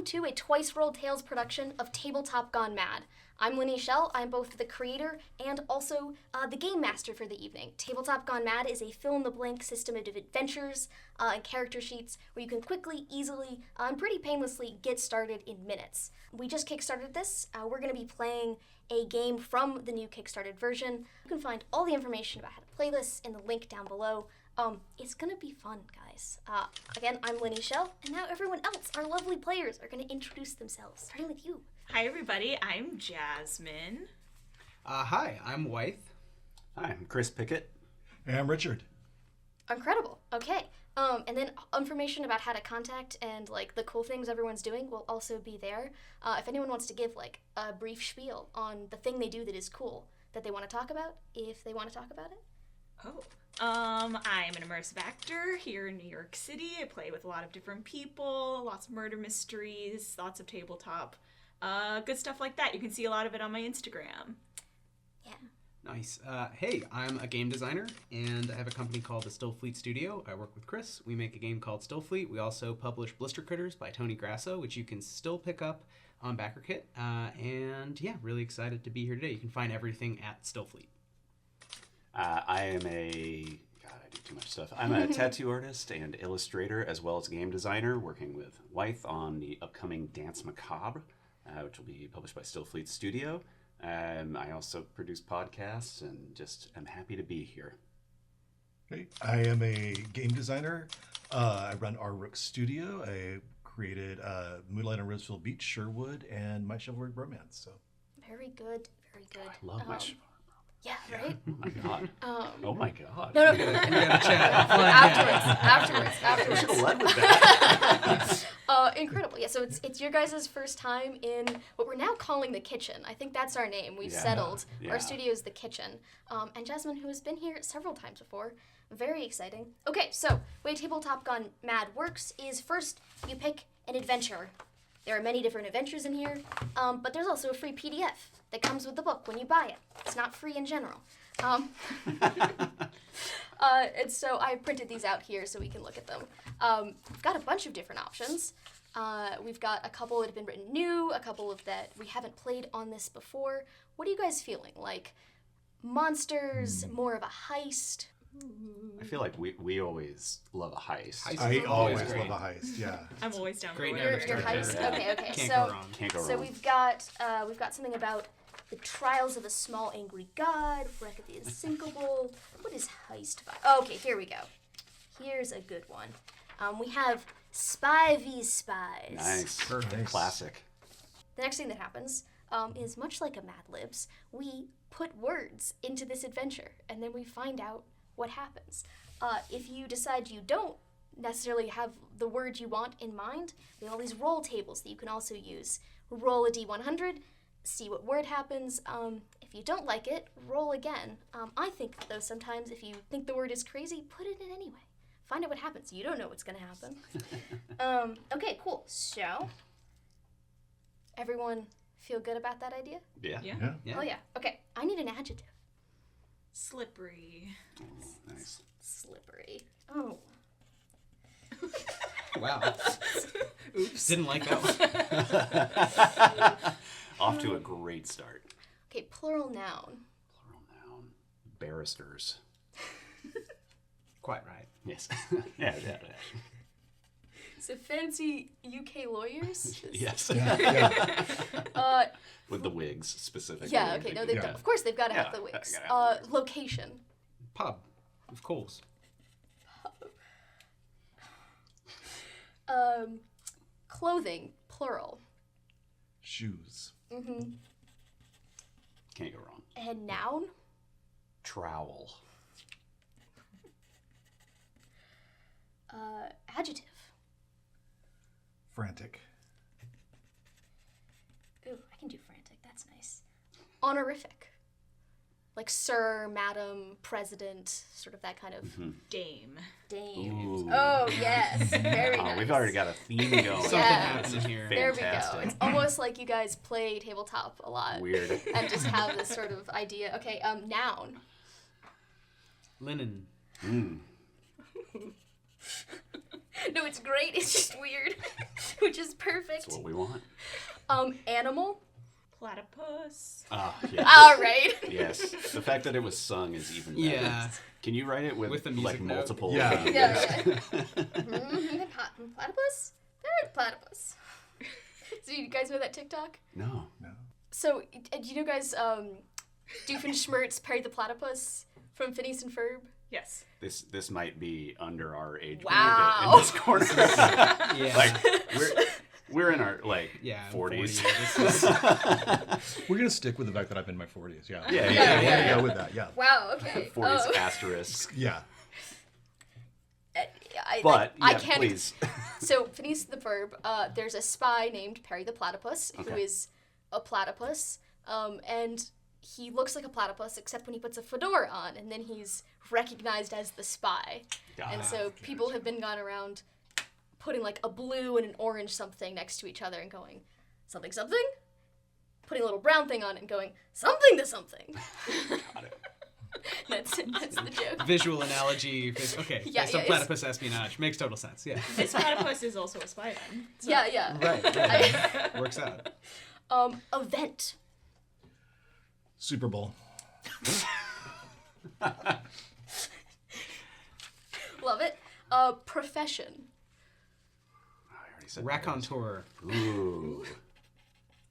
welcome to a Twice Rolled Tales production of Tabletop Gone Mad. I'm Linnie Schell. I'm both the creator and also the game master for the evening. Tabletop Gone Mad is a fill-in-the-blank system of adventures and character sheets where you can quickly, easily, and pretty painlessly get started in minutes. We just kickstarted this. We're going to be playing a game from the new kickstarted version. You can find all the information about how to play this in the link down below. It's gonna be fun, guys. Again, I'm Linnie Schell, and now everyone else, our lovely players, are gonna introduce themselves, starting with you. Hi, everybody. I'm Jasmin. Hi, I'm Wythe. Hi, I'm Chris Pickett. And I'm Richard. Incredible. Okay. And then information about how to contact and, like, the cool things everyone's doing will also be there. If anyone wants to give, like, a brief spiel on the thing they do that is cool that they want to talk about, if they want to talk about it. Oh. I'm an immersive actor here in New York City. I play with a lot of different people, lots of murder mysteries, lots of tabletop, good stuff like that. You can see a lot of it on my Instagram. Yeah. Nice. Hey, I'm a game designer, and I have a company called the Stillfleet Studio. I work with Chris. We make a game called Stillfleet. We also publish Blister Critters by Tony Grasso, which you can still pick up on BackerKit. And yeah, really excited to be here today. You can find everything at Stillfleet. I am I do too much stuff. I'm a tattoo artist and illustrator, as well as game designer, working with Wythe on the upcoming Dance Macabre, which will be published by Stillfleet Studio. I also produce podcasts, and just am happy to be here. Hey, I am a game designer. I run our Rook Studio. I created Moonlight on Roseville Beach, Sherwood, and My Chivalric Romance. So Very good. Very good. I love my Chivalric. Yeah, right? Oh my god. Oh my god. No. We gotta chat. Afterwards. Should have led with that. Incredible. Yeah, so it's your guys' first time in what we're now calling the kitchen. I think that's our name. We've settled. Yeah. Our studio is the kitchen. And Jasmin, who has been here several times before. Very exciting. Okay, so the way Tabletop Gone Mad works is first you pick an adventure. There are many different adventures in here, but there's also a free PDF that comes with the book when you buy it. It's not free in general. And so I printed these out here so we can look at them. We've got a bunch of different options. We've got a couple that have been written new, a couple of that we haven't played on this before. What are you guys feeling? Like monsters, more of a heist? I feel like we always love a heist. I always love great. a heist. Yeah. I'm always down Great for number. whatever. Your heist? Okay. Can't so, go wrong. Can't go So wrong. we've got something about the trials of a small angry god, wreck of the unsinkable. What is heist by? Okay, here we go. Here's a good one. We have Spy v Spies. Nice. Perfect. Classic. The next thing that happens is much like a Mad Libs, we put words into this adventure, and then we find out what happens. If you decide you don't necessarily have the word you want in mind, we have all these roll tables that you can also use. Roll a d100, see what word happens. If you don't like it, roll again. I think, though, sometimes if you think the word is crazy, put it in anyway. Find out what happens. You don't know what's going to happen. Okay, cool. So, everyone feel good about that idea? Yeah. Yeah. Oh, yeah. Okay, I need an adjective. Slippery. Oh, nice. Slippery. Oh. Wow. Oops. Didn't like that one. Off to a great start. Okay, plural noun. Plural noun. Barristers. Quite right. Yes. yeah. So fancy UK lawyers? Yes. Uh, With the wigs specifically. yeah, okay, no, Yeah. of course they've got to have Yeah, the wigs. gotta have the wigs. Location. Pub, of course. Clothing, plural. Shoes. Mm-hmm. Can't go wrong. And noun? Trowel. Adjective. Frantic. Ooh, I can do frantic, that's nice. Honorific. Like sir, madam, president, sort of that kind of Dame. dame. Ooh. Oh, yes, very nice. We've already got a theme going. Something happens in here. There we go. Fantastic. It's almost like you guys play tabletop a lot. Weird. And just have this sort of idea. Okay, noun. Linen. Mm. No, it's great. It's just weird, which is perfect. That's what we want. Animal. Platypus. Ah, yeah. All right. Yes. The fact that it was sung is even better. Yeah. Can you write it with the like music note? multiple? Yeah. Platypus. They're a platypus. So you guys know that TikTok? No. So do you know guys Doofenshmirtz Perry the Platypus from Phineas and Ferb? Yes. This might be under our age Wow. bracket in this corner. Yeah. Like we're in our like yeah, 40s. 40. This is, We're gonna stick with the fact that I'm in my 40s. Yeah. Yeah, We're yeah, gonna yeah. go with that. Yeah. Wow. Okay. 40s asterisk. Yeah. But I yeah, can't. please. So Phineas the Ferb, there's a spy named Perry the Platypus who Okay. is a platypus, and he looks like a platypus except when he puts a fedora on, and then he's recognized as the spy. And so people have been gone around putting like a blue and an orange something next to each other and going something something, putting a little brown thing on it and going something to something. Got it. That's the joke. visual analogy. Okay. Yeah, so yeah, platypus espionage makes total sense. Yeah. This platypus is also a spy then. So. Yeah. Right. Yeah. Works out. Event. Super Bowl. Love it. Profession. I already said Raconteur. Ooh.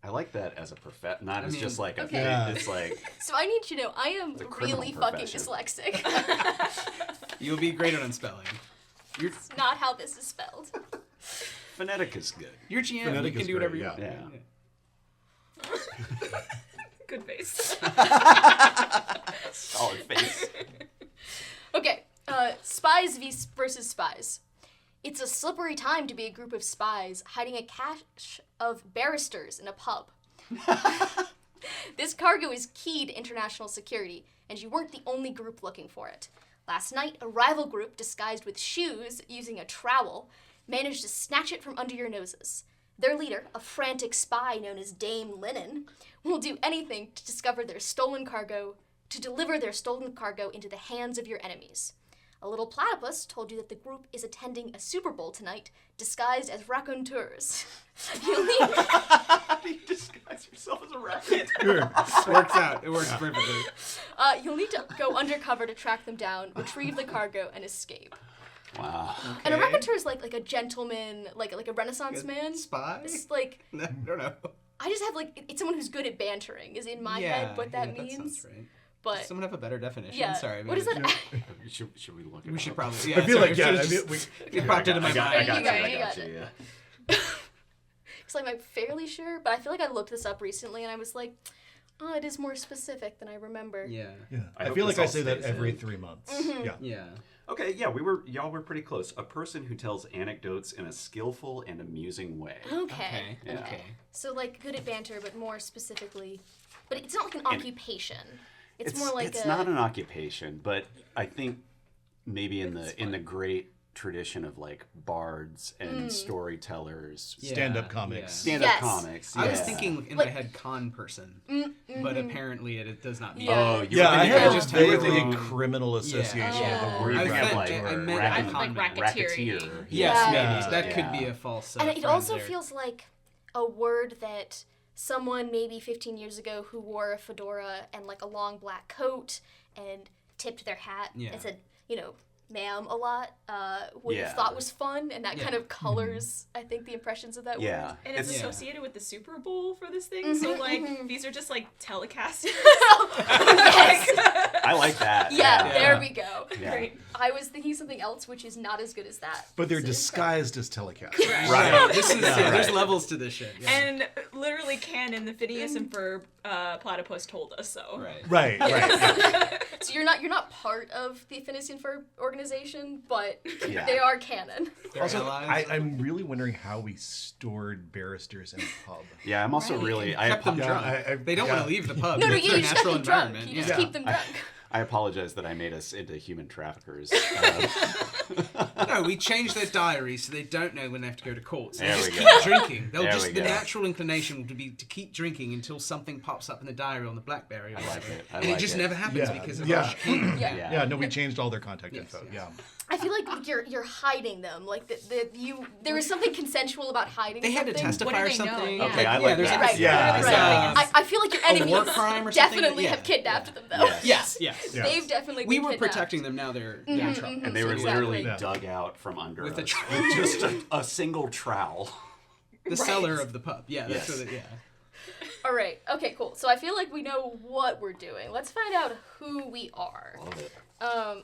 I like that as a not as mean, just like a okay. thing. Yeah. It's like So I need you to know I am a criminal really fucking profession. dyslexic. You'll be great at spelling. It's not how this is spelled. phonetic is good. You're GM. Phonetic You can is do whatever great, you want. yeah. Good face. Solid face. Okay, spies versus spies. It's a slippery time to be a group of spies hiding a cache of barristers in a pub. This cargo is key to international security, and you weren't the only group looking for it. Last night, a rival group disguised with shoes using a trowel managed to snatch it from under your noses. Their leader, a frantic spy known as Dame Linen, will do anything to deliver their stolen cargo into the hands of your enemies. A little platypus told you that the group is attending a Super Bowl tonight, disguised as raconteurs. You'll need You disguise yourself as a raconteur. Works out. It works perfectly. you'll need to go undercover to track them down, retrieve the cargo, and escape. Wow. And a raconteur is like a gentleman, like a Renaissance man. Spy? It's like No, I don't know. I just have it's someone who's good at bantering is in my head what that means. That sounds right. But Does someone have a better definition? yeah, Sorry. what is that? Should we look it We up? should probably. Yeah, I feel sorry, like, yeah, should've I mean, just- we, it popped into my I got mind. you you. got I it, you got got you. it. Yeah. Because I'm fairly sure, but I feel like I looked this up recently and I was like, oh, it is more specific than I remember. Yeah. yeah. I I hope feel like this I all say that stays every in. 3 months. Mm-hmm. Yeah. Yeah. Okay, yeah, y'all were pretty close. A person who tells anecdotes in a skillful and amusing way. Okay. Okay. Okay. So like good at banter, but more specifically, but it's not like an occupation. It's more like it's a. not an occupation, but I think maybe in the great tradition of like bards and storytellers, Yeah, Stand-up comics. stand-up Yes. comics. I was yeah. thinking in Like- my head con person, but apparently it does not mean Yeah. Oh, you Yeah, were I thinking have of a just have vaguely the- criminal association Yeah. with the where word you I have meant- like I meant racket- con man. racketeer. Yes, Yeah. maybe. That Yeah. could be a false. And it phrase also there. feels like a word that someone maybe 15 years ago who wore a fedora and like a long black coat and tipped their hat Yeah. and said, ma'am a lot, would Yeah. have thought was fun, and that Yeah. kind of colors, I think, the impressions of that Yeah. word. And it's Yeah. associated with the Super Bowl for this thing, so like these are just like telecasters. Yes. I like that. Yeah, Yeah. there we go. Yeah. Great. I was thinking something else which is not as good as that. But they're So- disguised as telecasters. Right. This is there's right. levels to this shit. Yeah. And literally canon, the Phineas and Ferb platypus told us so. Right. Right, right. Yeah. So you're not part of the Phineas and Ferb organization, but Yeah. they are canon. They're Also, allies. I'm really wondering how we stored barristers in a pub. Yeah, I'm also really Kept them Yeah, drunk. They don't want to leave the pub. No, It's you their just natural keep them drunk. environment. You just Yeah. keep them drunk. I apologize that I made us into human traffickers. No, we change their diaries so they don't know when they have to go to court. So they There just we keep go. drinking. They'll There just we the go. natural inclination would be to keep drinking until something pops up in the diary on the BlackBerry. Or I like whatever. it. I and like it just it. never happens Yeah. because of Yeah. our chicane. Yeah. Yeah. Yeah, no, we changed all their contact Yes, info. yes. Yeah. I feel like you're hiding them. Like there was something consensual about hiding. They had to something. testify or do they know? something. Yeah. Okay, I like there's that. a- Right, Yeah, right. yeah. I feel like your A war enemies crime or something? definitely Yeah. have kidnapped them, though. Yes. Yes. Yeah. They've definitely We been were kidnapped. protecting them. Now they're in trouble. And they were Exactly. literally Yeah. dug out from under With a us trowel. with just a single trowel. The cellar of the pub. Yeah, that's Yes. what it, yeah. All right. Okay, cool. So I feel like we know what we're doing. Let's find out who we are. Love it.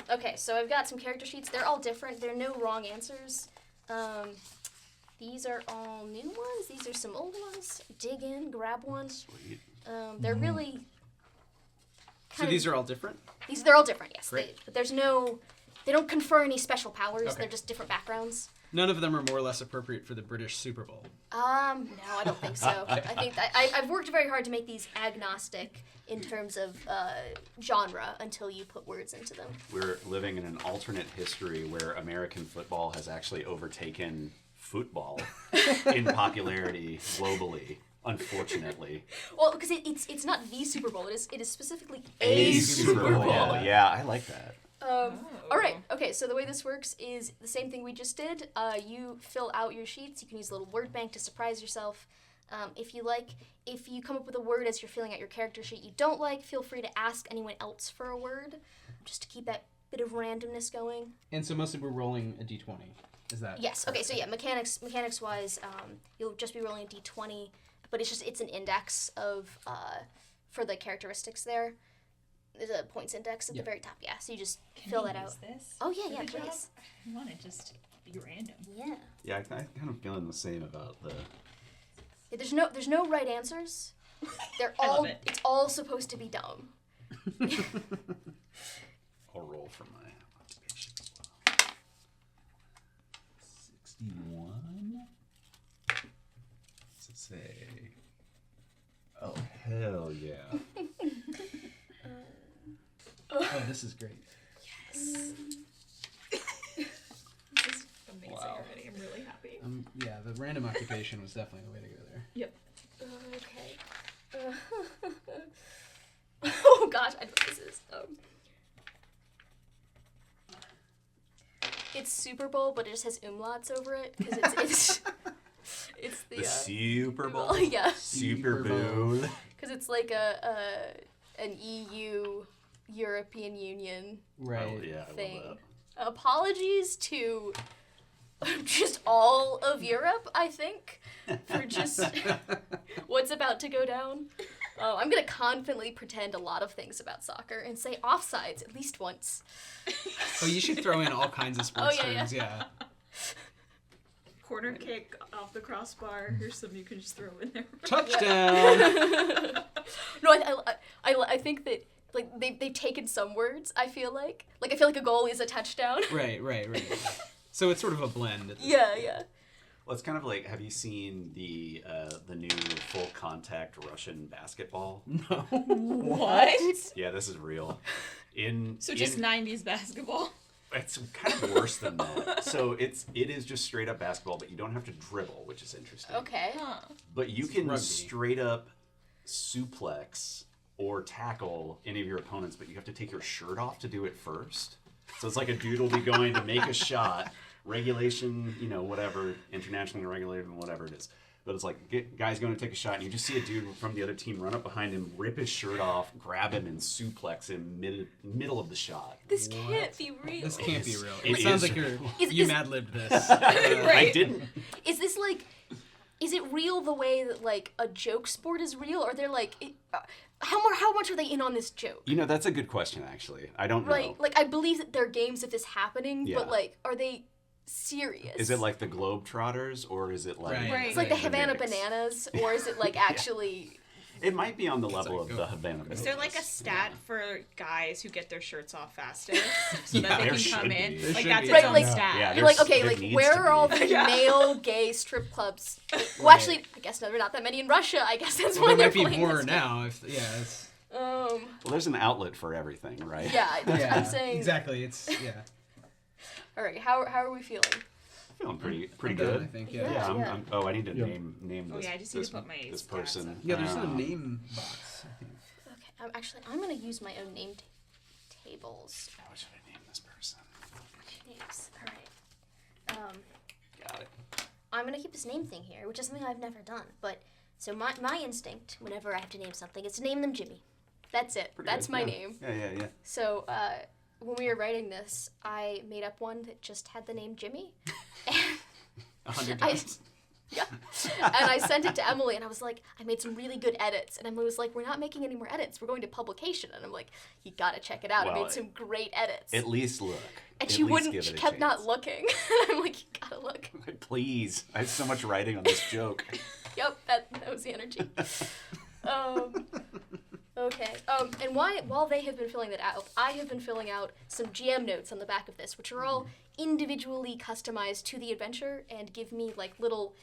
Okay, so I've got some character sheets. They're all different. There are no wrong answers. These are all new ones. These are some old ones. Dig in, grab one. Sweet. They're really So these are all different? they're all different, yes. Great. But there's no, they don't confer any special powers. Okay. They're just different backgrounds. None of them are more or less appropriate for the British Super Bowl. No, I don't think so. I think that I've worked very hard to make these agnostic in terms of genre until you put words into them. We're living in an alternate history where American football has actually overtaken football in popularity globally, unfortunately. Well, because it's not the Super Bowl. It is specifically A a Super Bowl. Yeah, I like that. All right. Okay. So the way this works is the same thing we just did. You fill out your sheets. You can use a little word bank to surprise yourself. If you like, if you come up with a word as you're filling out your character sheet you don't like, feel free to ask anyone else for a word, just to keep that bit of randomness going. And so mostly we're rolling a d20. Is that? Yes. Okay. So yeah, mechanics wise, you'll just be rolling a d20, but it's an index of for the characteristics there. There's a points index at the very top. Yeah. So you just fill that out. This? Oh yeah, yeah, Good job. please. I want to just be random. Yeah. Yeah, I'm kind of feeling the same about the... Yeah, there's no right answers. They're I love all it. it's all supposed to be dumb. I'll roll for my occupation as well. 61. What's it say? Oh, hell yeah. Oh, this is great. This is amazing Wow. already. I'm really happy. Yeah, the random occupation was definitely the way to go there. Yep. Okay. Oh gosh, I know what this is. It's Super Bowl, but it just has umlauts over it because it's the The Super Bowl? yeah, Super Super Bowl. Bowl. because it's like an EU European Union Right. Oh, yeah, I thing. love Apologies to just all of Europe, I think, for just what's about to go down. I'm going to confidently pretend a lot of things about soccer and say offsides at least once. Oh, you should throw in all kinds of sports yeah, terms, yeah. Corner kick off the crossbar. Here's some you can just throw in there. Touchdown! No, I think that like they've taken some words. I feel like a goal is a touchdown. Right. So it's sort of a blend. Yeah. Well, it's kind of like, have you seen the new full contact Russian basketball? No. What? Yeah, this is real. So just 90s basketball. It's kind of worse than that. So it is just straight up basketball, but you don't have to dribble, which is interesting. Okay. Huh. But you can rugby. straight up suplex or tackle any of your opponents, but you have to take your shirt off to do it first. So it's like a dude will be going to make a shot, regulation, whatever, internationally regulated and whatever it is. But it's like, guy's going to take a shot, and you just see a dude from the other team run up behind him, rip his shirt off, grab him, and suplex him middle of the shot. This can't be real. This can't be real. It It sounds is like Is- you is- mad-libbed this. I didn't. Is this like, is it real the way that like a joke sport is real, or they're like, how much are they in on this joke? That's a good question, actually. I don't know. Right, like I believe that there are games of this happening, Yeah. but like, are they serious? Is it like the Globetrotters, or is it like... Right. It's like the Right. Havana Knicks? Bananas, or is it like actually? It might be on the level like of go- the Havana Is there like a Bananas. stat for guys who get their shirts off fastest so Yeah, that they there can should come be. in? There Like should that's be. its Right, own like- stat. Yeah, You're like, okay, there like needs where to are all be. the male gay strip clubs? Well, actually, I guess no, there are not that many in Russia. I guess that's Well, why there they're might be playing more this game. now. It's Well, there's an outlet for everything, right? Yeah, yeah. I'm saying. Exactly. It's All right, how are we feeling? Feeling pretty I'm good. done, I think. Yeah. Yeah. I need to name Oh, this. yeah, I just need this, to put my this stats person. up. Yeah. There's a name box. I think. Okay, I'm gonna use my own name tables. How should I name this person? Jeez. All right. Got it. I'm gonna keep this name thing here, which is something I've never done. But so my instinct, whenever I have to name something, is to name them Jimmy. That's it. Pretty That's good. my Yeah. name. Yeah. So when we were writing this, I made up one that just had the name Jimmy. 100 I- times. Yeah. And I sent it to Emily, and I was like, I made some really good edits. And Emily was like, we're not making any more edits. We're going to publication. And I'm like, you gotta check it out. I Well, made some great edits. At least look. And At she least wouldn't, give she it a kept not chance. looking. I'm like, you gotta look. Please. I have so much writing on this joke. Yep, that was the energy. Okay. And while they have been filling that out, I have been filling out some GM notes on the back of this, which are all individually customized to the adventure and give me like little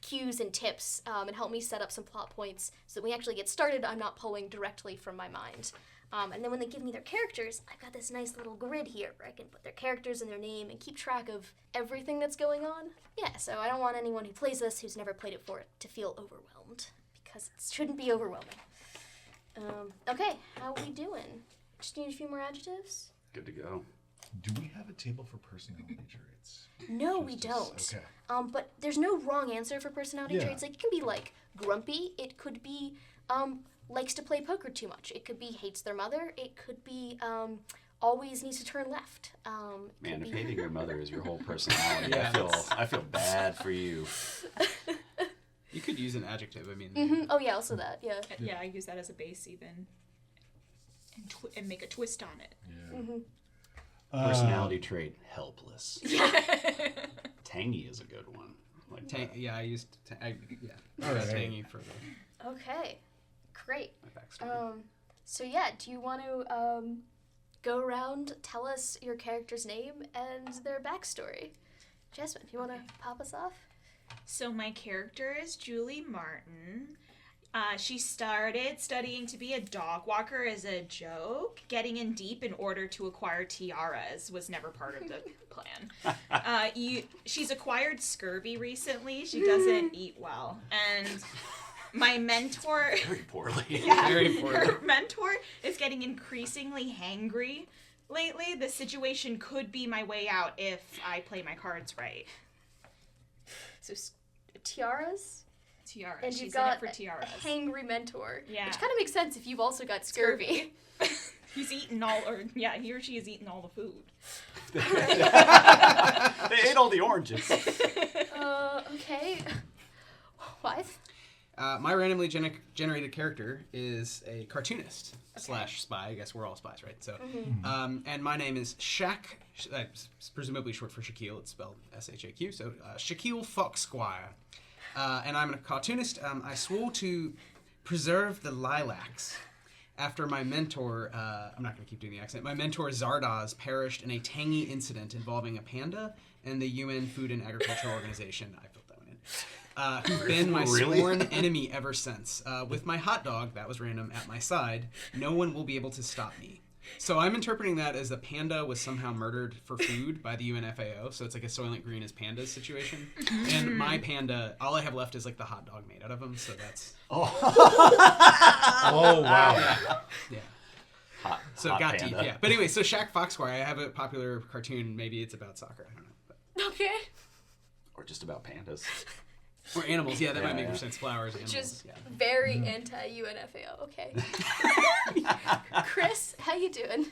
cues and tips and help me set up some plot points so that when we actually get started, I'm not pulling directly from my mind. And then when they give me their characters, I've got this nice little grid here where I can put their characters and their name and keep track of everything that's going on. Yeah, so I don't want anyone who plays this who's never played it before to feel overwhelmed, because it shouldn't be overwhelming. Okay, how are we doing? Just need a few more adjectives? Good to go. Do we have a table for personality traits? No, we Just- don't. Okay. But there's no wrong answer for personality Yeah. traits. Like, it can be like grumpy. It could be likes to play poker too much. It could be hates their mother. It could be always needs to turn left. It Man, could if be- hating your mother is your whole personality, Yeah. I feel bad for you. You could use an adjective. I mean, Mhm. Oh yeah, also that. Yeah. Yeah, I use that as a base even, and make a twist on it. Yeah. Personality trait, helpless. Tangy is a good one. Like yeah, I used yeah, All right. tangy for the Okay. Great. my backstory. So yeah, do you want to go around, tell us your character's name and their backstory? Jasmin, you want to pop us off? So my character is Julie Martin. She started studying to be a dog walker as a joke. Getting in deep in order to acquire tiaras was never part of the plan. She's acquired scurvy recently. She doesn't eat well. And my mentor... Very poorly. Very important. Her mentor is getting increasingly hangry lately. The situation could be my way out if I play my cards right. So tiaras, Tiaras. and She's you've in it got for a tiaras. hangry mentor. Yeah. Which kind of makes sense if you've also got scurvy. He's eaten all, or yeah, he or she has eaten all the food. They ate all the oranges. Okay. Wythe? My randomly generated character is a cartoonist slash spy. I guess we're all spies, right? So, and my name is Shaq. Presumably short for Shaquille. It's spelled S-H-A-Q. So Shaquille Foxsquire. And I'm a cartoonist. I swore to preserve the lilacs after my mentor. I'm not going to keep doing the accent. My mentor Zardoz perished in a tangy incident involving a panda and the UN Food and Agriculture Organization. I filled that one in. Who've been my Really? sworn enemy ever since. With my hot dog, that was random, at my side, no one will be able to stop me. So I'm interpreting that as a panda was somehow murdered for food by the UNFAO. So it's like a Soylent Green is pandas situation. And my panda, all I have left is like the hot dog made out of him. So that's, Oh wow. yeah. Hot, So hot it got panda. deep, yeah. But anyway, so Shaq Foxsquire, I have a popular cartoon. Maybe it's about soccer. I don't know. But, Okay. Or just about pandas. or animals. Yeah, that might make Yeah. more sense. Flowers, animals. Just yeah. very anti-UNFAO. Okay. Chris, how you doing?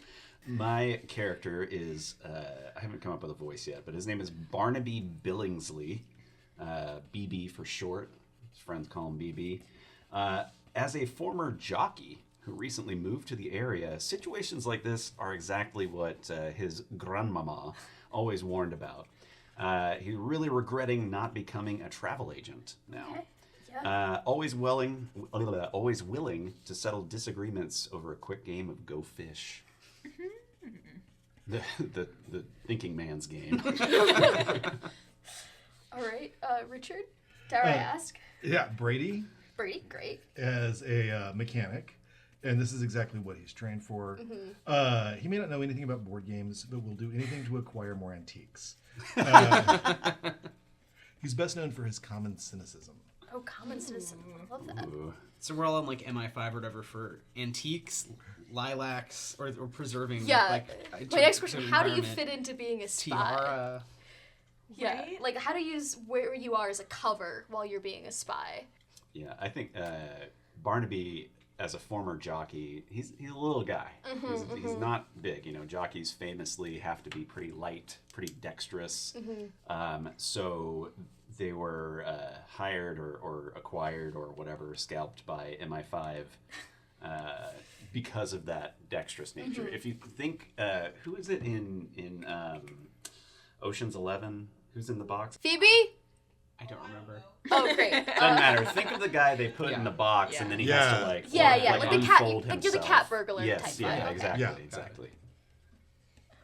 My character is, I haven't come up with a voice yet, but his name is Barnaby Billingsley, BB for short. His friends call him BB. As a former jockey who recently moved to the area, situations like this are exactly what his grandmama always warned about. He's really regretting not becoming a travel agent now. Okay. Yeah. Always willing to settle disagreements over a quick game of Go Fish. The thinking man's game. All right. Richard, dare I ask? Yeah, Brady Brady, great. as a mechanic, and this is exactly what he's trained for. He may not know anything about board games, but will do anything to acquire more antiques. He's best known for his common cynicism. Oh, common citizen. I love that. Ooh. So we're all on like MI5 or whatever for antiques, lilacs, or preserving. Yeah. Like, My next question: preserving how do you environment. fit into being a spy? Tiara. Yeah, Right? like how to use where you are as a cover while you're being a spy. Yeah, I think Barnaby, as a former jockey, he's a little guy. He's not big. You know, jockeys famously have to be pretty light, pretty dexterous. So they were hired or acquired or whatever, scalped by MI5 because of that dexterous nature. If you think, who is it in Ocean's 11? Who's in the box? Phoebe? I don't remember. Oh, great. Doesn't matter. Think of the guy they put in the box, Yeah. and then he has to like like the cat, unfold like you're the himself. cat burglar Yes, type yeah, vibe. Okay. exactly, Yeah. exactly.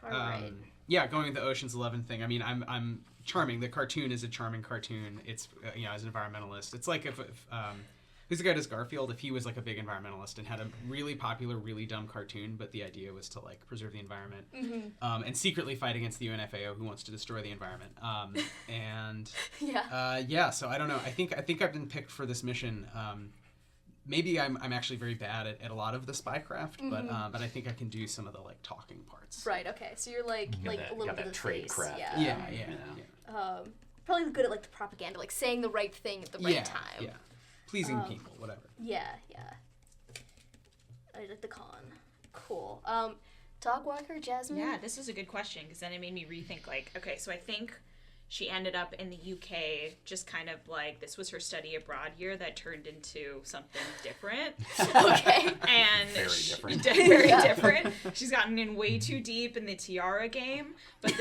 All right. Yeah, going with the Ocean's 11 thing. I mean, I'm charming. The cartoon is a charming cartoon. It's as an environmentalist, it's like if who's the guy who does Garfield? If he was like a big environmentalist and had a really popular, really dumb cartoon, but the idea was to like preserve the environment and secretly fight against the UNFAO who wants to destroy the environment. So I don't know. I think I've been picked for this mission. Maybe I'm actually very bad at a lot of the spycraft, but I think I can do some of the like talking parts. Right. Okay. So you're like a little got bit that of trade face. craft. Yeah. Probably good at like the propaganda, like saying the right thing at the right time. Yeah. Pleasing people, whatever. Yeah. I like the con. Cool. Dog walker, Jasmine. Yeah, this was a good question because then it made me rethink. Like, okay, so I think she ended up in the UK, just kind of like this was her study abroad year that turned into something different. Okay. And Very different. Very different. She's gotten in way too deep in the tiara game, but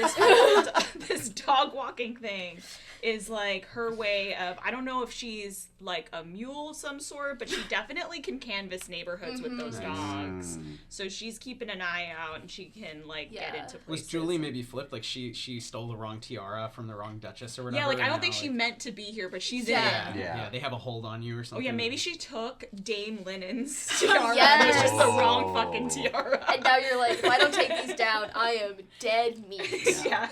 this dog walking thing is like her way of, I don't know if she's like a mule of some sort, but she definitely can canvas neighborhoods with those dogs. So she's keeping an eye out and she can like get into places. Was Julie maybe flipped? Like she stole the wrong tiara from the wrong duchess or whatever? Yeah, like I and don't think now, she like, meant to be here, but she's Yeah. in. Yeah, they have a hold on you or Oh something. yeah, maybe she took Dame Linnen's tiara. Yes. It's just the wrong fucking tiara. And now you're like, if I don't take these down, I am dead meat. Yeah.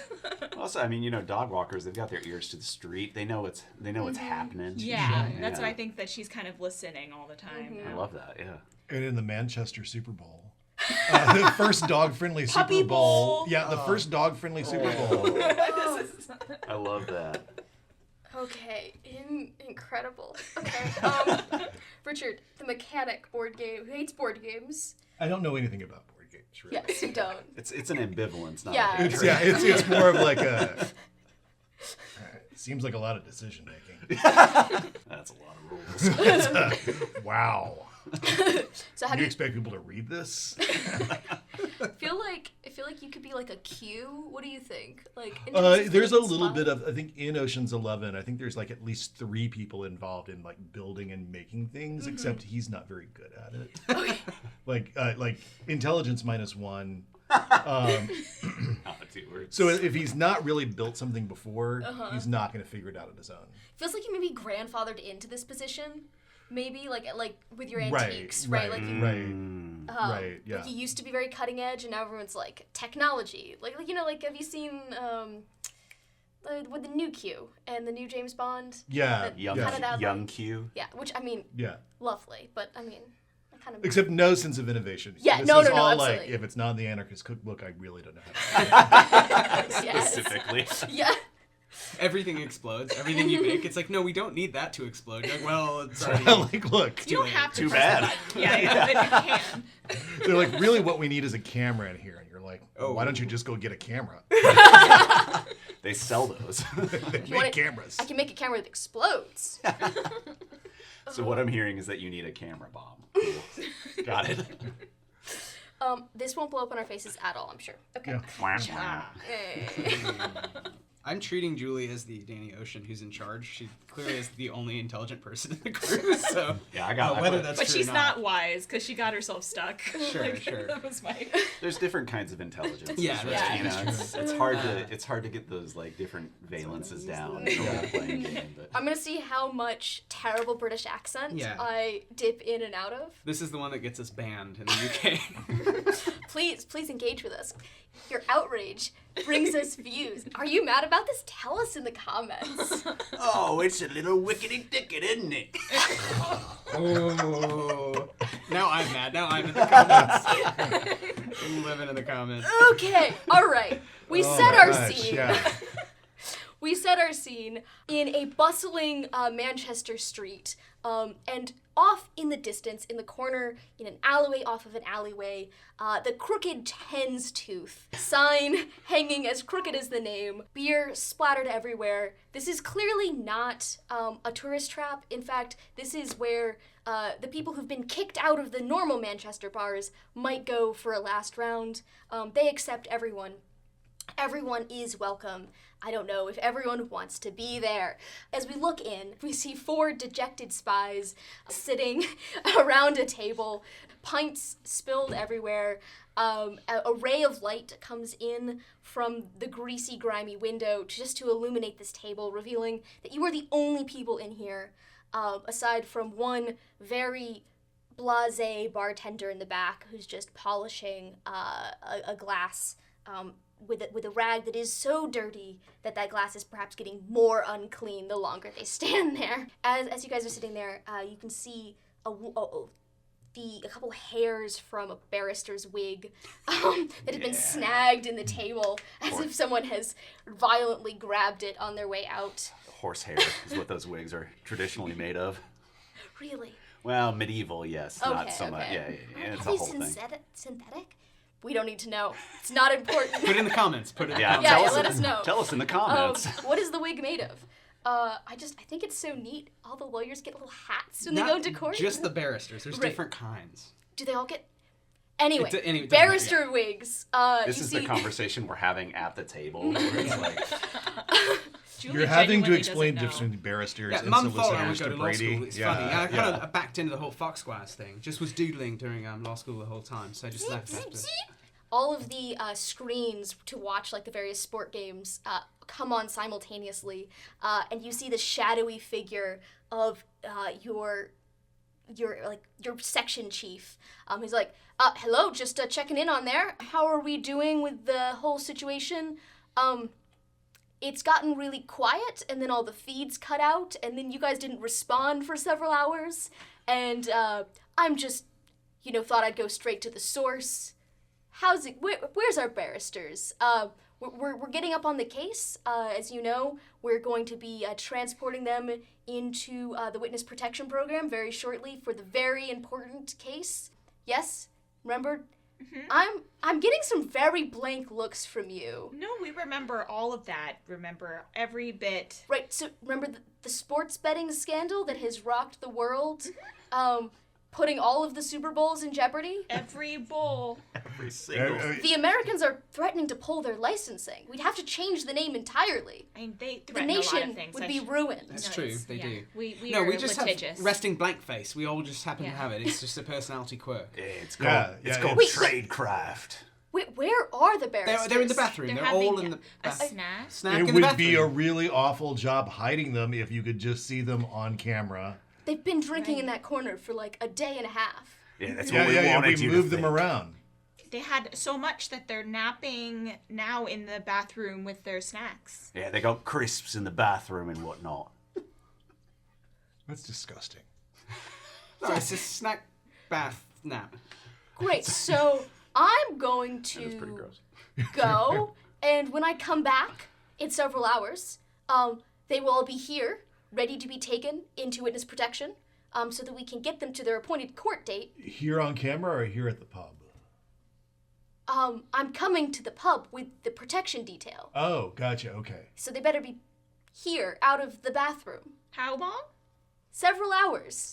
Also, I mean, you know, dog walkers, they've got their ears to the street. They know what's happening. Yeah, that's why I think that she's kind of listening all the time. I love that. Yeah. And in the Manchester Super Bowl, the first dog-friendly Puppy Super Bowl. Bowl. Yeah, the first dog-friendly Super Bowl. I love that. Okay, incredible. Okay, Richard, the mechanic board game, who hates board games. I don't know anything about board games, really. Yes, you don't. It's an ambivalence, not Yeah. a hatred. It's more of like a. It seems like a lot of decision making. That's a lot of rules. Wow. So how Do do you you expect people to read this? feel like you could be like a Q? What do you think? Like in terms of There's a being little spy? bit of, I think in Ocean's 11, I think there's like at least 3 people involved in like building and making things, except he's not very good at it. Like intelligence -1. Not the 2 words. So if he's not really built something before, he's not going to figure it out on his own. Feels like you may be grandfathered into this position. Maybe like with your Right, antiques, right? Like you, Right, yeah. like you used to be very cutting edge, and now everyone's like technology. Like you know, like have you seen with the new Q and the new James Bond? Yeah, Young, Cut it out, young like- Q. Yeah, which I mean, yeah. lovely, but I mean, I kind of Except no sense of innovation. Yeah, This no, is no, all absolutely. like, if it's not in the Anarchist Cookbook, I really don't know how to do it. yes. Specifically. Yeah. Everything explodes. Everything you make, it's like, no, we don't need that to explode. You're like, well, it's already. Like, look, You don't have to Too press the bad. button. Yeah, but you can. they're like, really what we need is a camera in here. And you're like, Oh. why don't you just go get a camera? They sell those. They want make it- cameras. I can make a camera that explodes. So what I'm hearing is that you need a camera bomb. Cool. Got it. This won't blow up in our faces at all, I'm sure. Okay. Yeah. Ah. Hey. I'm treating Julie as the Danny Ocean who's in charge. She clearly is the only intelligent person in the crew. So Yeah, I got whether that. that's But true she's or not wise because she got herself stuck. Sure, sure. That was my. There's different kinds of intelligence. Yeah, that's it's hard to get those like different valences down when you're playing a game. But I'm gonna see how much terrible British accent Yeah. I dip in and out of. This is the one that gets us banned in the UK. Please engage with us. Your outrage brings us views. Are you mad about about this? Tell us in the comments. Oh, it's a little wickety-dicket, isn't it? Oh. Now I'm mad. Now I'm in the comments. I'm living in the comments. Okay, all right. We Oh set my our gosh, scene. yeah. We set our scene in a bustling Manchester street, and off in the distance, in the corner, in an alleyway off of an alleyway, the Crooked Hen's Tooth sign hanging as crooked as the name, beer splattered everywhere. This is clearly not a tourist trap. In fact, this is where the people who've been kicked out of the normal Manchester bars might go for a last round. They accept everyone. Everyone is welcome. I don't know if everyone wants to be there. As we look in, we see 4 dejected spies sitting around a table, pints spilled everywhere. A ray of light comes in from the greasy, grimy window just to illuminate this table, revealing that you are the only people in here, aside from one very blasé bartender in the back who's just polishing a glass with a rag that is so dirty that glass is perhaps getting more unclean the longer they stand there. As you guys are sitting there, you can see a couple hairs from a barrister's wig that had been snagged in the table as if someone has violently grabbed it on their way out. Horsehair is what those wigs are traditionally made of. Really? Well, medieval, yes. Not so much. Okay. Yeah. It's Are a these whole thing. synthetic? We don't need to know. It's not important. Put it in the comments. Put it in the Yeah, comments. Yeah, tell us let us know. Tell us in the comments. What is the wig made of? I think it's so neat. All the lawyers get little hats when they Not go into court. just the barristers. There's Right. different kinds. Do they all get? Anyway, Anyway, barrister wigs. This you is see, the conversation we're having at the table. Where it's like, Julie You're having to genuinely explain doesn't the difference know. between barristers Yeah, and Mum thought I solicitors would go to to law Brady. school. It's yeah, funny. I kind yeah. of backed into the whole Foxglass thing. Just was doodling during law school the whole time, so I just left after. all of the screens to watch like the various sport games come on simultaneously, and you see the shadowy figure of your section chief. He's like, hello, just checking in on there. How are we doing with the whole situation? It's gotten really quiet, and then all the feeds cut out, and then you guys didn't respond for several hours, and I'm just, thought I'd go straight to the source. How's it? Where's our barristers? We're getting up on the case. As you know, we're going to be transporting them into the witness protection program very shortly for the very important case. Yes, remember? Mm-hmm. I'm getting some very blank looks from you. No, we remember all of that. Remember every bit. Right. So remember the sports betting scandal that has rocked the world, putting all of the Super Bowls in jeopardy. Every bowl. every single. The Americans are threatening to pull their licensing. We'd have to change the name entirely. I mean, they The threaten a lot nation of things. would I be should- ruined. That's No, true. it's- They yeah. do. We No, are we just litigious. have resting blank face. We all just happen to Yeah. have it. It's just a personality quirk. It's Yeah, called, yeah, it's called Wait, tradecraft. Wait, where are the barristers? They're in the bathroom. They're all in the a snack. snack It in the would bathroom. be a really awful job hiding them if you could just see them on camera. They've been drinking in that corner for like a day and a half. Yeah, that's Yeah, what we we wanted you moved to them think. around. They had so much that they're napping now in the bathroom with their snacks. Yeah, they got crisps in the bathroom and whatnot. That's disgusting. No, it's a snack bath nap. Great. So I'm going That was pretty to gross. go, and when I come back in several hours, they will all be here, ready to be taken into witness protection, so that we can get them to their appointed court date. Here on camera or here at the pub? I'm coming to the pub with the protection detail, Oh, gotcha. Okay. so they better be here, out of the bathroom. How long? Several hours.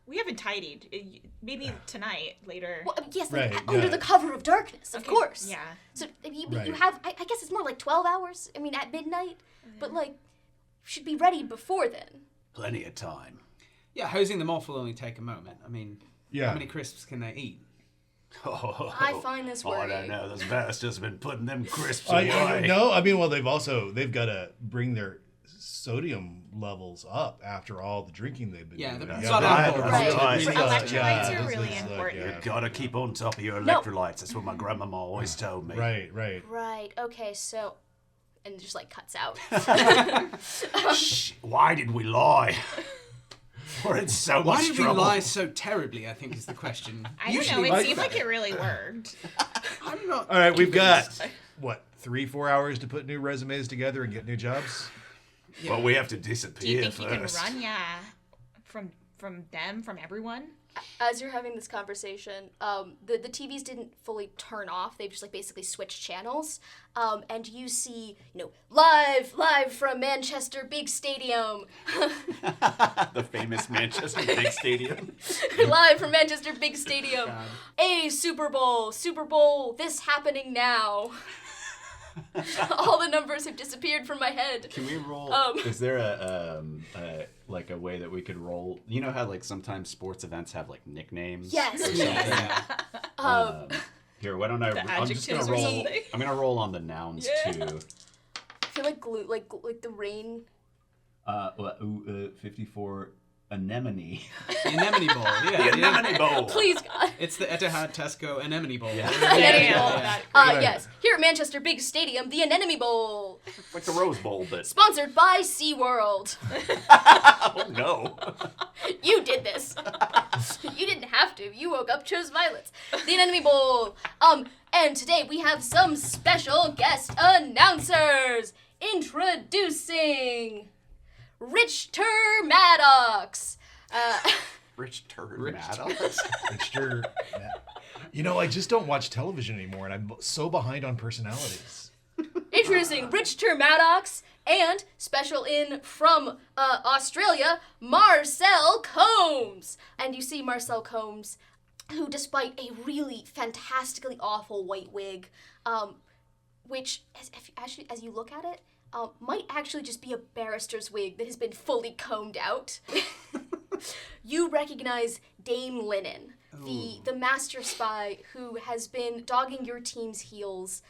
We haven't tidied. Maybe tonight, later. Well, yes, like, Right, under yeah. the cover of darkness, of Okay, course. Yeah. So you Right. have, I guess it's more like 12 hours. I mean, at midnight, but like, should be ready before then. Plenty of time. Yeah, hosing them off will only take a moment. I mean, Yeah. how many crisps can they eat? Oh, I find this I worrying. don't know. Those bastards have been putting them crisps I away. no, I mean, well, they've got to bring their sodium levels up after all the drinking they've been Yeah, doing. the Yeah, blood right, alcohol. Right. right. This is, Electrolytes are this really is, important. yeah. You gotta keep on top of your No. electrolytes. That's what my grandmama always told me. Right, right. Right. Okay. So, and just like cuts out. Shh, why did we lie? We're in so Why much did we trouble. lie so terribly, I think is the question. I don't know. It seemed like it really worked. I'm not. All right, we've got, what, 3-4 hours to put new resumes together and get new jobs? Well, we have to Do disappear you think you can first. run? Yeah, from them, from everyone. As you're having this conversation, the TVs didn't fully turn off. They've just like basically switched channels. And you see, live from Manchester Big Stadium. The famous Manchester Big Stadium. Live from Manchester Big Stadium. God. A Super Bowl, this happening now. All the numbers have disappeared from my head. Can we roll? Um. Is there a way that we could roll? You know how like sometimes sports events have like nicknames. Yes. Or something? Yeah. Here, why don't I? The I'm just gonna adjectives or roll. something. I'm gonna roll on the nouns too. I feel like glue, like the rain. 54 anemone. The Anemone Bowl. Yeah. The anemone bowl. Please, God. It's the Etihad Tesco Anemone Bowl. Yeah. Anemone Yeah, Bowl. that- Yes. Here at Manchester Big Stadium, the Anemone Bowl. Like the Rose Bowl, but Sponsored by SeaWorld. oh no. You did this. You didn't have to. You woke up, chose violets. The Anemone Bowl. And today we have some special guest announcers. Introducing Richter Maddox. Rich turd Rich Maddox. It's sure. I just don't watch television anymore, and I'm so behind on personalities. Introducing Richter Maddox and special in from Australia, Marcel Combs. And you see Marcel Combs, who despite a really fantastically awful white wig, which as you look at it, might actually just be a barrister's wig that has been fully combed out. You recognize Dame Linnie, the master spy who has been dogging your team's heels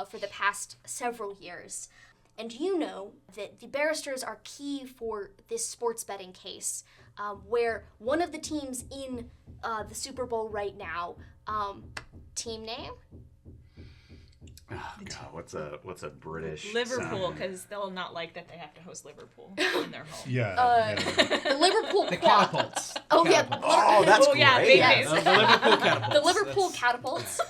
for the past several years. And you know that the barristers are key for this sports betting case, where one of the teams in the Super Bowl right now, team name? Oh God, what's a British Liverpool, sound? because they'll not like that they have to host Liverpool in their home. Yeah. The Liverpool The Quad. catapults. Oh, yeah. Oh, that's Oh, yeah, great. big Yes. face. The Liverpool catapults. The Liverpool That's catapults.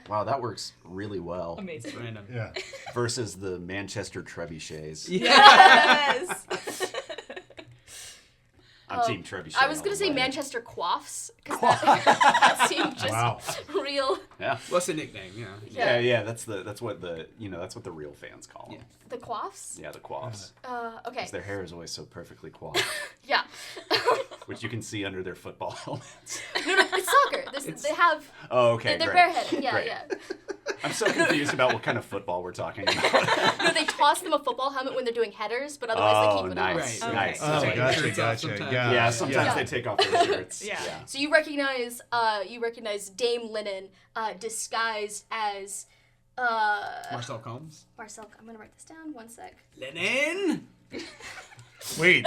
Wow, that works really well. Amazing. random. Yeah. Versus the Manchester Trebuchets. Yes. I'm Team Trebuchet. I was all going the to say way. Manchester Quaffs, because that seemed just Wow. real. Yeah. What's the nickname? Yeah. Yeah. That's what the real fans call them. The Quaffs? Yeah, the quaffs. Okay. Because their hair is always so perfectly coiffed, Yeah. which you can see under their football helmets. No, it's soccer. They have... Oh, okay. They're great. bareheaded. Yeah, Great. yeah. I'm so confused about what kind of football we're talking about. No, they toss them a football helmet when they're doing headers, but otherwise they Oh, keep it nice, on. Right. nice. Oh, Take gotcha, shirts off gotcha. sometimes. Yeah. Yeah, sometimes Yeah. they take off their shirts. Yeah. So you recognize Dame Linnie disguised as Marcel Combs. Marcel. I'm gonna write this down. One sec. Lennon. Wait,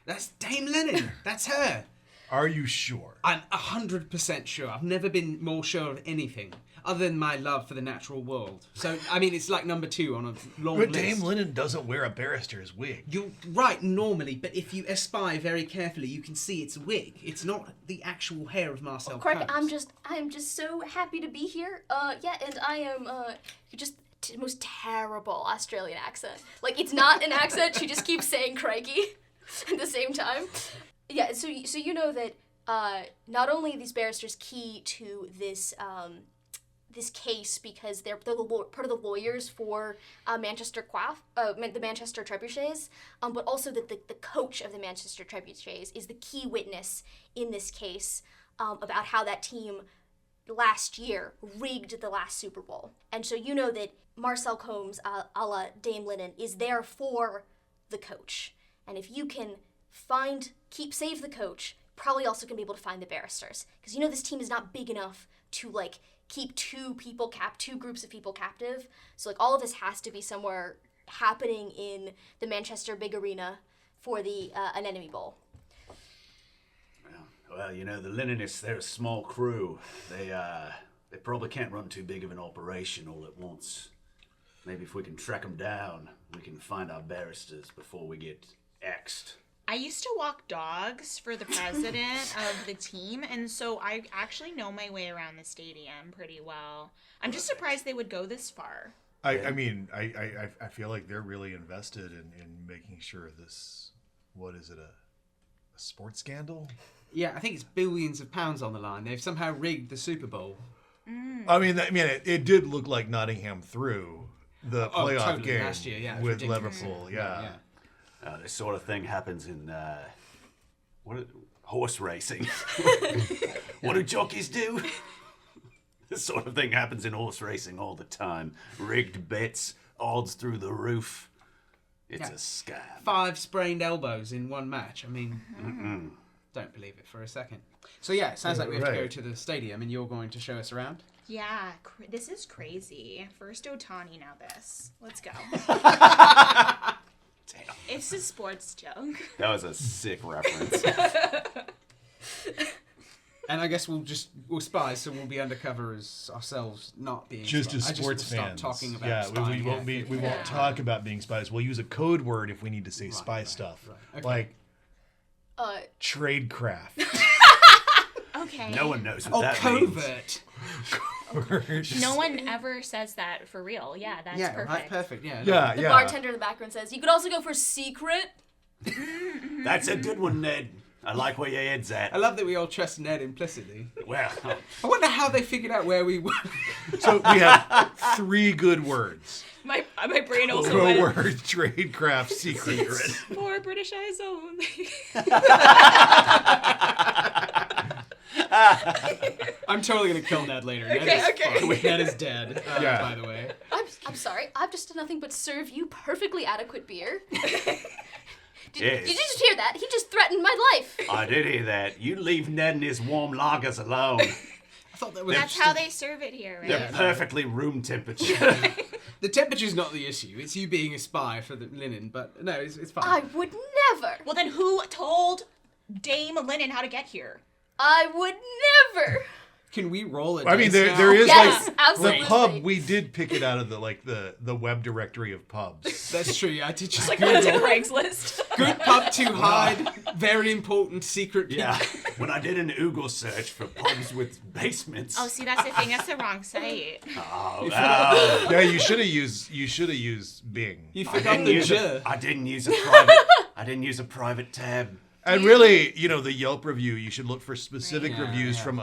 That's Dame Lennon. That's her. are you sure? I'm 100% sure. I've never been more sure of anything other than my love for the natural world. So, I mean, it's like number 2 on a long But list. Dame Linnie doesn't wear a barrister's wig. You're right, normally, but if you espy very carefully, you can see it's a wig. It's not the actual hair of Marcel Correct. Combs. I'm just so happy to be here. Yeah, and I am you're just the most terrible Australian accent. Like, it's not an accent. She just keeps saying crikey at the same time. Yeah. So you know that not only are these barristers key to this this case because they're part of the lawyers for the Manchester Trebuchets, but also that the coach of the Manchester Trebuchets is the key witness in this case about how that team last year rigged the last Super Bowl. And so you know that Marcel Combs, a la Dame Linnie, is there for the coach. And if you can save the coach, probably also can be able to find the barristers. Because you know this team is not big enough to like keep two groups of people captive. So like all of this has to be somewhere happening in the Manchester big arena for the Anemone Bowl. Well, the Leninists, they're a small crew. They probably can't run too big of an operation all at once. Maybe if we can track them down, we can find our barristers before we get axed. I used to walk dogs for the president of the team, and so I actually know my way around the stadium pretty well. I'm just surprised they would go this far. I mean, I feel like they're really invested in making sure this, what is it, a sports scandal? Yeah, I think it's billions of pounds on the line. They've somehow rigged the Super Bowl. I mean, it did look like Nottingham threw the playoff totally. game Last year, yeah, it was with ridiculous. Liverpool. Yeah. This sort of thing happens in horse racing. What do jockeys do? This sort of thing happens in horse racing all the time. Rigged bets, odds through the roof. It's a scam. 5 sprained elbows in one match. I mean, don't believe it for a second. So yeah, it sounds like we have to go to the stadium, and you're going to show us around. Yeah, this is crazy. First Otani, now this. Let's go. Damn. It's a sports joke. That was a sick reference. And I guess we'll spies, so we'll be undercover as ourselves, not being Just spies. as sports We'll fans. stop talking about yeah, spying. we won't talk about being spies. We'll use a code word if we need to say spy stuff. Right. Like tradecraft. Okay. No one knows what that means. Covert. No one ever says that for real. Yeah, that's perfect. Right, perfect. Yeah. Yeah, The bartender in the background says, you could also go for secret. That's a good one, Ned. I like where your head's at. I love that we all trust Ned implicitly. Well, I wonder how they figured out where we were. So we have 3 good words. My brain also Code went, word, tradecraft, secret. for British eyes only. I'm totally gonna kill Ned later. Ned is dead, by the way. I'm sorry. I've just done nothing but serve you perfectly adequate beer. Yes. Did you just hear that? He just threatened my life. I did hear that. You leave Ned and his warm lagers alone. I thought that was That's how they serve it here, right? They're perfectly room temperature. The temperature's not the issue. It's you being a spy for the linen, but no, it's fine. I would never. Well, then who told Dame Linnon how to get here? I would never. Can we roll a I mean, dice now? there is Yes, like absolutely. the pub. We did pick it out of the web directory of pubs. That's true. Yeah, I did just Like on a Google. Craigslist. Good pub to hide. Very important secret. Yeah. When I did an Google search for pubs with basements. Oh, see, that's the thing. That's the wrong site. Oh. Yeah, you should have used Bing. You I forgot didn't the use J. I didn't use a private. I didn't use a private tab. And really, the Yelp review, you should look for specific Right. reviews Yeah. from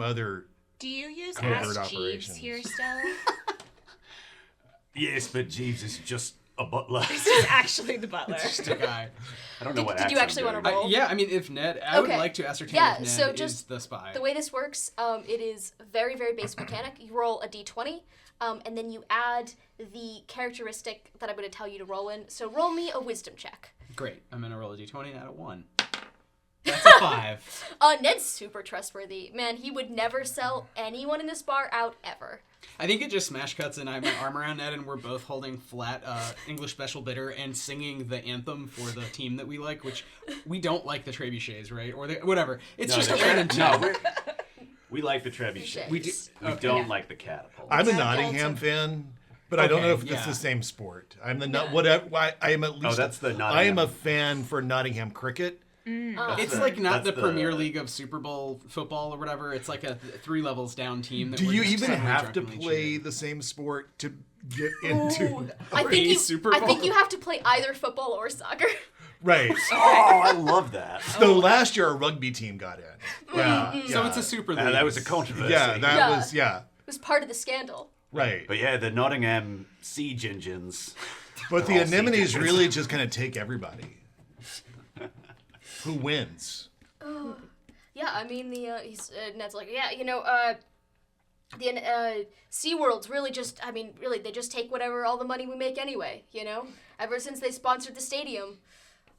other. Do you use Covert Ask Jeeves operations. here still? Yes, but Jeeves is just a butler. This is actually the butler. Just a guy. I don't know what Did you accent actually I'm wanna doing. roll? Yeah, I mean, if Ned, I would Okay. like to ascertain Yeah, if Ned so is just the spy. The way this works, it is very, very basic mechanic. You roll a d20, and then you add the characteristic that I'm going to tell you to roll in. So roll me a wisdom check. Great. I'm gonna roll a d20 and add a 1. That's a 5. Ned's super trustworthy. Man, he would never sell anyone in this bar out ever. I think it just smash cuts and I have my arm around Ned and we're both holding flat English special bitter and singing the anthem for the team that we like, which we don't like the trebuchets, right? Or whatever. It's just a random No, we like the trebuchet. We do. We don't like the catapult. I'm a Yeah, Nottingham Bolton. fan, but I don't know if Okay, it's yeah. the same sport. I'm the I am at least. that's the I am Nottingham. a fan for Nottingham cricket. It's the- like not the that's Premier League of Super Bowl football or whatever. It's like a 3 levels down team. That Do we're you just even suddenly have to drunkenly play cheering. the same sport to get into? I think you. Super I think Bowl? you have to play either football or soccer. Right. Oh, I love that. So last year a rugby team got in. Yeah. So it's a Super League. That was a controversy. Yeah, that Yeah. was It was part of the scandal. right. But yeah, the Nottingham siege engines. But the all anemones secret. really just kind of take everybody. Who wins? Yeah, I mean Ned's like, yeah, the SeaWorld's really just, really they just take whatever all the money we make anyway, Ever since they sponsored the stadium,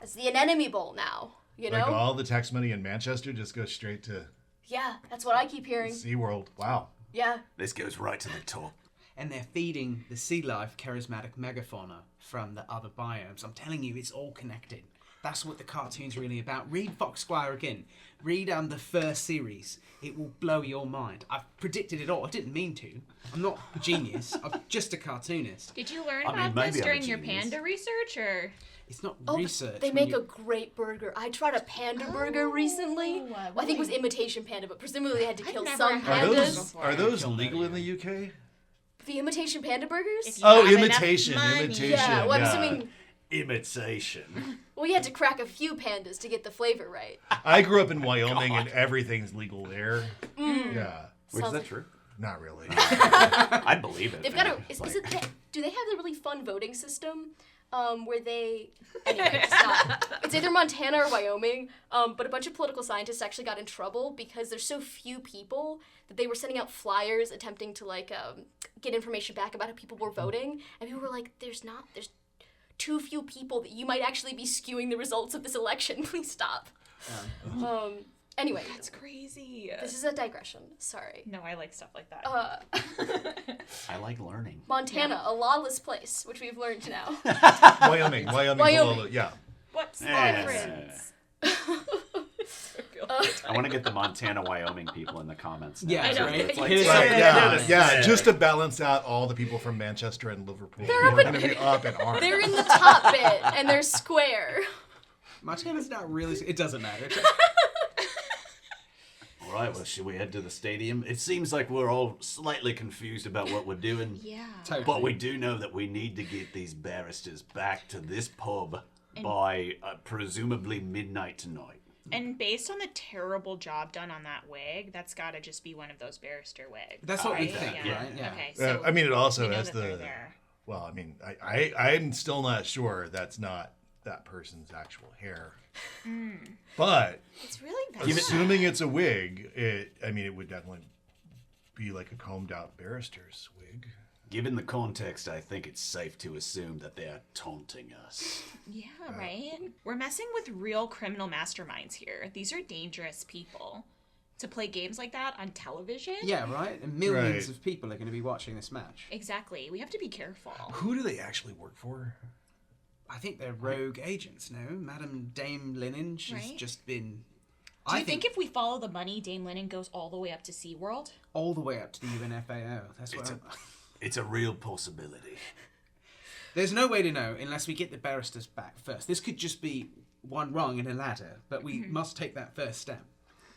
it's the Anemone Bowl now, Like all the tax money in Manchester just goes straight to Yeah, that's what I keep hearing. SeaWorld. Wow. Yeah. This goes right to the top. And they're feeding the sea life charismatic megafauna from the other biomes. I'm telling you, it's all connected. That's what the cartoon's really about. Read Fox Squire again. Read the first series. It will blow your mind. I've predicted it all. I didn't mean to. I'm not a genius. I'm just a cartoonist. Did you learn I mean, about maybe this I'm a during your genius. panda research, or? It's not Oh, research. they when make you- a great burger. I tried a panda burger recently. Well, I think it was imitation panda, but presumably they had to I've kill never some had Are those pandas. those before. are those Kill that, legal in yeah. the UK? The imitation panda burgers? If you Oh, have enough imitation. money. Yeah, well, I'm yeah. assuming. Imitation. Well, you had to crack a few pandas to get the flavor right. I grew up in Wyoming and everything's legal there. Mm. Yeah. Wait, is Sounds that like- true? Not really. I believe it. They've got man. a. Is Like- it? Do they have a really fun voting system? Where they. Anyway, stop. It's either Montana or Wyoming. But a bunch of political scientists actually got in trouble because there's so few people that they were sending out flyers attempting to get information back about how people were voting, and people were like, "There's too few people that you might actually be skewing the results of this election. Please stop." Anyway, That's crazy. this is a digression. Sorry. No, I like stuff like that. I like learning. Montana, a lawless place, which we've learned now. Wyoming. Wyoming. Yeah. What's the Eh. difference? I want to get the Montana, Wyoming people in the comments. Now. Yeah, I know. right. It's like- Here's Yeah, something- Yeah, yeah. yeah, just to balance out all the people from Manchester and Liverpool. They're We're going to be up in arms. They're in the top bit, and they're square. Montana's not really. It doesn't matter. All right, well, should we head to the stadium? It seems like we're all slightly confused about what we're doing. Yeah. Totally. But we do know that we need to get these barristers back to this pub by presumably midnight tonight. And based on the terrible job done on that wig, that's got to just be one of those barrister wigs. That's what we right? think, Yeah. right? Yeah. Okay. So I mean, it also we know has that they're the. there. Well, I mean, I'm still not sure that's not that person's actual hair. But It's really bad. assuming it's a wig, it would definitely be like a combed out barrister's wig. Given the context, I think it's safe to assume that they are taunting us. Yeah, right? We're messing with real criminal masterminds here. These are dangerous people. To play games like that on television? Yeah, right. And millions Right. of people are going to be watching this match. Exactly. We have to be careful. Who do they actually work for? I think they're rogue agents. No, Madam Dame Linen. She's Right. just been. Do you think if we follow the money, Dame Linen goes all the way up to SeaWorld? all the way up to the UNFAO? That's what. It's a real possibility. There's no way to know unless we get the barristers back first. This could just be one rung in a ladder, but we must take that first step.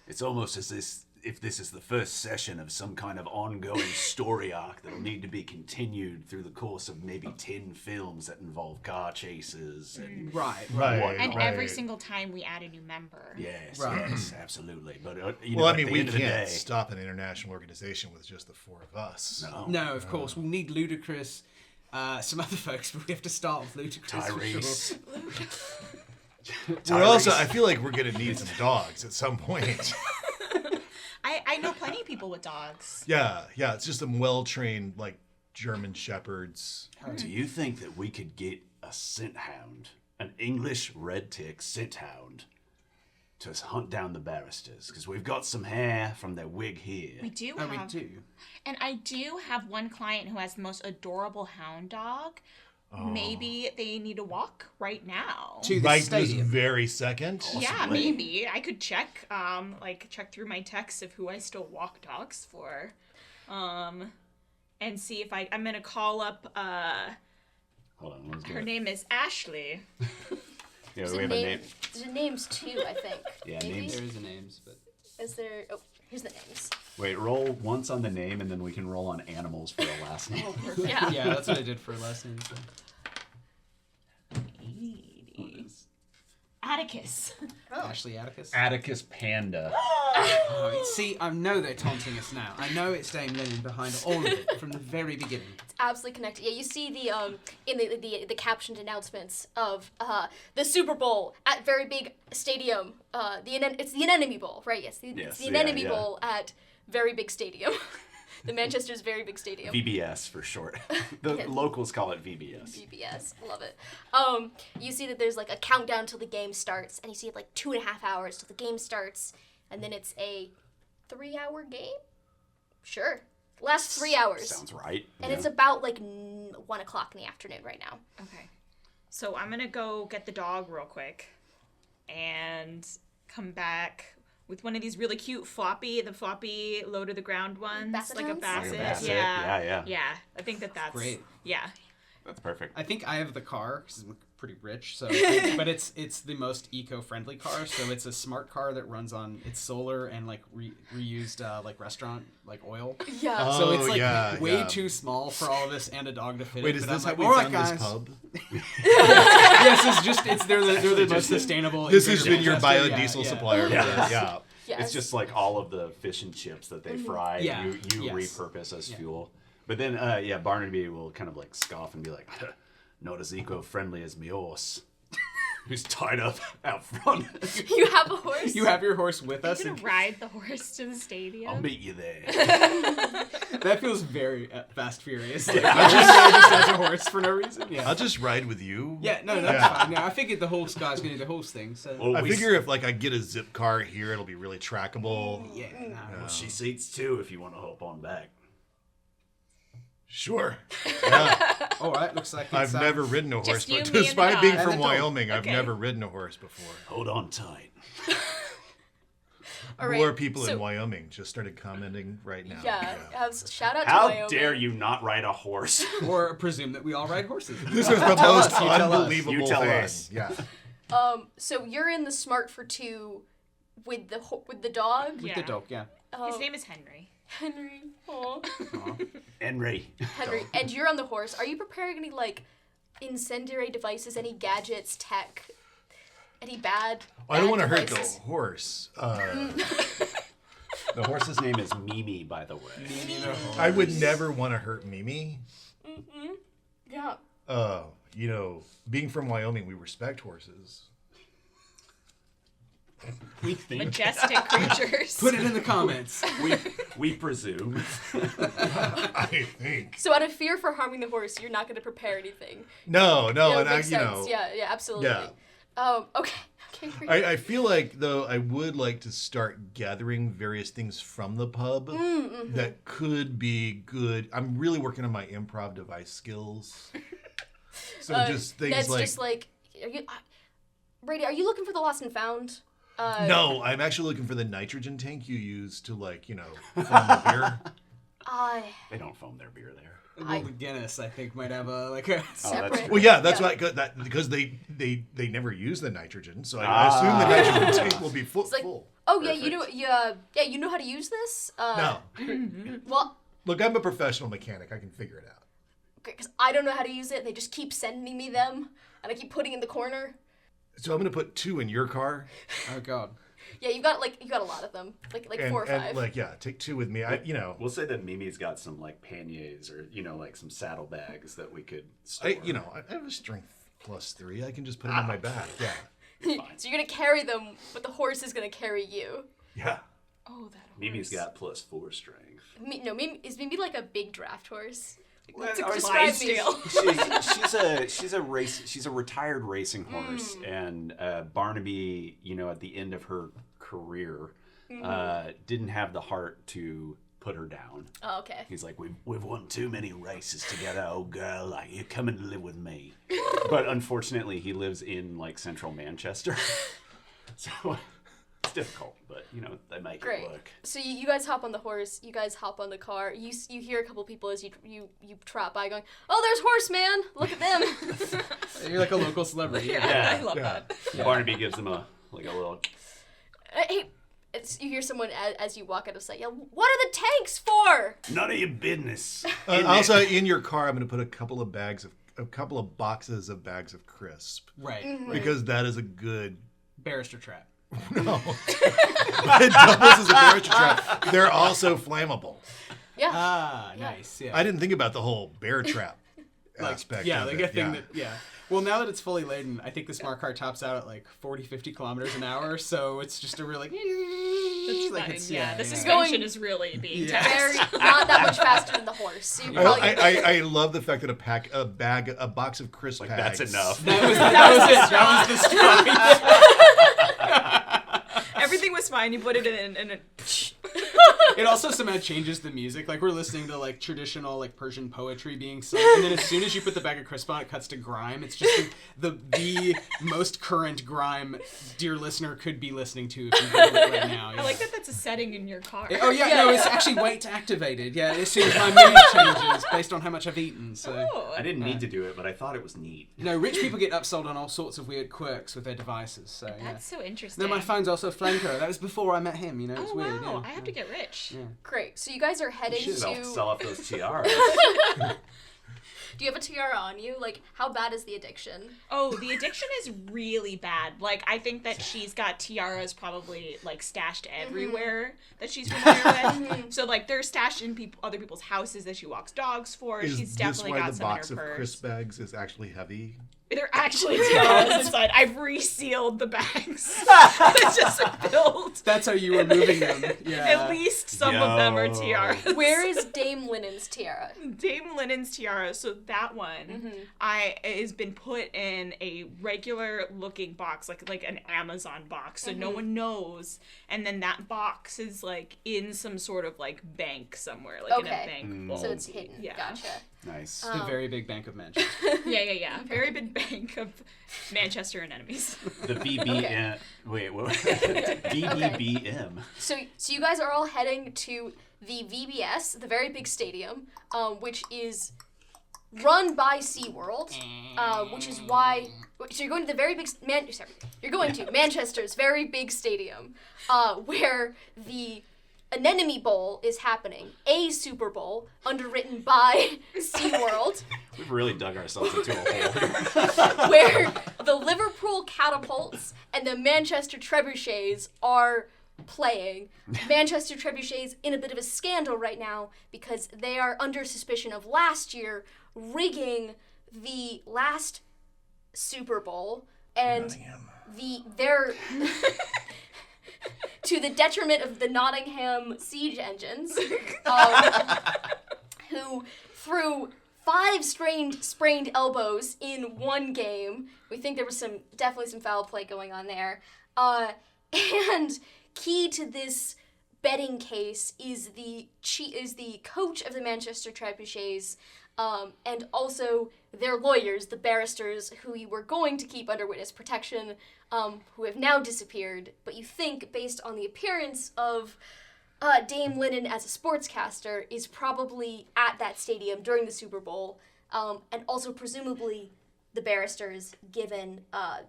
It's almost as if this is the first session of some kind of ongoing story arc that will need to be continued through the course of maybe 10 films that involve car chases and Right. Right. And right. every single time we add a new member. yes, Right. yes, absolutely. But Well, I at mean, the we end of the can't day, stop an international organization with just the four of us. no, No, of course we'll need Ludacris, some other folks, but we have to start with Ludacris. Tyrese. For sure. We're also, I feel like we're going to need some dogs at some point. I know plenty of people with dogs. Yeah, it's just some well-trained, like, German shepherds. Do you think that we could get a scent hound, an English red tick scent hound, to hunt down the barristers? Because we've got some hair from their wig here. We do Oh, we have, do. and I do have one client who has the most adorable hound dog. Oh. Maybe they need a walk right now. To the Right this stadium. very second. Yeah, Possibly. maybe I could check, check through my texts of who I still walk dogs for, and see if I'm gonna call up. Hold on, let's do Her it. name is Ashley. Yeah, There's we a have a name. There's a names too, I think. Yeah, Maybe? names. There is a names, but Is there? Oh, here's the names. Wait, roll once on the name, and then we can roll on animals for the last name. Yeah. yeah, that's what I did for last name. So. Atticus. Oh. Ashley Atticus. Atticus Panda. Oh, see, I know they're taunting us now. I know it's Dame Linen behind all of it from the very beginning. It's absolutely connected. Yeah, you see the in the captioned announcements of the Super Bowl at very big stadium. It's the Anemone Bowl, right? Yes, it's Yes, the yeah, Anemone yeah. Bowl at very big stadium. The Manchester's very big stadium. VBS for short. The Yeah. locals call it VBS. BBS, love it. You see that there's like a countdown till the game starts, and you see like 2.5 hours till the game starts, and then it's a 3-hour game. Sure, lasts 3 hours, Sounds right. and yeah. it's about like 1 o'clock in the afternoon right now. Okay. So I'm gonna go get the dog real quick. and come back with one of these really cute floppy low to the ground ones, like a Bassett basset. Like a basset, Yeah. yeah. I think that's Great. Yeah. That's perfect. I think I have the car because I'm pretty rich, so but it's the most eco-friendly car. So it's a smart car that runs on it's solar and like reused like restaurant like oil. Yeah. So it's Oh, like yeah, way yeah. too small for all of us and a dog to fit. Wait, in, is but this I'm how like, we "All found right, this guys." pub? Yes, they're the most sustainable. This has been your Manchester, biodiesel yeah. supplier. Yeah. For this. Yeah. Yes. It's just like all of the fish and chips that they fry, Yeah. you Yes. repurpose as fuel. But then, Barnaby will kind of like scoff and be like, not as eco-friendly as me horse, who's tied up out front. You have a horse? You have your horse with Are us. you gonna And ride the horse to the stadium? I'll meet you there. that feels very Fast Furious. Like, just as a horse for no reason. Yeah. I'll just ride with you. Yeah, no, that's Yeah. fine. No, I figured the horse guy's gonna do the horse thing. So Well, I we figure if like I get a zip car here, it'll be really trackable. yeah, no. Well, she seats too if you want to hop on back. Sure. Yeah. All right, looks like it's, I've never ridden a horse, Just you, but me, and the despite being dog. from And the dog. Wyoming, I've Okay. never ridden a horse before. Hold on tight. All right, More people so- in Wyoming just started commenting right now. Yeah. Shout out to How Wyoming. dare you not ride a horse? or presume that we all ride horses. This is the most us, you tell us. unbelievable You tell thing. us. Yeah. So you're in the Smart for Two with the dog. With Yeah. the dog, yeah. His name is Henry. Henry. Aw. Henry. Henry. And you're on the horse. Are you preparing any like incendiary devices? Any gadgets, tech? Any bad? I don't want to hurt devices? the horse. The horse's name is Mimi, by the way. I would never want to hurt Mimi. Yeah. Being from Wyoming, we respect horses. We think. Majestic creatures. Put it in the comments. We presume. I think. So out of fear for harming the horse, you're not going to prepare anything. No, Yeah, and makes I, sense. Yeah, absolutely. Yeah. Okay. Okay. Great. I feel like though I would like to start gathering various things from the pub that could be good. I'm really working on my improv device skills. So just things that's like just like, Brady, are you looking for the lost and found? no, I'm actually looking for the nitrogen tank you use to foam the beer. They don't foam their beer there. Well, the Guinness, I think, might have a Separate. Well, yeah, that's why because they never use the nitrogen, so I assume the nitrogen tank will be full. It's like, full. oh yeah, you know how to use this. No, Well, look, I'm a professional mechanic. I can figure it out. because I don't know how to use it. They just keep sending me them, and I keep putting in the corner. So I'm gonna put 2 in your car, Oh god. Yeah, you got a lot of them, like and, 4 or 5. and take 2 with me. We'll say that Mimi's got some like panniers or like some saddlebags that we could store. I have a strength +3. I can just put them in my bag. Yeah, So you're gonna carry them, but the horse is gonna carry you. yeah. Oh, that horse. Mimi's got +4 strength. Is Mimi like a big draft horse? Well, To or describe me. she's a retired racing horse, and Barnaby, at the end of her career, didn't have the heart to put her down. Oh, okay. He's like, we've won too many races together, oh girl, like you come and live with me. But unfortunately, he lives in like central Manchester, so it's difficult. But they make Great. it work. So you guys hop on the horse. You guys hop on the car. You hear a couple people as you trot by, going, "Oh, there's Horseman! Look at them!" You're like a local celebrity. Yeah, I love Yeah. that. Barnaby gives him a little. Hey, you hear someone as you walk out of sight yell, "What are the tanks for?" None of your business. Also, in your car, I'm gonna put a couple of boxes of bags of crisp Right. because that is a good. Barrister trap. No, it doubles as a barrister trap. They're also flammable. Yeah. Ah, nice. Yeah. I didn't think about the whole bear trap aspect. Yeah, of like it. a thing that, yeah. Well, now that it's fully laden, I think the smart car tops out at like 40, 50 kilometers an hour, so it's just a really... That's like fine. it's, Yeah, the yeah. suspension Going- is really being Yeah. taxed. Very not that much faster than the horse. So you probably I love the fact that a box of crisp Like bags. that's enough. That was it. That was the strike. Everything was fine. You put it in and it... It also somehow changes the music. Like, we're listening to, like, traditional, like, Persian poetry being sung, and then as soon as you put the bag of crisp on, it cuts to grime. It's just the most current grime Dear Listener could be listening to if you Google it right now. Yeah. I like that that's a setting in your car. It's actually weight activated. Yeah, it seems my mood changes based on how much I've eaten, so... Oh. I didn't need to do it, but I thought it was neat. Rich people get upsold on all sorts of weird quirks with their devices, so yeah. That's so interesting. Then my phone's also flamethrower. That was before I met him, it's Oh, weird. wow. Yeah, I have to get rich. Yeah. Great. So you guys are heading You should to... sell off those tiaras. Do you have a tiara on you? Like, how bad is the addiction? Oh, the addiction is really bad. Like, I think that she's got tiaras probably, like, stashed everywhere that she's familiar with. So, like, they're stashed in other people's houses that she walks dogs for. Is She's this definitely why got the some in box her of purse. crisp bags is actually heavy? They're actually tiaras inside. I've resealed the bags. It's just filled. That's how you were moving them. Yeah. At least some of them are tiaras. Where is Dame Linnen's tiara? Dame Linnen's tiara, so that one has been put in a regular looking box, like an Amazon box, so no one knows. And then that box is like in some sort of like bank somewhere, like in a bank vault. So it's hidden. Yeah. Gotcha. Nice. The very big Bank of Manchester. Yeah. Very big bank of Manchester and enemies. The BBM. Wait, what? BBBM. So you guys are all heading to the VBS, the very big stadium, which is run by SeaWorld, which is why... So you're going to the very big... You're going to Manchester's very big stadium, where the Anemone Bowl is happening, a Super Bowl underwritten by SeaWorld. We've really dug ourselves into a hole here. Where the Liverpool Catapults and the Manchester Trebuchets are playing. Manchester Trebuchets in a bit of a scandal right now because they are under suspicion of last year rigging the last Super Bowl, and they're to the detriment of the Nottingham siege engines, who threw 5 sprained elbows in one game. We think there was definitely some foul play going on there. And key to this betting case is the coach of the Manchester Trebuchets, and also their lawyers, the barristers, who you were going to keep under witness protection, who have now disappeared. But you think, based on the appearance of Dame Linnen as a sportscaster, is probably at that stadium during the Super Bowl, and also presumably the barristers, given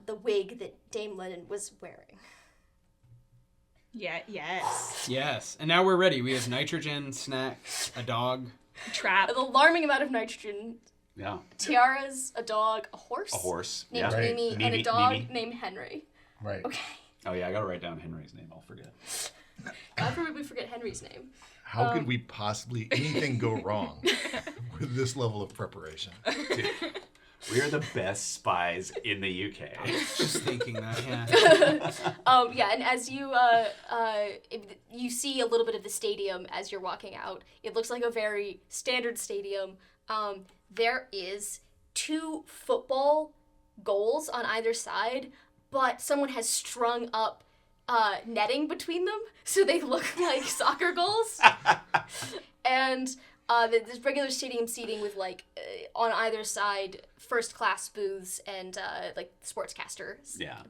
the wig that Dame Linnen was wearing. Yeah, yes. Yes. And now we're ready. We have nitrogen, snacks, a dog. Trap. An alarming amount of nitrogen, Yeah. tiaras, a dog, a horse. A horse. Named Yeah. Right. Mimi, and Mimi- a dog Mimi. named Henry. Right. Okay. Oh yeah, I gotta write down Henry's name. I'll forget. God forbid we forget Henry's name. How could we possibly anything go wrong with this level of preparation? Dude, we are the best spies in the UK. Just thinking that, yeah. Yeah, and as you you see a little bit of the stadium as you're walking out. It looks like a very standard stadium. There is 2 football goals on either side, but someone has strung up netting between them, so they look like soccer goals. And there's regular stadium seating with on either side first class booths and sportscaster booths. Yeah.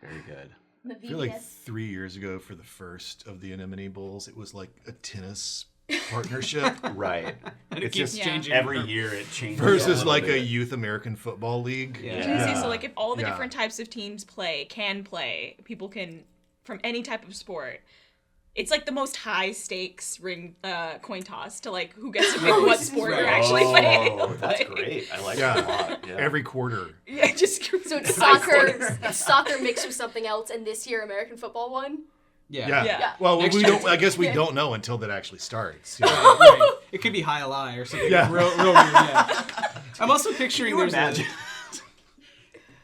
Very good. The I feel like VBS. 3 years ago for the first of the Anemone Bowls, it was like a tennis partnership Right. And it It's keeps just changing. every year it changes. versus like a bit. youth American football league. Yeah. I was gonna say, so like if all the Yeah. different types of teams can play, people can from any type of sport. It's like the most high stakes coin toss to like who gets to pick what sport you're actually playing. Oh, that's great. I like Yeah. that a lot. Yeah. Every quarter. Yeah, just So it's soccer mixed with something else, and this year American football won. Yeah. Yeah. Yeah. Well, Next we year don't. I guess we don't know until that actually starts. Yeah. Right. It could be high lie or something Yeah. real weird, yeah. I'm also picturing Can you there's imagine?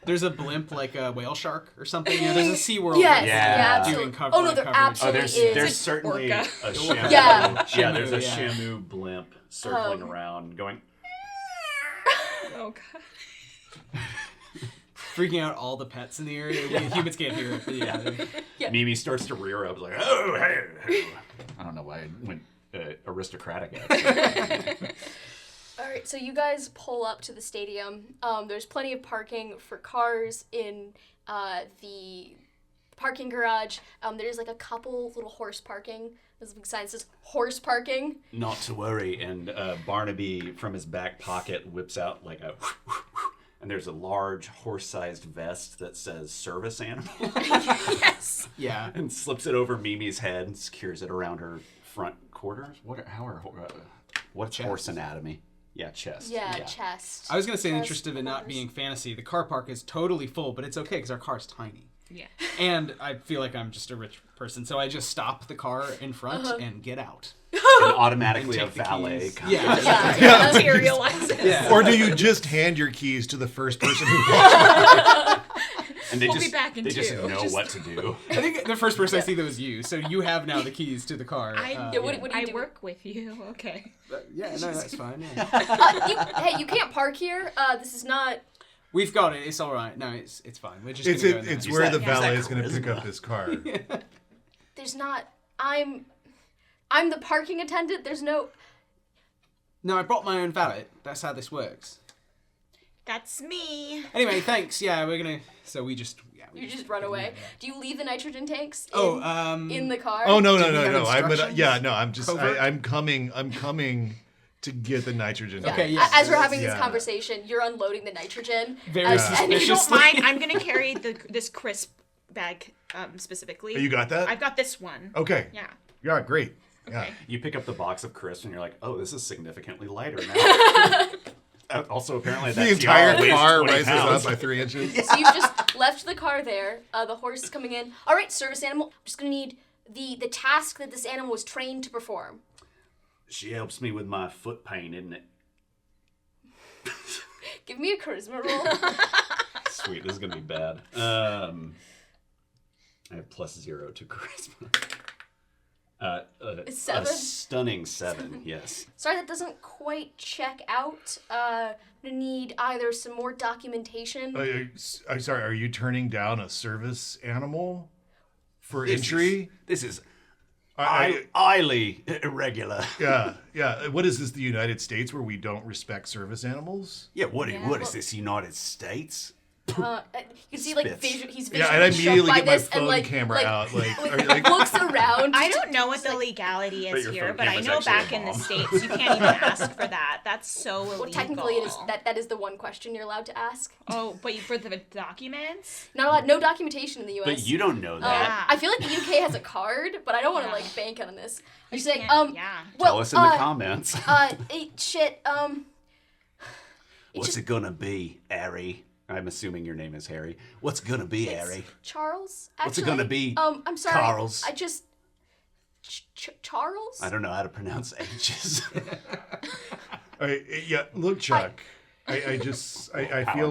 there's a blimp like a whale shark or something. You know, there's a SeaWorld Yes, Yeah. absolutely. doing cover. Oh no, there coverage. Oh, absolutely there's is. there's certainly orca. a Shamu. Yeah. Yeah, there's a Shamu, yeah. Shamu blimp circling around, going. Oh god. freaking out all the pets in the area. Humans can't hear it. But yeah. Yeah. Mimi starts to rear up, like, oh, hey, hey. I don't know aristocratic accent. All right, so you guys pull up to the stadium. There's plenty of parking for cars in the parking garage. There's like a couple little horse parking. There's a big sign that says horse parking. Not to worry. And Barnaby, from his back pocket, whips out like a... And there's a large horse-sized vest that says service animal. Yes. Yeah. And slips it over Mimi's head and secures it around her front quarters. What's Chest. horse anatomy? Yeah, chest. Yeah, chest. I was going to say, in the Chest, interest of it not quarters. being fantasy, the car park is totally full, but it's okay because our car's tiny. Yeah. And I feel like I'm just a rich person, so I just stop the car in front and get out. And automatically a And take the valet keys. comes. Yeah. Materializes. Yeah. Or do you just hand your keys to the first person who walks? And they We'll just, be back in they just two. know what to do. I think the first person I see that was you, so you have now the keys to the car. Yeah, what do you I do? work with you. Okay. Yeah, no, that's fine. Yeah. Hey, you can't park here. This is not. We've got it. It's all right. No, it's fine. We're just It's gonna go in there. it's where the that valet is going to pick charisma? up his car. There's not. I'm the parking attendant. There's no. No, I brought my own valet. That's how this works. That's me. Anyway, thanks. Yeah, we're gonna. So we just. Yeah, we You just run away. Do you leave the nitrogen tanks? In the car. Oh no Do we have no! I'm gonna instructions? I'm just Covert? I'm coming to get the nitrogen. Yeah. Okay, yeah. As we're having this Yeah. conversation, you're unloading the nitrogen. Very and If you suspicious. don't mind, I'm gonna carry this crisp bag specifically. Oh, you got that? I've got this one. Okay. Yeah. Yeah, great. Yeah. Okay. You pick up the box of crisps and you're like, oh, this is significantly lighter now. Also, apparently, that The entire tiara weighs car 20 rises pounds. up by 3 inches. So you've just left the car there. The horse is coming in. All right, service animal. I'm just gonna need the task that this animal was trained to perform. She helps me with my foot pain, isn't it? Give me a charisma roll. Sweet, this is gonna be bad. I have +0 to charisma. It's 7? A stunning 7, yes. Sorry, that doesn't quite check out. I'm gonna need either some more documentation. I'm sorry, are you turning down a service animal for This entry? This is I- highly irregular. Yeah. What is this, the United States, where we don't respect service animals? Yeah, what is this, United States? You can see like Spits. he's Yeah, visually and I struck immediately by get my this and phone camera out. looks around. I don't know what the legality But is your here, phone but I camera's know actually back a in the bomb. States you can't even ask for that. That's so illegal. Well, technically, it is that is the one question you're allowed to ask. Oh, but for the documents? Not allowed, no documentation in the U.S. But you don't know that. I feel like the UK has a card, but I don't want to Yeah. like bank on this. I'm just saying, yeah. well, Tell us in the comments. What's it gonna be, Harry? I'm assuming your name is Harry. What's it gonna be, Harry? Charles. Actually, What's it gonna be, I'm sorry. Carls? I just Charles. I don't know how to pronounce H's. Look, Chuck. I feel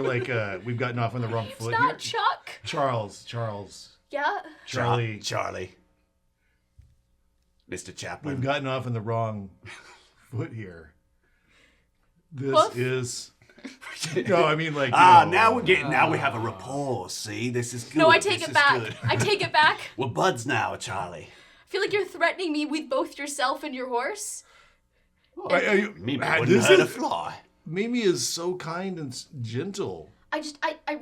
like we've gotten off on the wrong It's foot not here. Chuck. Charles. Yeah. Charlie. Charlie. Mr. Chaplin. We've gotten off on the wrong foot here. This What? is. No, I mean like. now we have a rapport. See, this is good. No, I take This it is back. good. I take it back. We're buds now, Charlie. I feel like you're threatening me with both yourself and your horse. Mimi Ah, wouldn't this hurt a is- fly. Mimi is so kind and gentle. I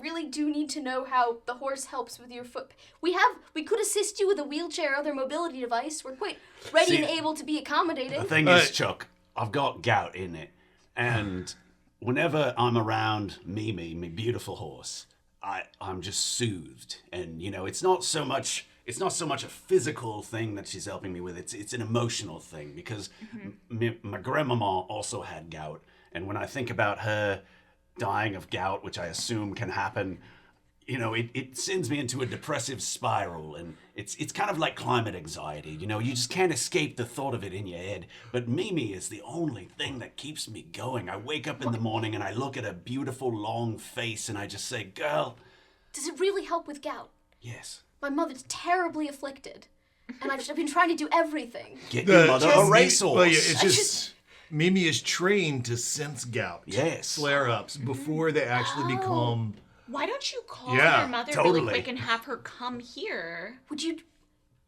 really do need to know how the horse helps with your foot. We could assist you with a wheelchair or other mobility device. We're quite ready See, and able to be accommodating. The thing is, Chuck, I've got gout in it, and whenever I'm around Mimi, my beautiful horse, I'm just soothed, and it's not so much a physical thing that she's helping me with. It's an emotional thing because my grandmama also had gout, and when I think about her dying of gout, which I assume can happen, it sends me into a depressive spiral, and it's kind of like climate anxiety. You just can't escape the thought of it in your head. But Mimi is the only thing that keeps me going. I wake up in the morning and I look at her beautiful long face and I just say, girl, Does it really help with gout? yes. My mother's terribly afflicted, and I've been trying to do everything. Get your mother a racehorse. Well, yeah, it's just Mimi is trained to sense gout. Yes. Flare-ups before they actually become. Why don't you call Yeah, your mother totally. really quick and have her come here? Would you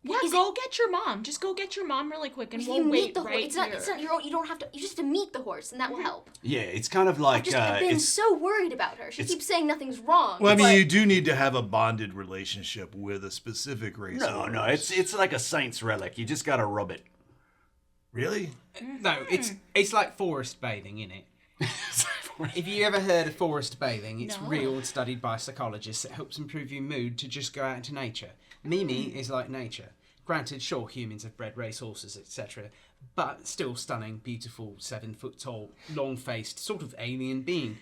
Yeah, go get your mom. Just go get your mom really quick, and If we'll you wait meet the right horse, here. it's not your own. You don't have to. You just have to meet the horse, and that will help. Yeah, it's kind of like I've been it's so worried about her. She keeps saying nothing's wrong. Well, I mean, but- you do need to have a bonded relationship with a specific race. no, it's like a saint's relic. You just gotta rub it. Really? No, it's like forest bathing, innit? If you ever heard of forest bathing, it's real and studied by psychologists. It helps improve your mood to just go out into nature. Mimi is like nature. Granted, sure, humans have bred racehorses, etc., but still stunning, beautiful, 7 foot tall, long-faced, sort of alien being.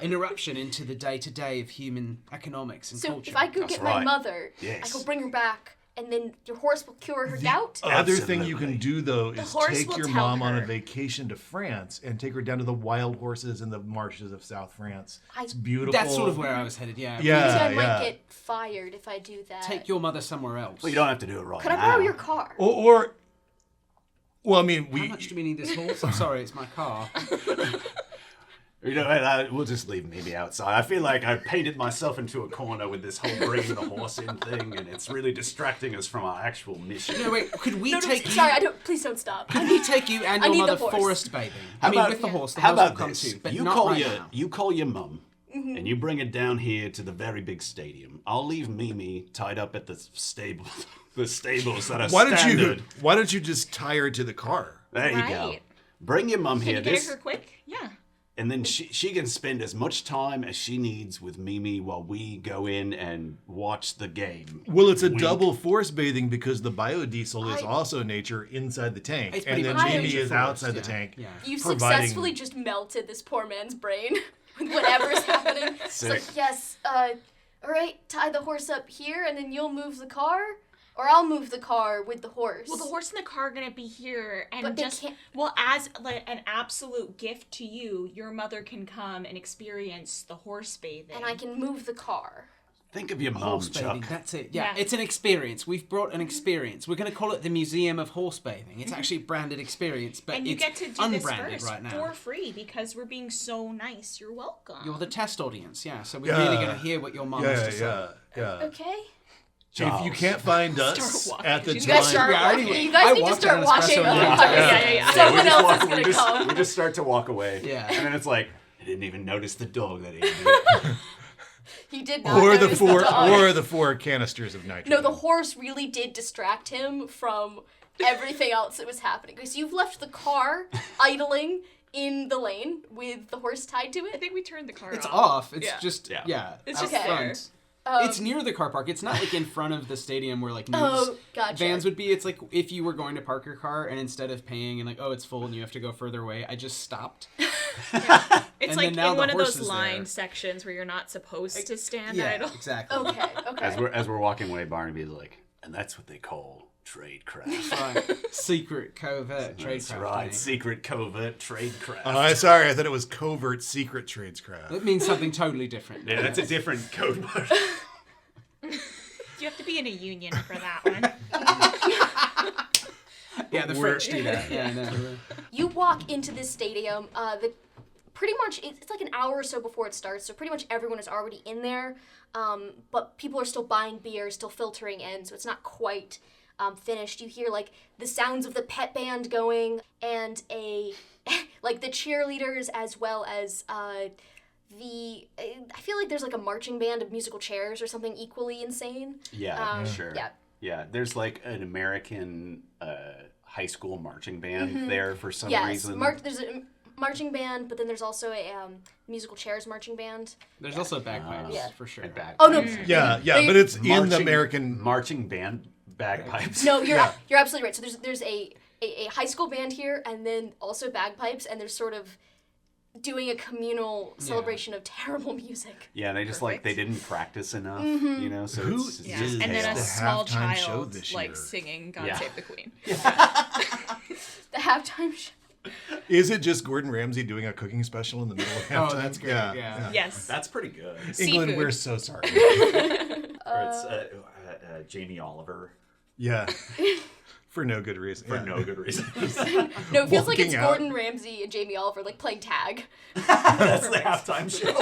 Interruption into the day-to-day of human economics and So culture. if I go get my right. mother, Yes. I go bring her back, and then your horse will cure her gout. Other thing you Absolutely. can do, though, is horse take will your tell mom on a her. vacation to France and take her down to the wild horses in the marshes of South France. It's beautiful. That's sort of where I was headed, yeah. Yeah. Maybe I might get fired if I do that. Take your mother somewhere else. Well, you don't have to do it right Could I now. borrow your car? Or well, I mean, How much do we need this horse? I'm sorry, it's my car. You know, we'll just leave Mimi outside. I feel like I painted myself into a corner with this whole bringing the horse in thing, and it's really distracting us from our actual mission. No, wait, could we No, take you... sorry, Please don't stop. Could we take you and I your need the mother horse. forest bathing? How I mean, about- with the horse, the How horse will about come this? too, but You not call right your now. you call your mum, and you bring it down here to the very big stadium. I'll leave Mimi tied up at the stable, the stables that are standard. why don't you just tie her to the car? There you go. Right. Bring your mum Can here. you get her quick? Yeah. And then she can spend as much time as she needs with Mimi while we go in and watch the game. Well, it's a Wink. double force bathing because the biodiesel is I- also nature inside the tank, It's and pretty then much Mimi nature is force, outside the yeah, tank. yeah. You providing- successfully just melted this poor man's brain with whatever's happening. It's like, Sick. yes, all right, tie the horse up here, and then you'll move the car, or I'll move the car with the horse. Well, the horse and the car are gonna be here, and But they just can't- as like an absolute gift to you, your mother can come and experience the horse bathing. And I can move the car. Think of your mum, Horse Chuck. bathing, that's it. Yeah, Yeah. it's an experience. We've brought an experience. We're going to call it the Museum of Horse Bathing. It's actually a branded experience, but and you it's get to do this unbranded first right now. for free because we're being so nice. You're welcome. You're the test audience, yeah. So we're really going to hear what your mum has to say. Yeah. Okay. If you can't find us walking. at the You You guys time, start. Yeah, I already- You guys I need to walked start on an watching. espresso Yeah. martini. Yeah. Someone we just else walk- is gonna we just, come. We just start to walk away. Yeah. And then it's like, I didn't even notice the dog that ate it. He did not or the notice four, dog. or the 4 canisters of nitrogen. No, the horse really did distract him from everything else that was happening. Because you've left the car idling in the lane with the horse tied to I it. think we turned the car It's off. off. It's Yeah. just, Yeah. yeah. It's out just front. It's near the car park. It's not like in front of the stadium where like news Oh, gotcha. vans would be. It's like if you were going to park your car and instead of paying and like, oh, it's full and you have to go further away, I just stopped. It's And like then now in the one of horse those is lined there. sections where you're not supposed to stand Yeah, idle. exactly. Okay, okay. As we're walking away, Barnaby's like, and that's what they call tradecraft. Right. Secret, covert, That's tradecraft. right. mate. Secret covert tradecraft. I'm sorry, I thought it was covert secret tradescraft. That means something totally different. Yeah, that's a different code word. You have to be in a union for that one. Yeah, the French do that. Yeah, no. You walk into this stadium. Pretty much it's like an hour or so before it starts, so pretty much everyone is already in there. But people are still buying beer, still filtering in, so it's not quite finished. You hear like the sounds of the pet band going and like the cheerleaders as well as I feel like there's like a marching band of musical chairs or something equally insane. Yeah, sure. Yeah. Yeah, there's like an American high school marching band there for some Yes, reason. there's a marching band, but then there's also a musical chairs marching band. There's also bagpipes, Yeah. for sure. And back- Oh no, Yeah, They- but it's in the Marching- American. marching band bagpipes. no, you're Yeah. you're absolutely right. So there's a high school band here, and then also bagpipes, and they're sort of doing a communal celebration of terrible music. Yeah, they just like they Perfect. didn't practice enough, Mm-hmm. you know. So Who it's Yeah. is And then a the small halftime show child this like year? singing God Yeah. Save the Queen. The halftime show. Is it just Gordon Ramsay doing a cooking special in the middle of halftime? Oh, that's great, yeah. Yes. that's pretty good. England, Seafood. we're so sorry. Or it's Jamie Oliver. Yeah. For no good reason. for no good reason. No, it feels like it's Walking out. Gordon Ramsay and Jamie Oliver like playing tag. That's the halftime show.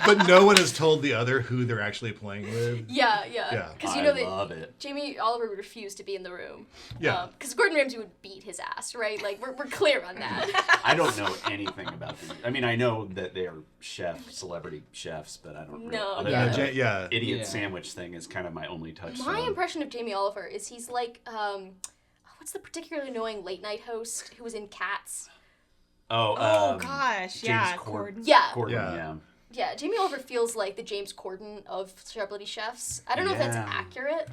But no one has told the other who they're actually playing with. Yeah. Yeah. Because you I know that love it. Jamie Oliver would refuse to be in the room. Yeah. Because Gordon Ramsay would beat his ass, right? Like we're clear on that. I don't know anything about them. I mean, I know that they are celebrity chefs, but I don't No, really. yeah. Yeah. Idiot Yeah. sandwich thing is kind of my only touchstone. My impression of Jamie Oliver is he's like what's the particularly annoying late night host who was in Cats? Oh, gosh, James yeah, Corden. Yeah. Corden, Yeah. yeah. Yeah, Jamie Oliver feels like the James Corden of celebrity chefs. I don't know if that's Yeah. accurate.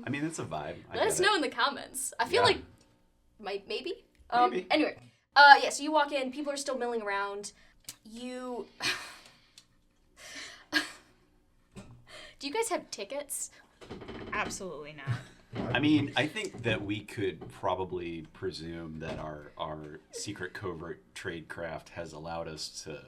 I mean, it's a vibe. Let us know in the comments. I feel Yeah. like maybe. Maybe. Anyway, yeah. So you walk in, people are still milling around. You. Do you guys have tickets? Absolutely not. I mean, I think that we could probably presume that our secret covert tradecraft has allowed us to,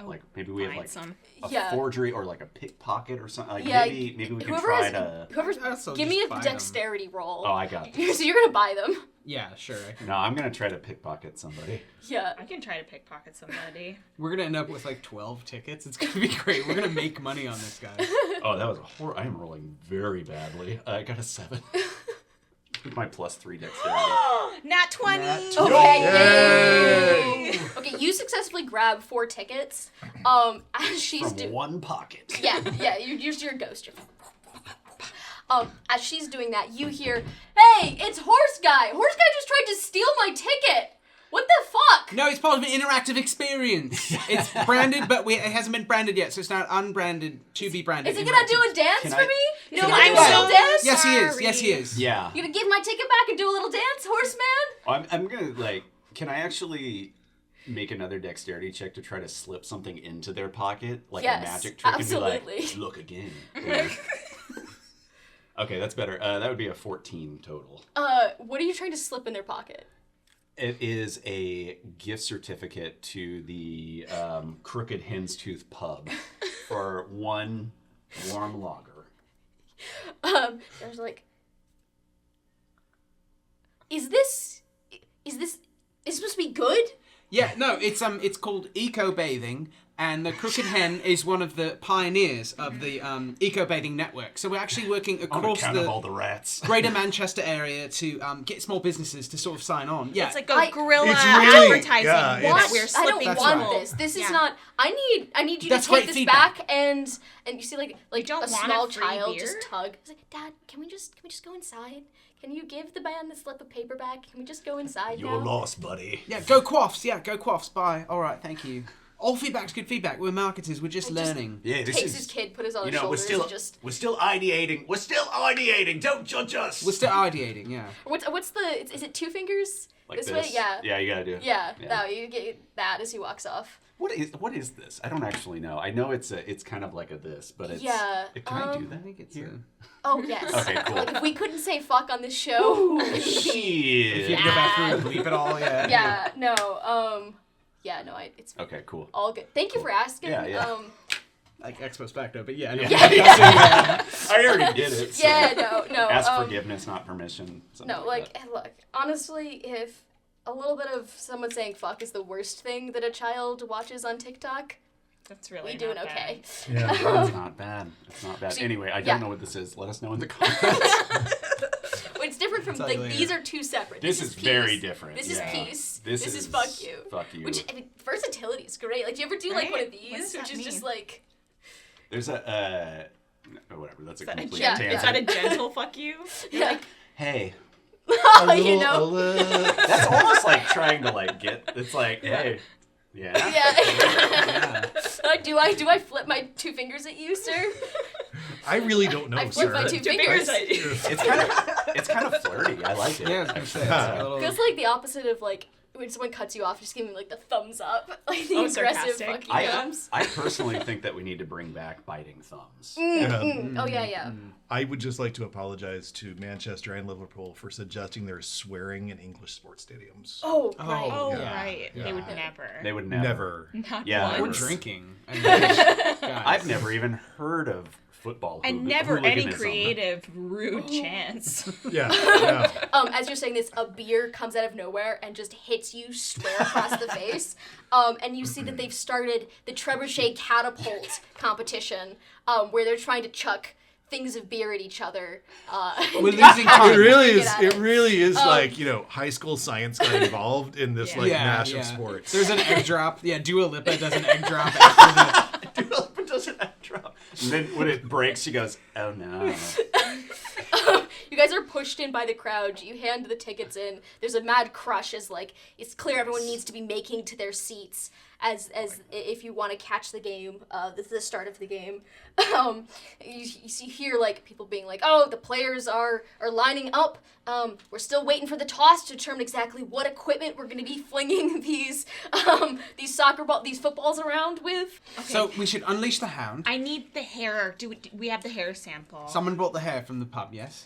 like, maybe we have Find like some. a Yeah. forgery or like a pickpocket or something. Like Yeah, maybe we can whoever try has, to. Whoever's, Also give just me buy a them. dexterity roll. Oh, I got this. So you're gonna buy them. Yeah, sure. I can. No, I'm gonna try to pickpocket somebody. Yeah. I can try to pickpocket somebody. We're gonna end up with like 12 tickets. It's gonna be great. We're gonna make money on this guy. Oh, that was a I am rolling very badly. I got a 7. With my +3 dexterity. Nat 20! Okay. Yay! Okay, you successfully grab 4 tickets. As she's From one pocket. yeah, you use your ghost. As she's doing that, you hear, "Hey, it's Horse Guy! Horse Guy just tried to steal my ticket! What the fuck?" No, it's part of an interactive experience. It's branded, but it hasn't been branded yet, so it's not unbranded to be branded. Is he gonna do a dance Can for I- me? You can know, I like do a a- little dance? Yes, he is. Yes, he is. Yeah. You gonna give my ticket back and do a little dance, Horseman? I'm gonna like. Can I actually make another dexterity check to try to slip something into their pocket, like Yes, a magic trick, absolutely. and be like, "Look again." Okay, that's better. That would be a 14 total. What are you trying to slip in their pocket? It is a gift certificate to the Crooked Hen's Tooth Pub for 1 warm lager. There's like, is this supposed to be good? Yeah, no, it's called eco bathing, and the Crooked Hen is one of the pioneers of the eco bathing network. So we're actually working On across account of the all the rats. Greater Manchester area to get small businesses to sort of sign on. Yeah, It's like a guerrilla It's really- advertising yeah, that it's- we're I slipping don't That's want right. this. This is Yeah. not. I need you That's to take great this feedback. back and you see like don't a want a small free child beer? just tug. It's like, Dad, can we just go inside? Can you give the man the slip of paper back? Can we just go inside You're now? lost, buddy. yeah, go Quaffs. Yeah, go Quaffs. Bye. All right, thank you. All feedback's good feedback. We're marketers. We're just learning. Yeah, this Takes is. his kid, put his on You his know, we're shoulders, still and just. we're still ideating. We're still ideating. Don't judge us. We're still ideating. Yeah. What's the? Is it 2 fingers? Like this way? Yeah. Yeah, you gotta do it. Yeah. Yeah. No, you get that as he walks off. What is this? I don't actually know. I know it's kind of like a this, but it's. Yeah, Can I do that? I think it's Here? Oh yes. Okay, cool. Like if we couldn't say fuck on this show, it would be. If you Shit. go back through and bleep it all. Yeah. Yeah. No. Yeah. No. It's Okay, cool. all good. Thank you for asking. Yeah. Like ex post facto, but yeah. No. Yeah. I already did it. So. Yeah. No. Ask forgiveness, not permission. something No. like Like, that. look. Honestly, if a little bit of someone saying fuck is the worst thing that a child watches on TikTok, That's really we doing not okay. Yeah. It's not bad. It's not bad. See, Anyway, I yeah. don't know what this is. Let us know in the comments. It's different from Tell you like later. these are 2 separate. This is peace. very different. This yeah. is peace. This is fuck you. Fuck you. Which I mean, versatility is great. Like, do you ever do like Right? one of What these, does that which is just mean? like There's a whatever. That's a Is that a complete Yeah, gen- tangent. Is that a gentle fuck you? You're yeah. like, Hey, You know. that's almost like trying to like get. It's like, hey, yeah. Yeah. Like, do I flip my 2 fingers at you, sir? I really don't know, I flip sir. my 2 two fingers. fingers at you. It's kind of flirty. I like it. Yeah, I was gonna say. It's like a little... Feels like the opposite of like when someone cuts you off, just giving like the thumbs up, like the Oh, aggressive sarcastic. fuck you I thumbs. personally think that we need to bring back biting thumbs. Oh yeah. I would just like to apologize to Manchester and Liverpool for suggesting there's swearing in English sports stadiums. Oh right. Oh, Yeah. right. They would Yeah. never. They would never. Never. Not Yeah, once. We're Worse. drinking. I mean, guys. I've never even heard of football And never any hooliganism. creative, rude chance. Yeah. As you're saying this, a beer comes out of nowhere and just hits you square across the face. And you see that they've started the trebuchet catapult competition, where they're trying to chuck things of beer at each other. We're losing time. It really is. Get at It it. really is like high school science got involved in this like mash of sports. There's an egg drop. Yeah, Dua Lipa does an egg drop after the. Dua Lipa does an egg drop. And then when it breaks, she goes, "Oh no." You guys are pushed in by the crowd. You hand the tickets in. There's a mad crush as like it's clear everyone needs to be making to their seats as if you want to catch the game. This is the start of the game. You hear like people being like, "Oh, the players are lining up. We're still waiting for the toss to determine exactly what equipment we're going to be flinging these footballs around with." Okay. So we should unleash the hound. I need the hair. Do we have the hair sample? Someone brought the hair from the pub. Yes.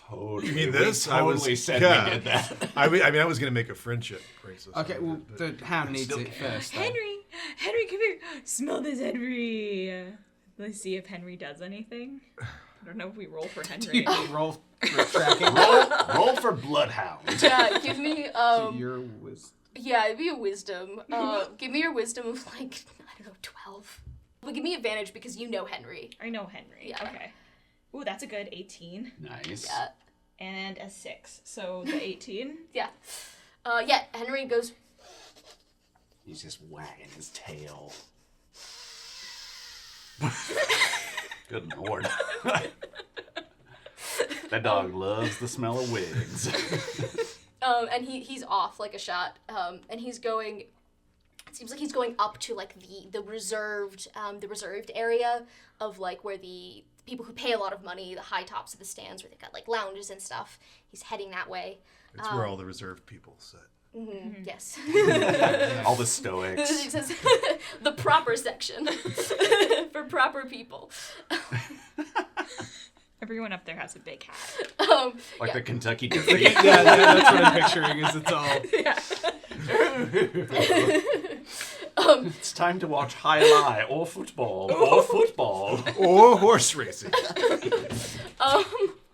Totally. You mean this? We totally said we did that. I was gonna make a friendship bracelet. Okay. Well, the hound needs it first. though. Henry, come here. Smell this, Henry. Let's see if Henry does anything. I don't know if we roll for Henry. Roll for tracking. Roll for bloodhound. Yeah, give me Your wisdom. Yeah, it'd be a wisdom. Give me your wisdom of like, I don't know, 12. Well, give me advantage because you know Henry. I know Henry. Yeah. Okay. Ooh, that's a good 18. Nice. Yeah. And a 6. So the 18. Yeah. Henry goes, He's just wagging his tail. Good lord. That dog loves the smell of wigs. and he's off like a shot. And he's going, it seems like he's going up to like the reserved area of like where the people who pay a lot of money, the high tops of the stands where they've got like lounges and stuff. He's heading that way. It's where all the reserved people sit. Mm-hmm. Yes. All the stoics. It says the proper section for proper people. Everyone up there has a big hat. Like yeah. the Kentucky Derby. Yeah, that's what I'm picturing. Is it's all. It's time to watch highlight or football or football. Or horse racing.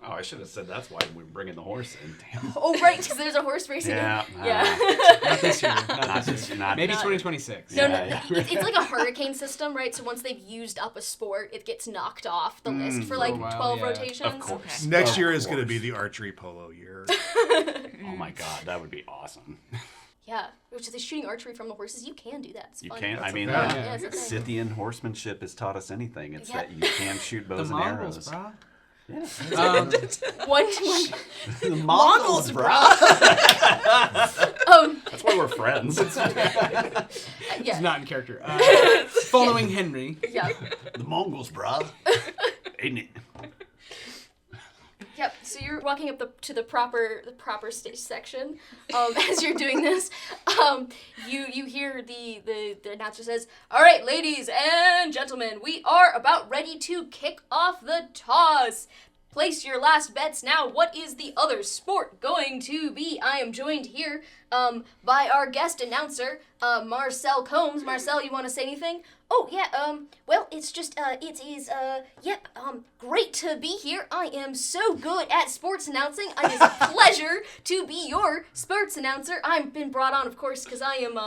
Oh, I should have said that's why we're bringing the horse in. Damn. Oh, right, because there's a horse racing. Yeah. Not this year. Not this year. Maybe 2026. No, Yeah. it's like a hurricane system, right? So once they've used up a sport, it gets knocked off the list for like for a while, 12 yeah. rotations. Of course. Okay. Next Of year is going to course. be the archery polo year. Oh my god, that would be awesome. Yeah, which is the shooting archery from the horses. You can do that. It's You fun. can't. I mean, Yeah, it's a thing. Scythian horsemanship has taught us anything. It's Yeah. that you can shoot The bows and Mongols, arrows. brah. Yeah. One. The Mongols, bro. That's why we're friends. Yeah. It's not in character. Following Henry. Yeah. The Mongols, bro. Ain't it? Yep. So you're walking up to the proper stage section. As you're doing this, you hear the announcer says, "All right, ladies and gentlemen, we are about ready to kick off the toss. Place your last bets now. What is the other sport going to be?" I am joined here by our guest announcer, Marcel Combs. Marcel, you want to say anything? Oh, yeah, well, it's just, great to be here. I am so good at sports announcing. It is a pleasure to be your sports announcer. I've been brought on, of course, because I am,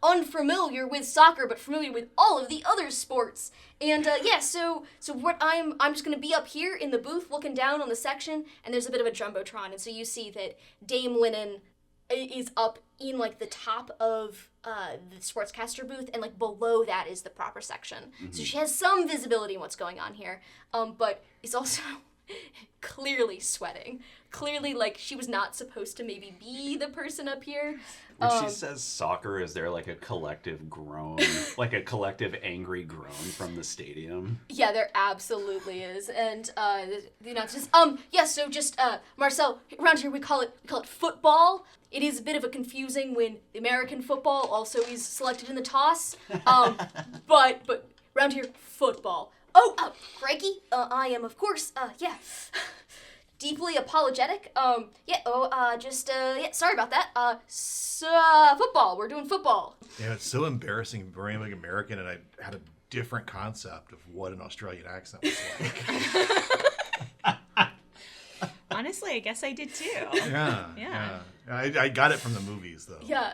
unfamiliar with soccer, but familiar with all of the other sports. And, so what I'm just gonna be up here in the booth looking down on the section, and there's a bit of a jumbotron, and so you see that Dame Linnon is up in like the top of the sportscaster booth, and like below that is the proper section. So she has some visibility in what's going on here, but is also clearly sweating. Clearly, like she was not supposed to maybe be the person up here. When she says soccer, is there like a collective groan, like a collective angry groan from the stadium? Yeah, there absolutely is, and the announcer says, so just Marcel, around here we call it football. It is a bit of a confusing when the American football also is selected in the toss, but around here football. Craigie, I am of course, deeply apologetic. Sorry about that. Football. We're doing football. Yeah, it's so embarrassing being like American, and I had to different concept of what an Australian accent was like. Honestly, I guess I did too. Yeah. I got it from the movies, though. Yeah.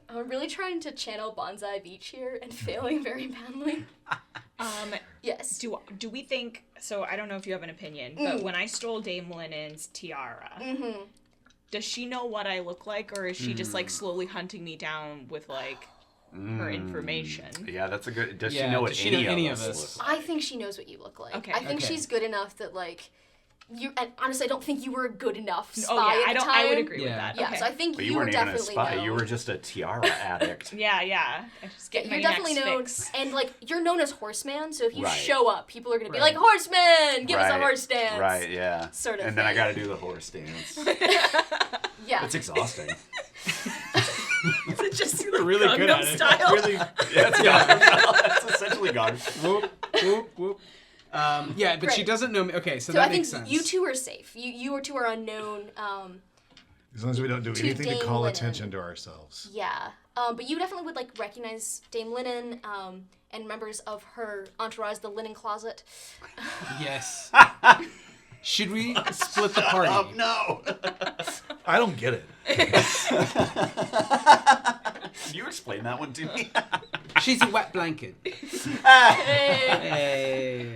I'm really trying to channel Bonsai Beach here and failing very badly. Yes. Do we think, so I don't know if you have an opinion, but when I stole Dame Lennon's tiara, does she know what I look like, or is she just like slowly hunting me down with like her information? Yeah, that's a good. Does she know what any of us look like? I think she knows what you look like. Okay. I think she's good enough that like and honestly, I don't think you were a good enough spy I at the time. would agree with that. Yeah, Okay. so I think But you you were weren't even a definitely spy. known. You were just a tiara addict. Yeah. I just get my You're definitely next known, fix. and like you're known as Horseman. So if you Right. show up, people are gonna be Right. like, "Horseman, give us a Right. horse dance." Right, yeah. Sort of And then I thing. got to do the horse dance. Yeah. It's exhausting. Is it just really Gangnam good at it. Style? Really. Yeah, it's gone. That's essentially gone. Whoop, whoop, whoop. Yeah, but she Great. doesn't know me. Okay, so So that I think makes sense. you two are safe. You two are unknown. As long as we don't do To anything to Dame call Lennon. attention to ourselves. Yeah. But you definitely would like recognize Dame Linen and members of her entourage, the linen closet. Yes. Should we split the party? Oh, no. I don't get it. Can you explain that one to me? She's a wet blanket. Hey.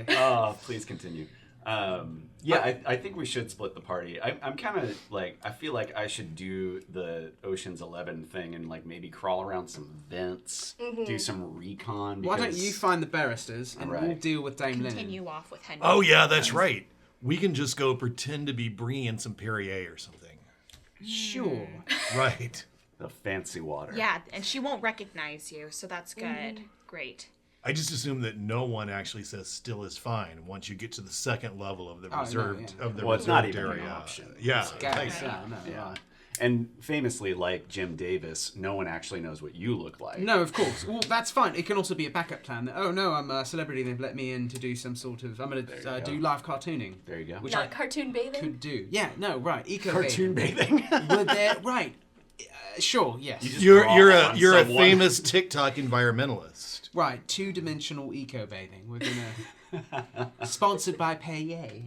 Hey. Oh, please continue. I think we should split the party. I'm kind of like, I feel like I should do the Ocean's 11 thing and like maybe crawl around some vents, do some recon. Why don't because- you find the barristers and Right. we'll deal with Dame Linen? Continue off with Henry. Oh, yeah, that's right. We can just go pretend to be Brie and some Perrier or something. Sure. Right. The fancy water. Yeah, and she won't recognize you, so that's good. Great. I just assume that no one actually says still is fine once you get to the second level of the no, reserved yeah. of the Well, it's not reserved even an area. option. Yeah. Guys, like- no. Yeah. And famously, like Jim Davis, no one actually knows what you look like. No, of course. Well, that's fine. It can also be a backup plan. That, oh no, I'm a celebrity. They've let me in to do some sort of. I'm going There to you do go. live cartooning, There you go. which I Not cartoon bathing. could do. Yeah, no, right. Eco Cartoon bathing. Well, there, right. Sure. Yes. You just You're draw on a someone. famous TikTok environmentalist. Right. 2-dimensional eco bathing. We're gonna. Sponsored by Perrier.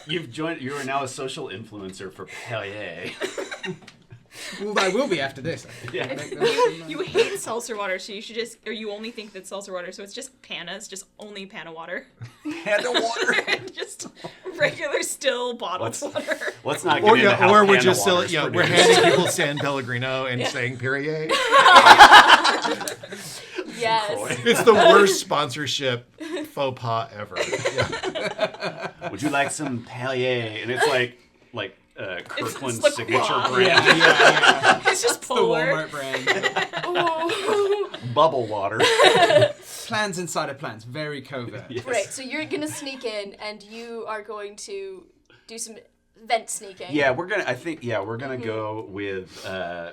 You've joined. You are now a social influencer for Perrier. Well, I will be after this. I think. Yeah. You hate seltzer water, so you should just, or you only think that seltzer water, so it's just Pannas, just only Panna water. Panda water. Just regular still bottled water. Let's not get Or into how we're Panda just selling. water's Yeah, we're produced. handing people San Pellegrino and saying Perrier. Yes. It's the worst sponsorship faux pas ever. Yeah. Would you like some Perrier? And it's like Kirkland's like signature raw. brand. Yeah. It's just The polar. Walmart brand. Ooh. Bubble water. Plans inside of plans. Very covert. Yes. Right. So you're gonna sneak in, and you are going to do some vent sneaking. Yeah, we're gonna go with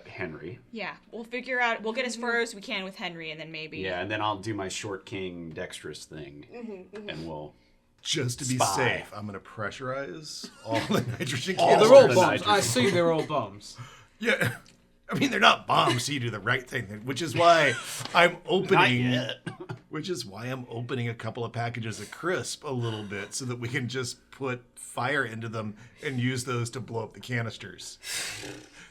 Henry. Yeah, we'll figure out, we'll get as far as we can with Henry, and then maybe. Yeah, and then I'll do my short king dexterous thing, and we'll. Just to be Spy. safe, I'm going to pressurize all the nitrogen All Oh, canisters. they're all the bombs. nitrogen. I assume they're all bombs. Yeah. I mean, they're not bombs, so you do the right thing, which is why I'm opening. yet. Which is why I'm opening a couple of packages of crisp a little bit, so that we can just put fire into them and use those to blow up the canisters.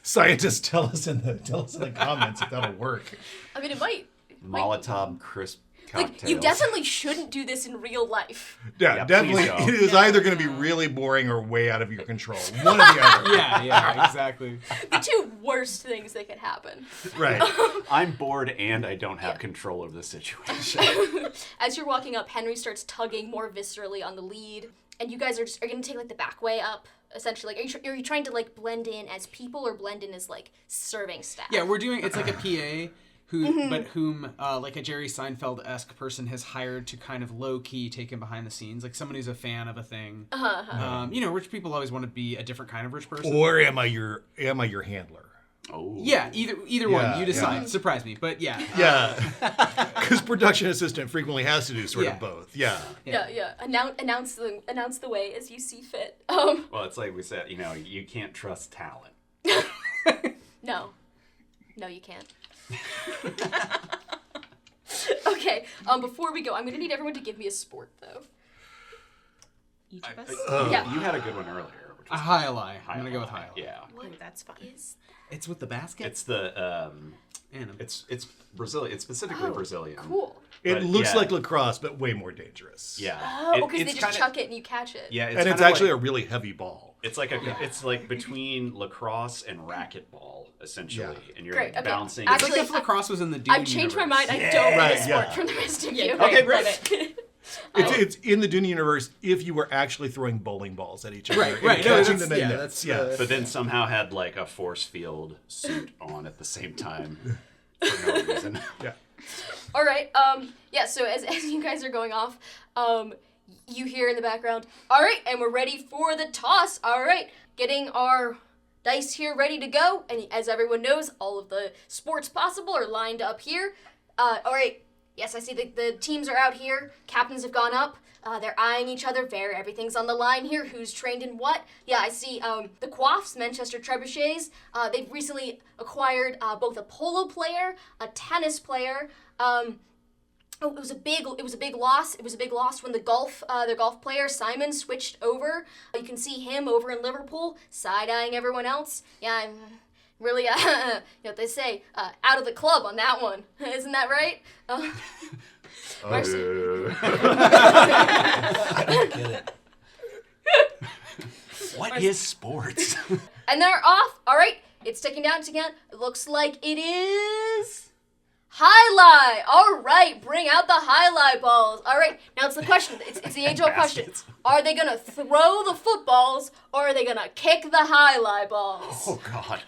Scientists, tell us in the comments if that'll work. I mean, it might. Molotov crisp Like, cocktails. you definitely shouldn't do this in real life. Yeah, Yeah, definitely. please don't. It is either going to be really boring or way out of your control. One or the other. Yeah, exactly. The two worst things that could happen. Right. I'm bored and I don't have control of the situation. As you're walking up, Henry starts tugging more viscerally on the lead, and you guys are going to take like the back way up. Essentially, like, are you trying to like blend in as people or blend in as like serving staff? Yeah, we're doing. It's like a PA. Whom like a Jerry Seinfeld-esque person has hired to kind of low-key take him behind the scenes, like someone who's a fan of a thing. Rich people always want to be a different kind of rich person. Or am I your handler? Oh. Yeah, either Yeah, one. You decide. yeah. Surprise me, but yeah. Yeah. Because production assistant frequently has to do sort Yeah. of both. Yeah. Yeah. Announce the way as you see fit. Well, it's like we said, you can't trust talent. No. No, you can't. Okay, before we go, I'm gonna need everyone to give me a sport, though. Each of us? Yeah. You had a good one earlier. Which A was highlight. I'm gonna go with highlight. Yeah. What Ooh, that's fun. is It's with the basket. It's the And it's Brazilian. It's specifically Brazilian. cool? It But, looks yeah. like lacrosse, but way more dangerous. Yeah. Oh, because they it's just kinda- chuck it and you catch it. Yeah, And it's kinda actually like, a really heavy ball. It's like it's like between lacrosse and racquetball essentially, and you're Great, like okay. bouncing. It's Actually, like if lacrosse was in the Dune I've changed my universe. mind. I don't want a Right, sport yeah. from the rest of Yeah, you. great. Okay, great. Love it. It's in the Dune universe if you were actually throwing bowling balls at each other. Right, and right. No, catching that's- them in yeah, nets. that's, But then somehow had like a force field suit on at the same time for no reason. Yeah. All right. Yeah. So as you guys are going off, you hear in the background. All right, and we're ready for the toss. All right, getting our dice here ready to go. And as everyone knows, all of the sports possible are lined up here. All right. Yes, I see the teams are out here. Captains have gone up. They're eyeing each other. Everything's on the line here. Who's trained in what? Yeah, I see the Quaffs, Manchester Trebuchets. They've recently acquired both a polo player, a tennis player. It was a big loss. It was a big loss when their golf player Simon switched over. You can see him over in Liverpool, side-eyeing everyone else. Yeah, I'm really, you know what they say, out of the club on that one. Isn't that right? I don't get it. What is sports? And they're off. All right, it's ticking down. It looks like it is highlight. All right, bring out the highlight balls. All right, now it's the question. It's the age-old question. Baskets. Are they gonna throw the footballs or are they gonna kick the highlight balls? Oh God.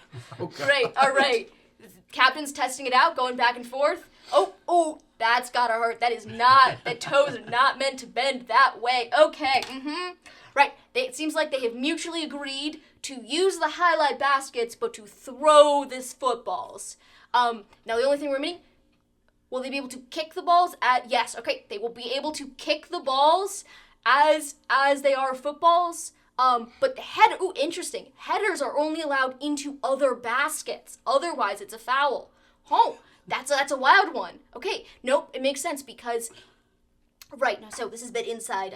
Great. All right. Captain's testing it out, going back and forth. Oh, that's gotta hurt. That toes are not meant to bend that way. Okay. Right. It seems like they have mutually agreed to use the highlight baskets, but to throw this footballs. Now the only thing remaining, will they be able to kick the balls yes, okay, they will be able to kick the balls as they are footballs. But interesting. Headers are only allowed into other baskets. Otherwise, it's a foul. Oh, that's a wild one. Okay, nope, it makes sense because right now. So this is a bit inside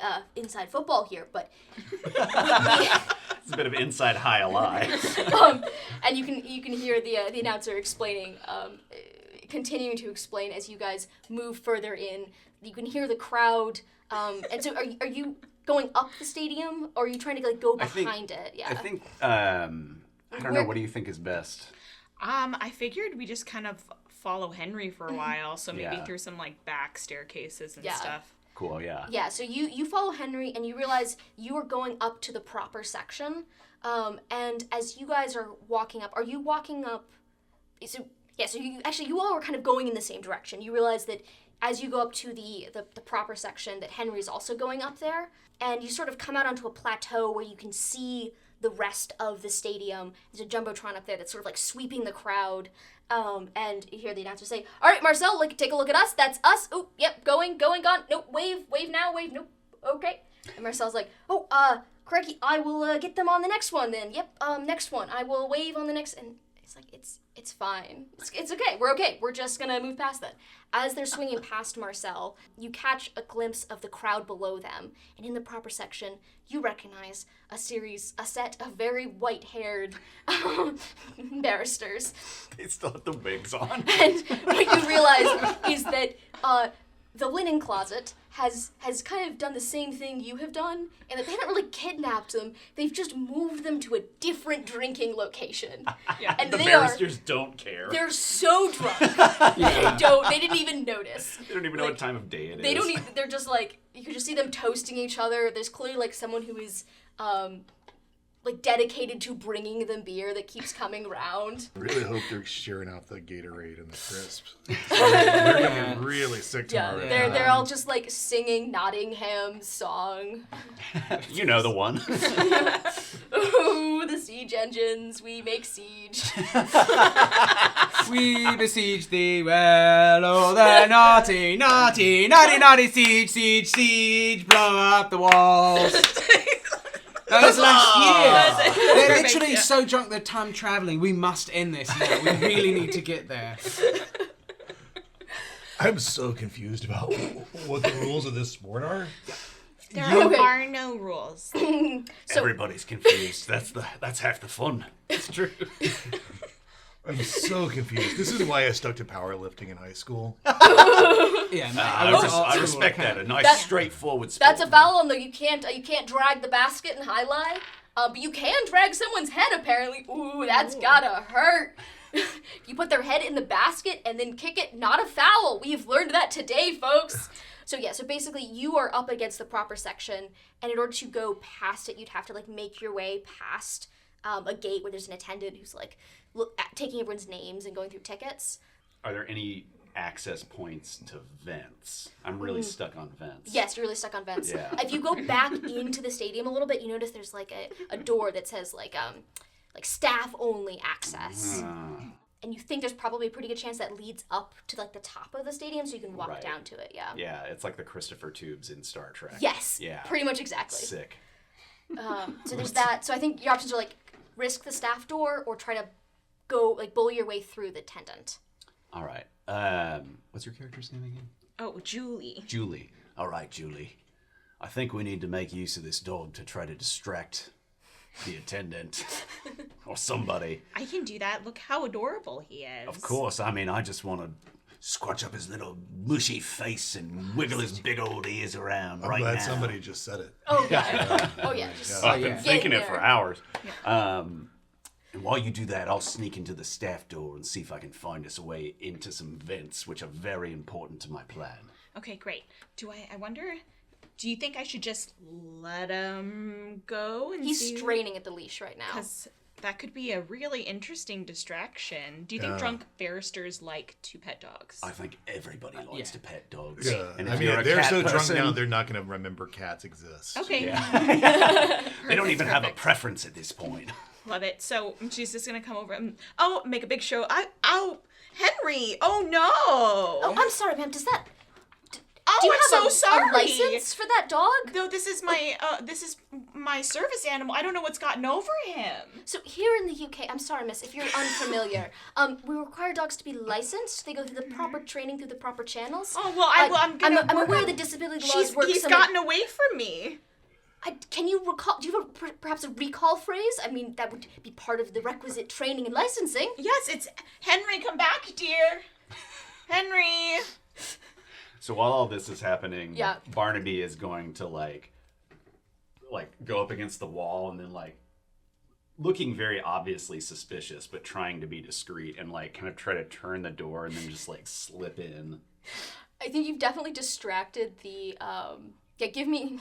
football here, but It's a bit of inside high lie. and you can hear the announcer explaining, continuing to explain as you guys move further in. You can hear the crowd. And so are you going up the stadium, or are you trying to go behind it? Yeah. I think I don't know. What do you think is best? I figured we just kind of follow Henry for a while, so maybe Yeah. through some back staircases and Yeah. stuff. Cool. Yeah. Yeah, so you follow Henry and you realize you are going up to the proper section. And as you guys are walking up, are you walking up? So you all are kind of going in the same direction. You realize that as you go up to the proper section, that Henry's also going up there, and you sort of come out onto a plateau where you can see the rest of the stadium. There's a jumbotron up there that's sort of sweeping the crowd. And you hear the announcer say, "All right, Marcel, take a look at us. That's us. Oh, yep, going, gone. Nope, wave now, wave. Nope. Okay." And Marcel's like, "Oh, Craigie, I will get them on the next one then. Yep, next one. I will wave on the next." And it's like, it's fine. It's okay. We're okay. We're just gonna move past that. As they're swinging past Marcel, you catch a glimpse of the crowd below them, and in the proper section, you recognize a set of very white-haired barristers. They still have the wigs on. And what you realize is that the linen closet has kind of done the same thing you have done, and that they haven't really kidnapped them. They've just moved them to a different drinking location. Yeah. And The they barristers don't care. they're so drunk. They didn't even notice. They don't even know what time of day it is. They don't even, they're just you could just see them toasting each other. There's clearly someone who is dedicated to bringing them beer that keeps coming round. I really hope they're sharing out the Gatorade and the crisps. They're getting really sick Yeah, tomorrow. they're all just singing Nottingham's song. You know the one. Ooh, the siege engines, we make siege. We besiege thee well, oh the naughty siege, blow up the walls. That was last year. They're Perfect, literally yeah. so drunk they're time traveling. We must end this now. We really need to get there. I'm so confused about what the rules of this sport are. There Okay. are no rules. So- Everybody's confused. That's half the fun. It's true. I'm so confused. This is why I stuck to powerlifting in high school. Yeah, mate, I respect that. A nice, That's- straightforward sport. That's a foul, and though you can't drag the basket and highlight. But you can drag someone's head apparently. Ooh, that's gotta hurt. You put their head in the basket and then kick it. Not a foul. We've learned that today, folks. So basically you are up against the proper section, and in order to go past it, you'd have to like make your way past a gate where there's an attendant who's like taking everyone's names and going through tickets. Are there any access points to vents? I'm really stuck on vents. Yes, you're really stuck on vents. Yeah. If you go back into the stadium a little bit, you notice there's like a door that says like staff only access. And you think there's probably a pretty good chance that leads up to like the top of the stadium so you can walk Right. down to it, yeah. Yeah, it's like the Christopher tubes in Star Trek. Yes. Yeah. Pretty much exactly. Sick. So there's that. So I think your options are like risk the staff door or try to go like bully your way through the attendant. All right. What's your character's name again? Oh, Julie. Julie. All right, Julie. I think we need to make use of this dog to try to distract the attendant or somebody. I can do that. Look how adorable he is. Of course. I mean, I just want to squatch up his little mushy face and wiggle his big old ears around I'm right glad now. somebody just said it. Oh yeah. Oh yeah. Just I've yeah. been thinking Get it for there. hours. And while you do that, I'll sneak into the staff door and see if I can find us a way into some vents, which are very important to my plan. Okay, great. I wonder, do you think I should just let him go and He's see? straining at the leash right now. Because that could be a really interesting distraction. Do you think drunk barristers like to pet dogs? I think everybody likes to pet dogs. Yeah. And I if mean, you're a they're cat so drunk person, now, they're not going to remember cats exist. Okay. they don't even have a Perfect. preference at this point. Love it. So she's just gonna come over and make a big show. Henry! Oh no! Oh, I'm sorry, ma'am. Does that? Oh, Do you I'm have so a sorry. license for that dog? No, this is my service animal. I don't know what's gotten over him. So here in the UK, I'm sorry, miss, if you're unfamiliar, we require dogs to be licensed. They go through the proper training through the proper channels. Oh well, I'm gonna. I'm work aware on- the disability laws work. He's somewhat- gotten away from me. Can you recall? Do you have perhaps a recall phrase? I mean, that would be part of the requisite training and licensing. Yes, it's Henry. Come back, dear. Henry. So while all this is happening, Yeah. Barnaby is going to like go up against the wall and then looking very obviously suspicious, but trying to be discreet and kind of try to turn the door and then just slip in. I think you've definitely distracted the. Give me.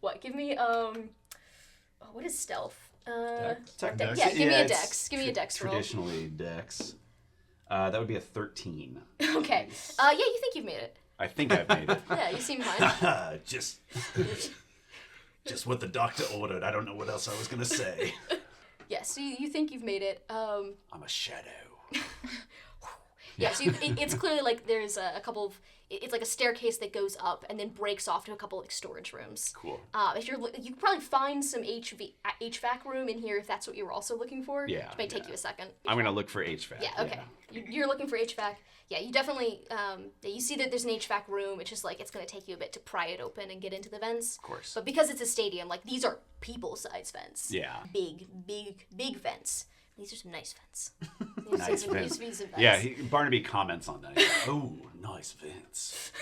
What? Give me. What is stealth? Dex? Yeah, give me a it's dex. Give me a dex roll. Traditionally dex. That would be a 13. Okay. Yeah, you think you've made it. I think I've made it. Yeah, you seem fine. just what the doctor ordered. I don't know what else I was gonna say. Yes, so you think you've made it. I'm a shadow. Yeah, so it's clearly like there's a couple of. It's like a staircase that goes up and then breaks off to a couple of storage rooms. Cool. If you could probably find some HVAC room in here if that's what you were also looking for. Yeah, Which might take yeah. you a second. I'm gonna look for HVAC. Yeah, okay. You're looking for HVAC. Yeah, you definitely, you see that there's an HVAC room. It's just it's going to take you a bit to pry it open and get into the vents. Of course. But because it's a stadium, these are people-sized vents. Yeah. Big vents. These are some nice vents. Nice vents. Yeah, Barnaby comments on that. He's like, oh, nice vents.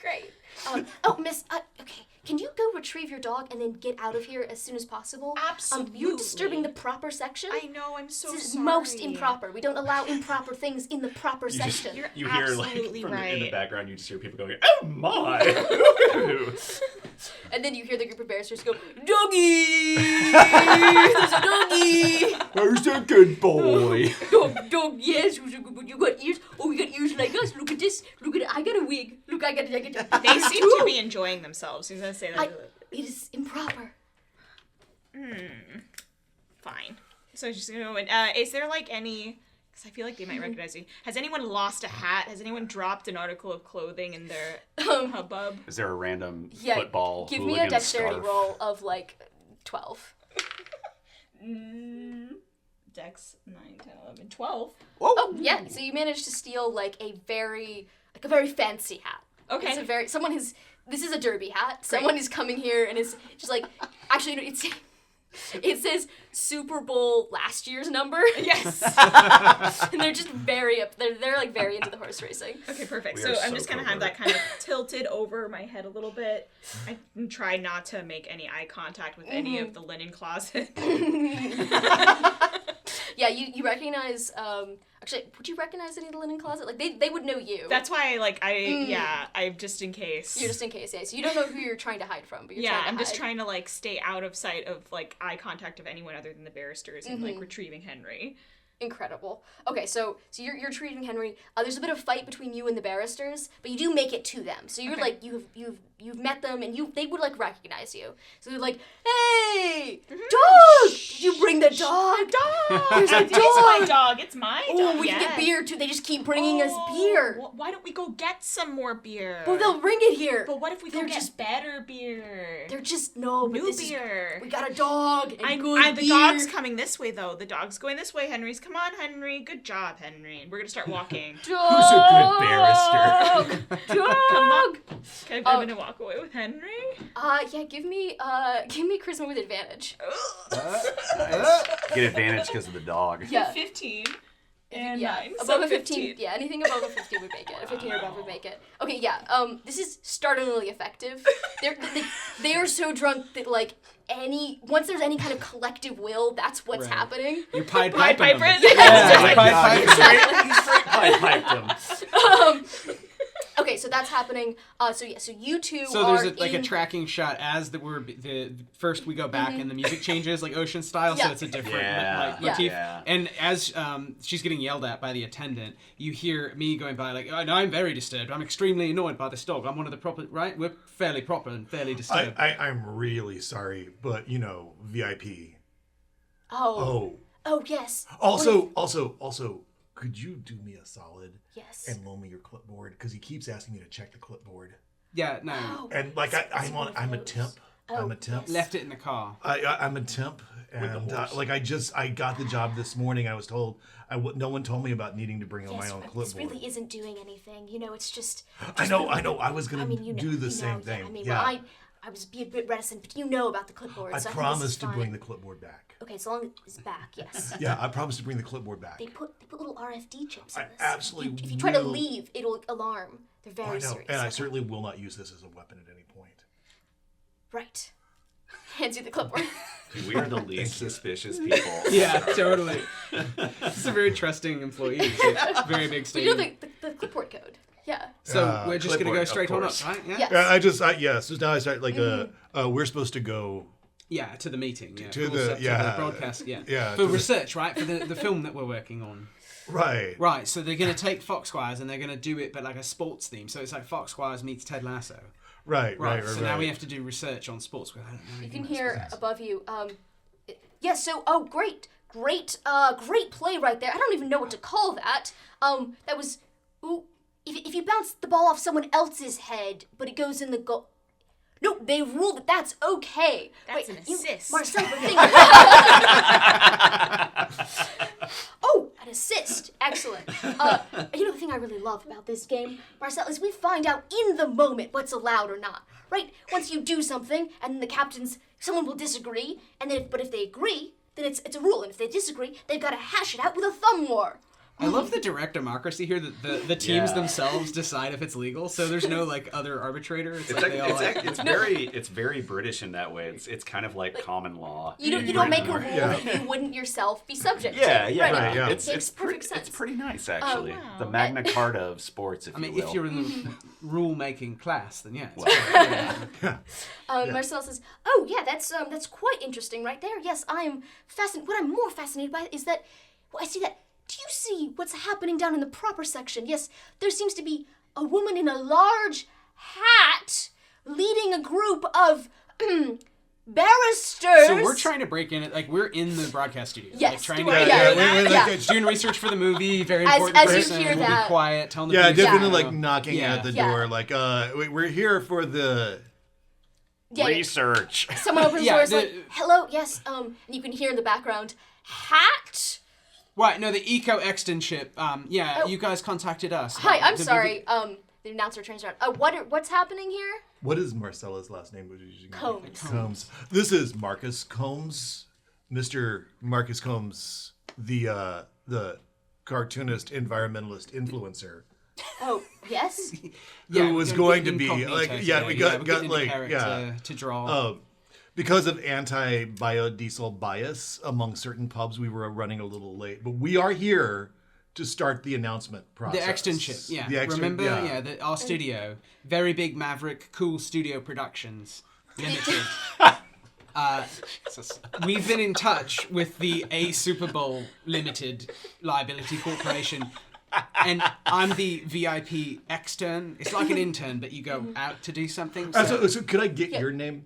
Great. Miss, okay, can you go retrieve your dog and then get out of here as soon as possible? Absolutely. You're disturbing the proper section. I know. I'm so This is sorry. most improper. We don't allow improper things in the proper section. You're You hear absolutely from right. in the background, you just hear people going, "Oh my!" And then you hear the group of barristers go, "Doggy! There's a doggy! Where's a good boy? Dog, yes, who's a good boy? You got ears? Oh, we got ears like us. Look at this. Look at it. I got a wig. Look, I got it. They seem to be enjoying themselves. He's gonna say that. It is improper. Fine. So she's gonna go in. Is there any Because I feel like they might recognize me. Has anyone lost a hat? Has anyone dropped an article of clothing in their hubbub? Is there a random Yeah, football give me a hooligan dexterity scarf? roll of 12. Dex 9, 10, 11, 12. Oh, yeah. So you managed to steal a very fancy hat. Okay. It's this is a derby hat. Someone is coming here and is just actually, it says Super Bowl last year's number. Yes. And they're just very very into the horse racing. Okay, perfect. We So are I'm so just gonna have that kind of tilted over my head a little bit. I try not to make any eye contact with any of the linen closet. Yeah, you recognize. Actually, would you recognize any of the linen closet? They would know you. That's why I just in case. You're just in case, yeah. So you don't know who you're trying to hide from, but you're Yeah, trying to I'm just hide. trying to stay out of sight of eye contact of anyone other than the barristers and retrieving Henry. Incredible. Okay, so you're treating Henry. There's a bit of fight between you and the barristers, but you do make it to them. So you're Okay. you've met them, and they would recognize you. So they're like, "Hey, dog! Did you bring the dog? Dog! There's a It's my dog. dog. It's my dog. Oh, we can get beer too. They just keep bringing us beer. Well, why don't we go get some more beer? But they'll bring it here. But what if we go They're get just- better beer? They're just no. But New this beer. we got a dog and good the beer. dog's coming this way, though. The dog's going this way, Henry's. Come on, Henry. Good job, Henry. We're going to start walking. Dog. Who's a good barrister? Dog. Come on. Can I to walk away with Henry? Yeah. Give me charisma with advantage. Get advantage because of the dog. Yeah. 15 and Yeah, 9. above so a 15. Yeah, anything above a 15 would make it. A 15 or above would make it. Okay, yeah. This is startlingly effective. They are so drunk that once there's any kind of collective will, that's what's Right. happening. You Pied Pied Piper Piper? them. Yeah. Yeah, Pied Piper. He straight piped him. Okay, so that's happening. So you two So are there's a in... tracking shot as the first we go back and the music changes ocean style, Yeah. so it's a different Yeah. motif. Yeah. And as she's getting yelled at by the attendant, you hear me going by oh, no, I'm very disturbed. I'm extremely annoyed by this dog. I'm one of the proper right. We're fairly proper and fairly disturbed. I'm really sorry, but VIP. Oh, yes. Also, could you do me a solid Yes. and loan me your clipboard? Because he keeps asking me to check the clipboard. Yeah, no. Oh, And I'm a temp. I'm a temp. Left it in the car. I'm a temp, and I got the job this morning. I was told no one told me about needing to bring my own clipboard. This really isn't doing anything. It's just... I know. I was gonna you know, do the you same know, thing. Yeah, I was a bit reticent, but about the clipboard. I so promised to I think bring this the is clipboard back. fine. Okay, so long as it's back, yes. Yeah, I promised to bring the clipboard back. They put little RFD chips in I this. absolutely If you try to will. leave, it'll alarm. They're I very know, serious. and I Okay. certainly will not use this as a weapon at any point. Right. Hands you the clipboard. We are the least suspicious people. Yeah, totally. It's a very trusting employee. It's a very big But state. you know the clipboard code. Yeah. So we're just gonna clipboard, go of straight on up, course. right? Yeah. Yes. So now I start we're supposed to go. Yeah, to the meeting. Yeah. To Full the- set to yeah. the broadcast. Yeah. Yeah, For to the- research, right? For the film that we're working on. Right. Right. So they're gonna take Foxwires and they're gonna do it, but like a sports theme. So it's like Foxwires meets Ted Lasso. Right. So now we have to do research on sports. I don't know You anything can about hear sports. above you. Yes. So great play right there. I don't even know what to call that. That was. Ooh, if you bounce the ball off someone else's head, but it goes in the goal. No, they rule that that's okay. That's an assist. Marcel, the thing. Oh, an assist. Excellent. The thing I really love about this game, Marcel, is we find out in the moment what's allowed or not. Right? Once you do something, and someone will disagree, and then if they agree, then it's a rule, and if they disagree, they've got to hash it out with a thumb war. I love the direct democracy here that the teams Yeah. themselves decide if it's legal. So there's no other arbitrator. It's like It's very British in that way. It's kind of like common law. You don't make a rule Yeah. that you wouldn't yourself be subject Yeah, to. yeah, Right. yeah. Makes It's perfect sense. It's pretty nice actually. wow. The Magna Carta of sports, if I mean, you will. if you're in the rule-making class, then yeah. It's Well, Marcel says, "Oh yeah, that's quite interesting right there. Yes, I am fascinated. What I'm more fascinated by is that I see that. Do you see what's happening down in the proper section? Yes, there seems to be a woman in a large hat leading a group of barristers. So we're trying to break in. Like we're in the broadcast studio. Yes, Like, trying yeah. doing research for the movie. Very As important you person. hear We'll that- be quiet. Telling the Yeah, producer, definitely you like know. knocking Yeah. at the Yeah. door, like, we're here for the. Yeah, Research. someone opens the Yeah, door, is the- like, hello, yes, and you can hear in the background, hat? Right, no, the Eco Exton-ship. Yeah, Oh. you guys contacted us. Hi, I'm The- sorry, the announcer turns around. What's happening here? What is Marcella's last name? Combs. Combs. This is Marcus Combs, Mr. Marcus Combs, the cartoonist, environmentalist, influencer, Oh, yes? Yeah, who was we're going to getting be incognito like, today. yeah, we got we're getting into like, character to draw. because of anti-biodiesel bias among certain pubs, we were running a little late, but we are here to start the announcement process. The Exton-ship, yeah. The Exton, Remember? yeah. Our studio. Very big Maverick, cool studio productions. Limited. We've been in touch with the A Super Bowl Limited Liability Corporation. And I'm the VIP extern. It's like an intern, but you go out to do something. So could I get your name?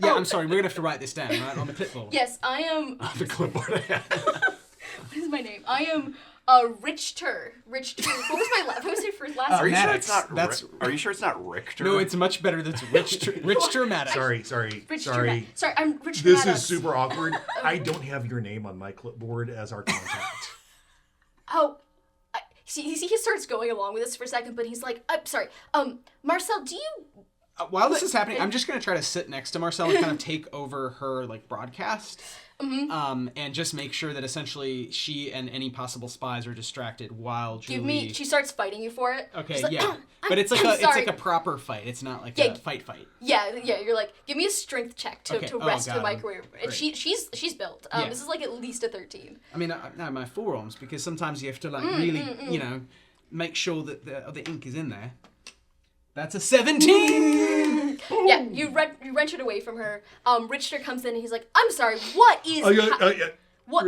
Yeah, I'm sorry. We're going to have to write this down, right, on the clipboard. Yes, I am... The clipboard. What is my name? I am Richter. Richter. What was my first last Are name? you sure Maddox. it's not? That's- Are you sure it's not Richter? No, it's much better than Rich Dramatic. Sorry. Sorry, I'm Richter This Maddox. is super awkward. I don't have your name on my clipboard as our contact. Oh, he starts going along with this for a second, but he's like, I'm sorry, Marcel, do you... While this is happening, I'm just going to try to sit next to Marcel and kind of take over her broadcast. And just make sure that essentially she and any possible spies are distracted while Julie... She starts fighting you for it. Okay, She's like, yeah. I'm But it's like sorry. a proper fight. It's not like Yeah. a fight. Yeah, you're like, give me a strength check to Okay. rest got the it. microwave. And Great. she's built. Yeah. This is like at least a 13. I mean, now my forearms, because sometimes you have to really, make sure that the ink is in there. That's a 17! Yeah, you wrench it away from her. Richter comes in and he's like, I'm sorry, what is... What?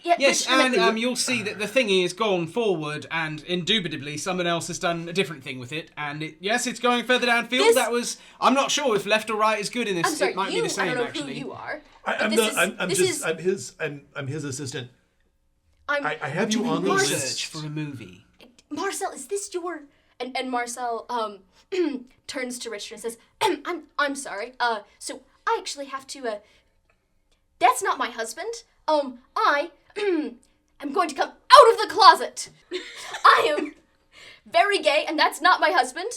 Yeah, Yes, Richter, and you'll see that the thingy is gone forward, and indubitably someone else has done a different thing with it. And it's going further downfield. I'm not sure if left or right is good in this. I'm sorry, it might be the same, I don't know actually. who you are. I'm his assistant. I have you on the Research list. for a movie. Marcel, is this your... And Marcel turns to Richter and says, I'm sorry. So I actually have to... That's not my husband. I am going to come out of the closet. I am very gay, and that's not my husband.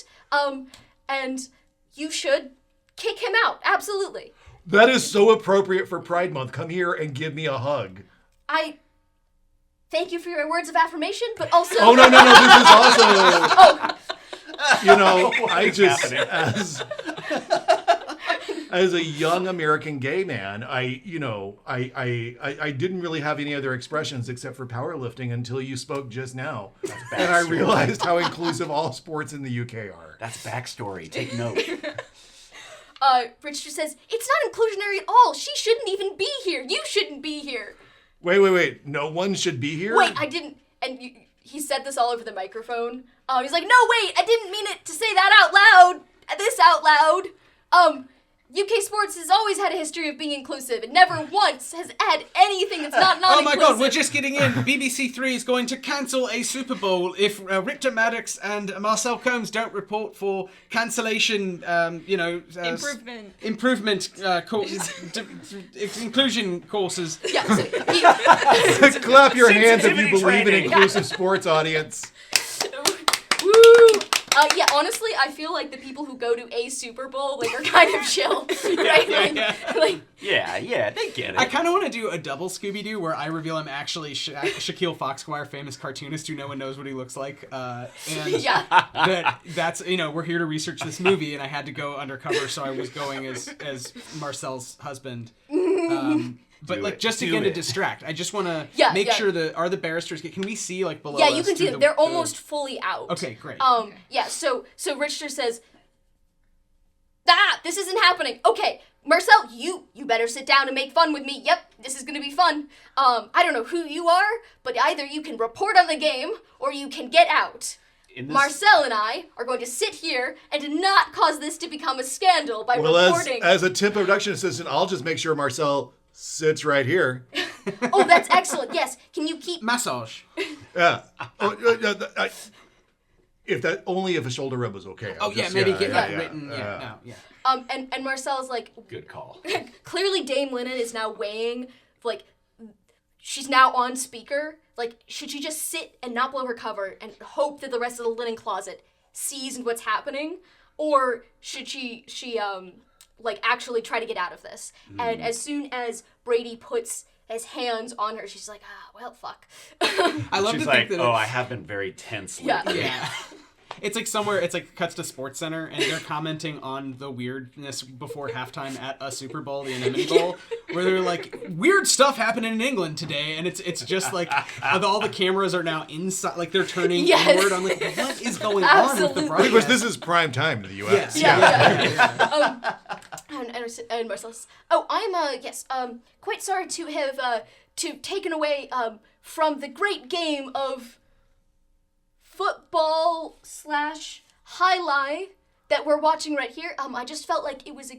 And you should kick him out. Absolutely. That is so appropriate for Pride Month. Come here and give me a hug. I thank you for your words of affirmation, but also... Oh, no, this is also... Oh, I just, as a young American gay man, I didn't really have any other expressions except for powerlifting until you spoke just now. And I realized how inclusive all sports in the UK are. That's backstory. Take note. Richter says, it's not inclusionary at all. She shouldn't even be here. You shouldn't be here. Wait. No one should be here? Wait, I didn't... And he said this all over the microphone. He's like, no, wait, I didn't mean it to say that out loud. This out loud. UK sports has always had a history of being inclusive. It never once has had anything that's not Oh my non-inclusive. god, we're just getting in. BBC Three is going to cancel a Super Bowl if Richter Maddox and Marcel Combs don't report for cancellation, Improvement. inclusion courses. Yeah, so Clap your hands if you Sensitivity believe in training. inclusive sports, audience. woo! Yeah, honestly, I feel like the people who go to a Super Bowl, are kind of chill, right? Yeah, they get it. I kind of want to do a double Scooby-Doo where I reveal I'm actually Shaquille Foxsquire, famous cartoonist who no one knows what he looks like. And Yeah. that's, we're here to research this movie, and I had to go undercover, so I was going as Marcel's husband. But just Do again to it. distract, I just want to make sure are the barristers, can we see below Yeah, us you can see through them. They're almost fully out. Okay, great. Yeah, so Richter says, this isn't happening. Okay, Marcel, you better sit down and make fun with me. Yep, this is gonna be fun. I don't know who you are, but either you can report on the game or you can get out. Marcel and I are going to sit here and not cause this to become a scandal by reporting. As a tip production assistant, I'll just make sure Marcel sits right here. Oh, that's excellent. Yes. Can you keep... Massage. Yeah. If a shoulder rub was okay. Maybe get that written. And Marcel's like... Good call. Clearly Dame Linen is now weighing, like, she's now on speaker. Like, should she just sit and not blow her cover and hope that the rest of the linen closet sees what's happening? Or should she actually try to get out of this? And as soon as Brady puts his hands on her, she's like, well, fuck. I love She's to like, think that I have been very tense lately. Yeah. It's like somewhere, it's like cuts to Sports Center, and they're commenting on the weirdness before halftime at a Super Bowl, the Anemone Bowl, where they're like, weird stuff happening in England today, and it's just like, all the cameras are now inside, like they're turning inward. I'm like, what is going on with the broadcast? Because this is prime time to the U.S. And Marcel says, I'm quite sorry to have taken away from the great game of football / highlight that we're watching right here. I just felt like it was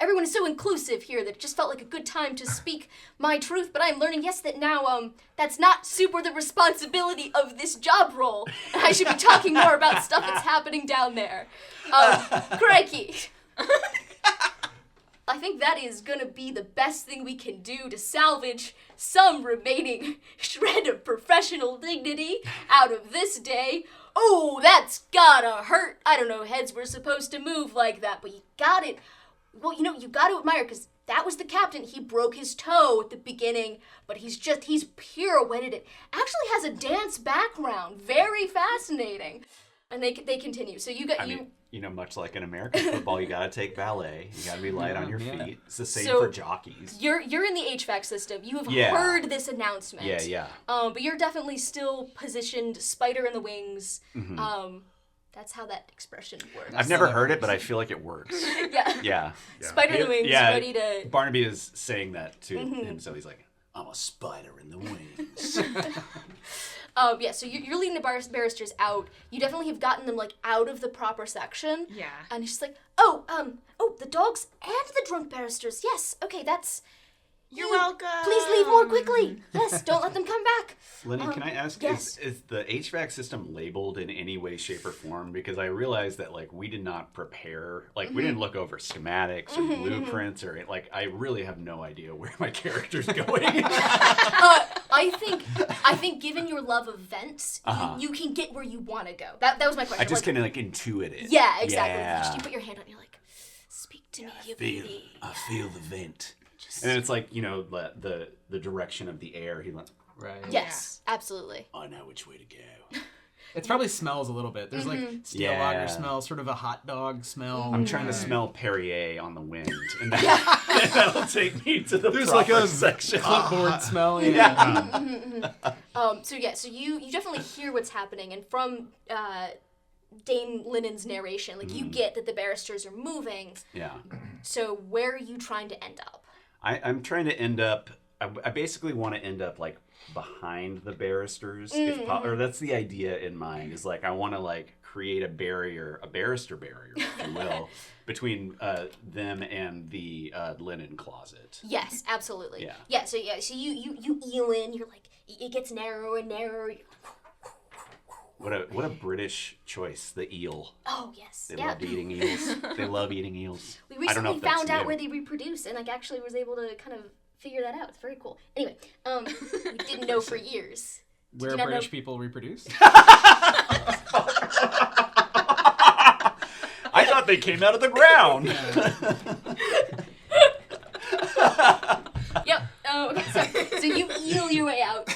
everyone is so inclusive here that it just felt like a good time to speak my truth, but I'm learning, that now, that's not super the responsibility of this job role, and I should be talking more about stuff that's happening down there. Crikey. I think that is gonna be the best thing we can do to salvage some remaining shred of professional dignity out of this day. Oh, that's gotta hurt. I don't know, heads were supposed to move like that, but you got it. Well, you got to admire, because that was the captain. He broke his toe at the beginning, but he's pirouetted it. Actually has a dance background. Very fascinating. And they continue. So much like in American football, you gotta take ballet. You gotta be light on your feet. It's the same for jockeys. You're in the HVAC system. You have heard this announcement. Yeah. But you're definitely still positioned spider in the wings. Mm-hmm. That's how that expression works. I've never heard it, but I feel like it works. Yeah. Spider in the wings, ready to... Barnaby is saying that to him, so he's like, I'm a spider in the wings. So you're leading the barristers out. You definitely have gotten them, out of the proper section. Yeah. And he's just like, the dogs and the drunk barristers. Yes, okay, that's... You're welcome. Please leave more quickly. Yes, don't let them come back. Linnie, can I ask, is the HVAC system labeled in any way, shape, or form? Because I realized that, we did not prepare, we didn't look over schematics or blueprints or, I really have no idea where my character's going. I think given your love of vents, you can get where you want to go. That was my question. I just kind of, intuit it. Yeah, exactly. Yeah. You put your hand on it, you're like, speak to me, you baby. I feel the vent. And then it's the direction of the air. Right. Yes, absolutely. I know which way to go. It probably smells a little bit. There's steel lager smell, sort of a hot dog smell. I'm trying to smell Perrier on the wind, and that'll take me to the proper section. Clipboard smell. So you definitely hear what's happening, and from Dame Linen's narration, you get that the barristers are moving. Yeah. So where are you trying to end up? I'm trying to end up. I basically want to end up behind the barristers, or that's the idea in mind. Is I want to create a barrier, a barrister barrier, if you will, between them and the linen closet. Yes, absolutely. Yeah. So you eel in. You're it gets narrower and narrower. What a British choice, the eel. Oh, yes. They love eating eels. They love eating eels. We recently found out where they reproduce and actually was able to kind of figure that out. It's very cool. Anyway, we didn't know for years. Where British people reproduce? I thought they came out of the ground. Yep. Okay, so you eel your way out.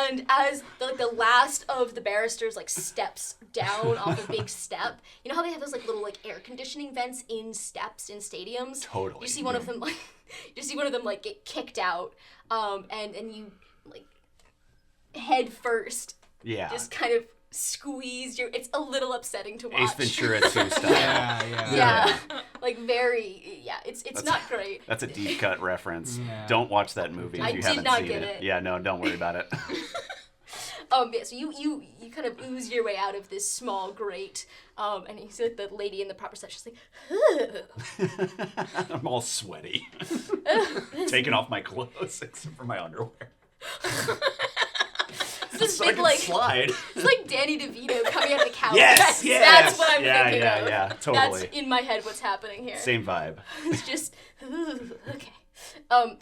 And as the last of the barristers steps down off a big step, you know how they have those little air conditioning vents in steps in stadiums? Totally. You see one of them get kicked out, and you head first. Yeah. Just kind of squeeze your. It's a little upsetting to watch. Ace Ventura 2 style. Yeah. It's not great. That's a deep cut reference. Yeah. Don't watch that movie if you haven't seen it. It. Yeah, no, don't worry about it. Yeah, so you kind of ooze your way out of this small grate, and you see like, the lady in the proper set. She's like, I'm all sweaty. Taking off my clothes except for my underwear. this So big I can like slide. it's like Danny DeVito coming out of the couch. Yes, That's what I'm yeah, thinking of. Yeah, totally. That's in my head what's happening here. Same vibe. It's just okay.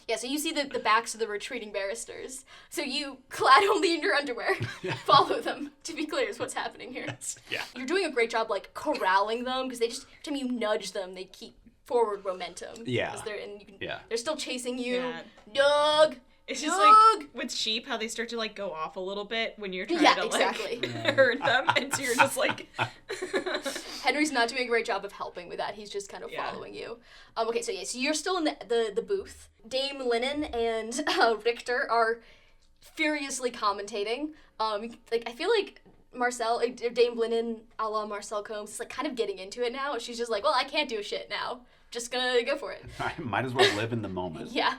Yeah, so you see the backs of the retreating barristers. So you, clad only in your underwear, follow them. To be clear, is what's happening here. Yeah. You're doing a great job, like, corralling them, because they just, every time you nudge them, they keep forward momentum. Yeah. 'Cause Yeah. They're still chasing you. Yeah. Doug! It's just Doug! like with sheep, how they start to like go off a little bit when you're trying Yeah, to exactly. like hurt them, and so you're just like. Henry's not doing a great job of helping with that. He's just kind of Yeah. following you. Okay, so you're still in the booth. Dame Lennon and Richter are furiously commentating. Like I feel like Dame Lennon, a la Marcel Combs, is like kind of getting into it now. She's just like, well, I can't do shit now. Just gonna go for it. I might as well live in the moment. Yeah.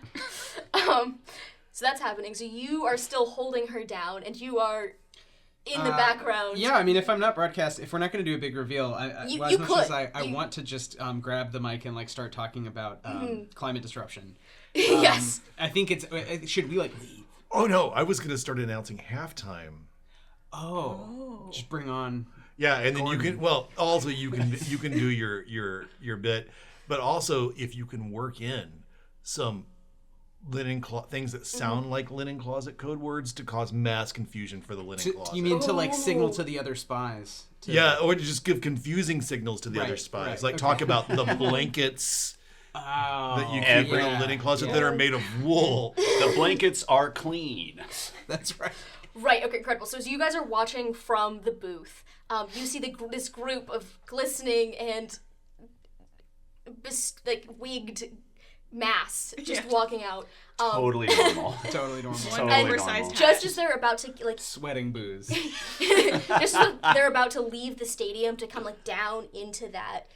So that's happening. So you are still holding her down, and you are in the background. Yeah, I mean, if I'm not broadcast, if we're not going to do a big reveal, as much as I want to just grab the mic and like start talking about climate disruption. Yes. I think should we like leave? Oh no, I was gonna start announcing halftime. Oh. Just bring on. Yeah, and then you can. Well, also you can do your bit, but also if you can work in some things that sound like linen closet code words to cause mass confusion for the linen closet. You mean to like signal to the other spies? Yeah, or to just give confusing signals to the other spies. Right, Like okay. talk about the blankets that you keep in a linen closet that are made of wool. The blankets are clean. That's right. Right, okay, incredible. So as you guys are watching from the booth, you see this group of glistening and wigged mass just walking out. Totally normal. Totally normal. Totally oversized normal. hat. Just as they're about to like Sweating booze. just as they're about to leave the stadium to come like down into that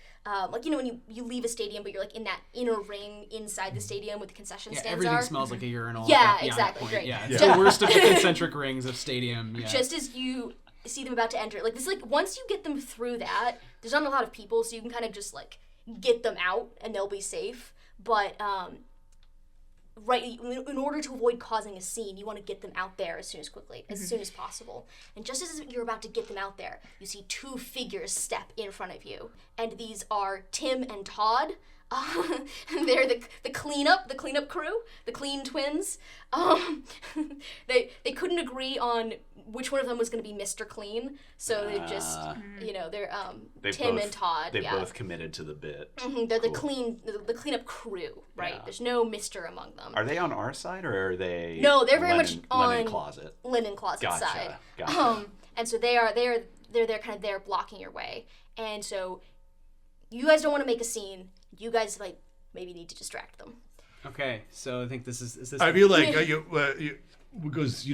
like, you know, when you leave a stadium, but you're like in that inner ring inside the stadium with the concession stands everything are. smells like a urinal. Yeah, at that exactly, point. great. Yeah, it's the worst of the concentric rings of stadium. Yeah. Just as you see them about to enter, like this, like once you get them through that, there's not a lot of people, so you can kind of just like get them out and they'll be safe. But right, in order to avoid causing a scene, you want to get them out there as soon as possible. And just as you're about to get them out there, you see two figures step in front of you, and these are Tim and Todd. They're the cleanup crew, the clean twins. They couldn't agree on which one of them was going to be Mr. Clean, so they just, they're Tim and Todd. They both committed to the bit. They're the cleanup crew, right? Yeah. There's no Mr. among them. Are they on our side or are they? No, they're very much on linen closet. Linen closet Gotcha. side. Gotcha. And so they're kind of there blocking your way, and so you guys don't want to make a scene. You guys like maybe need to distract them. Okay, so I think this is. I feel like because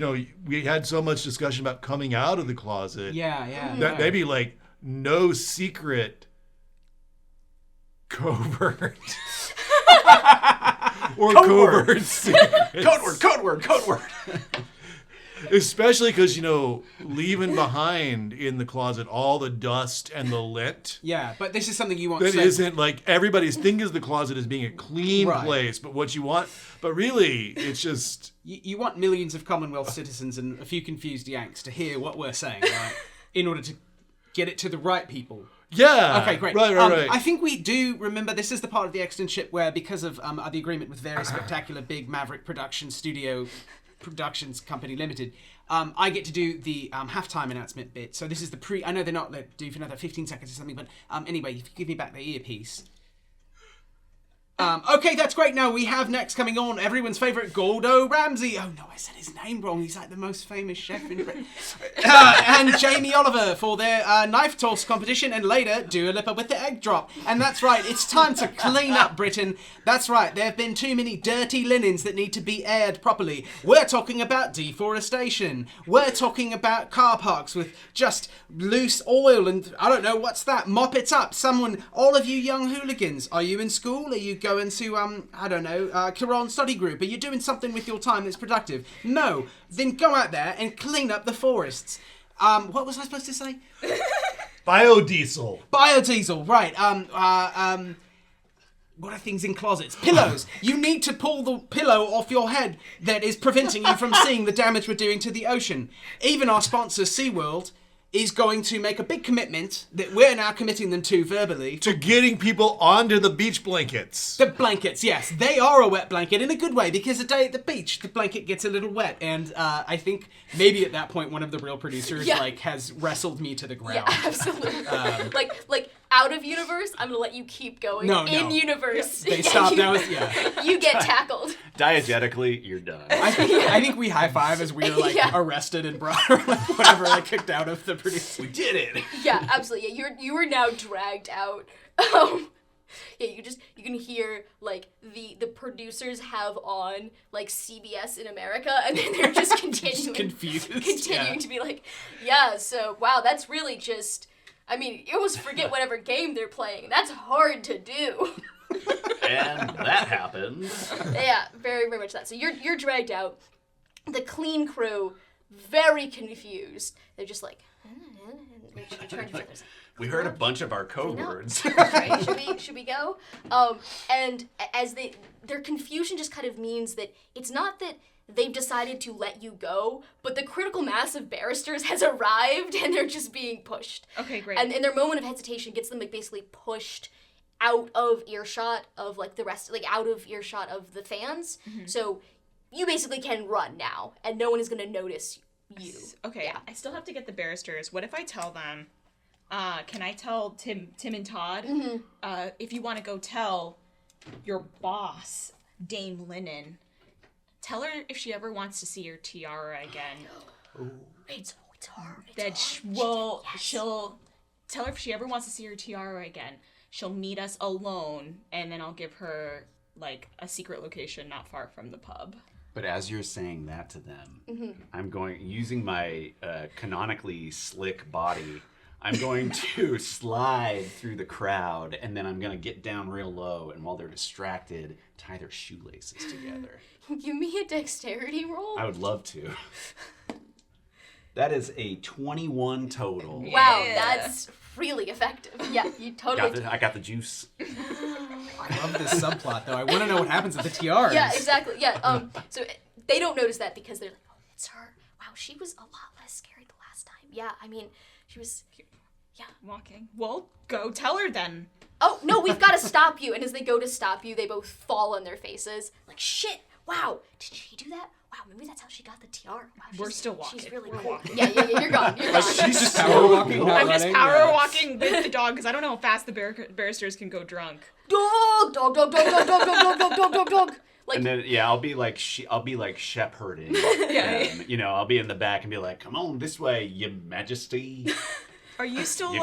we had so much discussion about coming out of the closet. Yeah. That maybe like no secret covert or covert secrets. Code word. Especially because leaving behind in the closet all the dust and the lint. Yeah, but this is something you want. That isn't like everybody's thinking of the closet as being a clean place, but what you want, but really it's just you want millions of Commonwealth citizens and a few confused Yanks to hear what we're saying, right? In order to get it to the right people. Yeah. Okay, great. Right. I think we do remember this is the part of the externship where, because of the agreement with very spectacular big Maverick Productions Company Limited, I get to do the halftime announcement bit. So this is the pre. I know they're not due for another 15 seconds or something, but anyway, if you give me back the earpiece. Okay, that's great. Now we have next coming on everyone's favourite Gordo Ramsay. Oh no, I said his name wrong. He's like the most famous chef in Britain. And Jamie Oliver for their knife toss competition, and later Dua Lipa with the egg drop. And that's right, it's time to clean up Britain. That's right, there have been too many dirty linens that need to be aired properly. We're talking about deforestation. We're talking about car parks with just loose oil and I don't know, what's that? Mop it up. Someone, all of you young hooligans, are you in school? Are you going to, I don't know, Quran study group? Are you doing something with your time that's productive? No. Then go out there and clean up the forests. What was I supposed to say? Biodiesel. Biodiesel, right. What are things in closets? Pillows. You need to pull the pillow off your head that is preventing you from seeing the damage we're doing to the ocean. Even our sponsor, SeaWorld, is going to make a big commitment that we're now committing them to verbally. To getting people onto the beach blankets. The blankets, yes. They are a wet blanket in a good way, because a day at the beach, the blanket gets a little wet. And I think maybe at that point, one of the real producers has wrestled me to the ground. Yeah, absolutely. Like out of universe, I'm gonna let you keep going. No. In universe, They stopped. You get tackled. Diegetically, you're done. I think we high five as we were arrested and brought, or whatever, kicked out of the producer. We did it. Yeah, absolutely. Yeah, you are now dragged out. You can hear the producers have on CBS in America, and then they're just continuing confused, to be so wow, that's really just. I mean, you almost forget whatever game they're playing. That's hard to do. And that happened. Yeah, very, very much that. So you're dragged out. The clean crew, very confused. They're just like, turn to each other. We heard a bunch of our code words. Right? Should we go? And as their confusion just kind of means that it's not that they've decided to let you go, but the critical mass of barristers has arrived, and they're just being pushed. Okay, great. And their moment of hesitation gets them basically pushed out of earshot of the rest, out of earshot of the fans. Mm-hmm. So you basically can run now, and no one is going to notice you. Okay, yeah. I still have to get the barristers. What if I tell them? Can I tell Tim and Todd? Mm-hmm. If you want to go tell your boss, Dame Lennon. Tell her if she ever wants to see your tiara again. Ooh. It's her. She'll tell her if she ever wants to see her tiara again. She'll meet us alone, and then I'll give her a secret location not far from the pub. But as you're saying that to them, I'm using my canonically slick body. I'm going to slide through the crowd, and then I'm going to get down real low, and while they're distracted, tie their shoelaces together. Give me a dexterity roll. I would love to. That is a 21 total. Wow, that's really effective. Yeah, you totally... I got the juice. I love this subplot, though. I want to know what happens with the tiaras. Yeah, exactly. Yeah. So they don't notice that because they're like, oh, it's her. Wow, she was a lot less scary the last time. Yeah, I mean, she was... Yeah. Walking. Well, go tell her then. Oh, no, we've got to stop you. And as they go to stop you, they both fall on their faces. Like, shit, wow, did she do that? Wow, maybe that's how she got the tiara. Wow, we're still walking. She's really cool. walking. Yeah, you're gone. You're gone. She's just power walking, not I'm running. just power walking with the dog, because I don't know how fast the barristers can go drunk. Dog. And then I'll be shepherding. I'll be in the back and be like, "Come on this way, Your Majesty." Are you still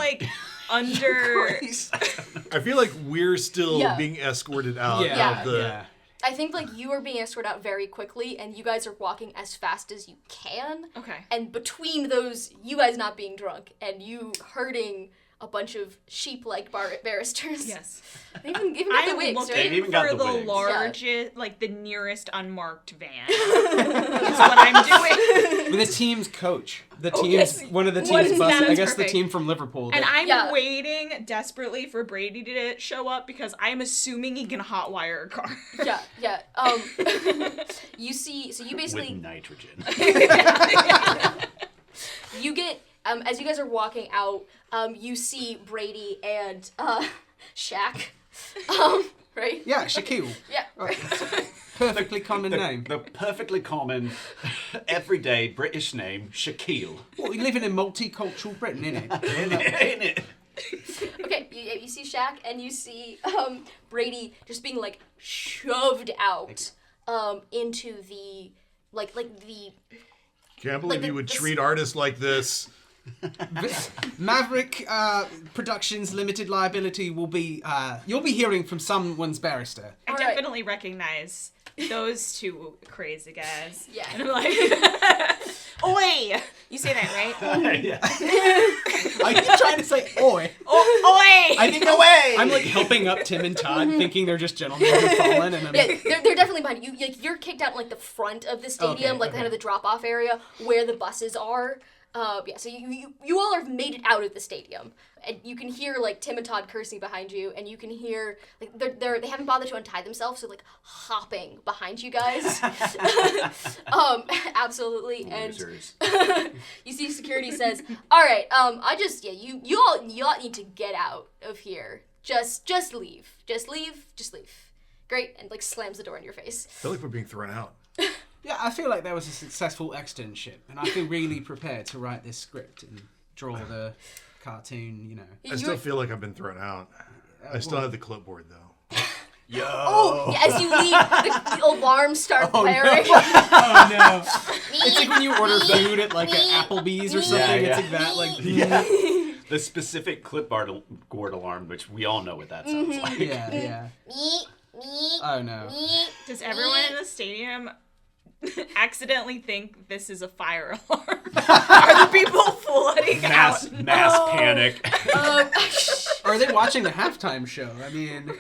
under? I feel like we're still being escorted out of the. Yeah. I think you are being escorted out very quickly, and you guys are walking as fast as you can. Okay. And between those, you guys not being drunk and you herding a bunch of sheep-like barristers. Yes. They even got the wigs, right? They've even got for the the wigs. largest, the nearest unmarked van. Is what I'm doing. With the team's coach. One of the One team's is- buses. that I is guess perfect. the team from Liverpool. And that- I'm waiting desperately for Brady to show up because I'm assuming he can hotwire a car. Yeah. You basically... With nitrogen. You get, as you guys are walking out, you see Brady and Shaq, right? Yeah, Shaquille. Yeah. Perfectly common name. The perfectly common, everyday British name, Shaquille. Well, we live in a multicultural Britain, innit? Ain't it? Okay, you see Shaq and you see Brady just being shoved out into the the. Can't believe you would treat artists like this. Maverick Productions Limited Liability will be, you'll be hearing from someone's barrister. I All right. definitely recognize those two crazy guys. Yeah. And I'm like, oi! You say that, right? Yeah. I keep trying to say oi. Oi! I think Away! I'm like helping up Tim and Todd, thinking they're just gentlemen who've fallen, and I'm Yeah, they're definitely behind you. Like, you're kicked out in like the front of the stadium, like kind of the drop-off area where the buses are. Yeah, so you all have made it out of the stadium, and you can hear like Tim and Todd cursing behind you, and you can hear like they haven't bothered to untie themselves, so like hopping behind you guys. Absolutely, Losers. and you see security says, "All right, you all need to get out of here. Just leave, just leave." Great, and like slams the door in your face. I feel like we're being thrown out. Yeah, I feel like that was a successful externship, and I feel really prepared to write this script and draw the cartoon, you know. I still feel like I've been thrown out. I still have the clipboard, though. Yo! Oh, yeah, as you leave, the alarms start blaring. Oh no! It's like when you order food at like an Applebee's or something. Yeah. It's like that, like Yeah. The specific clipboard alarm, which we all know what that sounds like. yeah. Oh no! Does everyone in the stadium accidentally think this is a fire alarm? Are the people flooding Mass out? panic, Or are they watching the halftime show? I mean,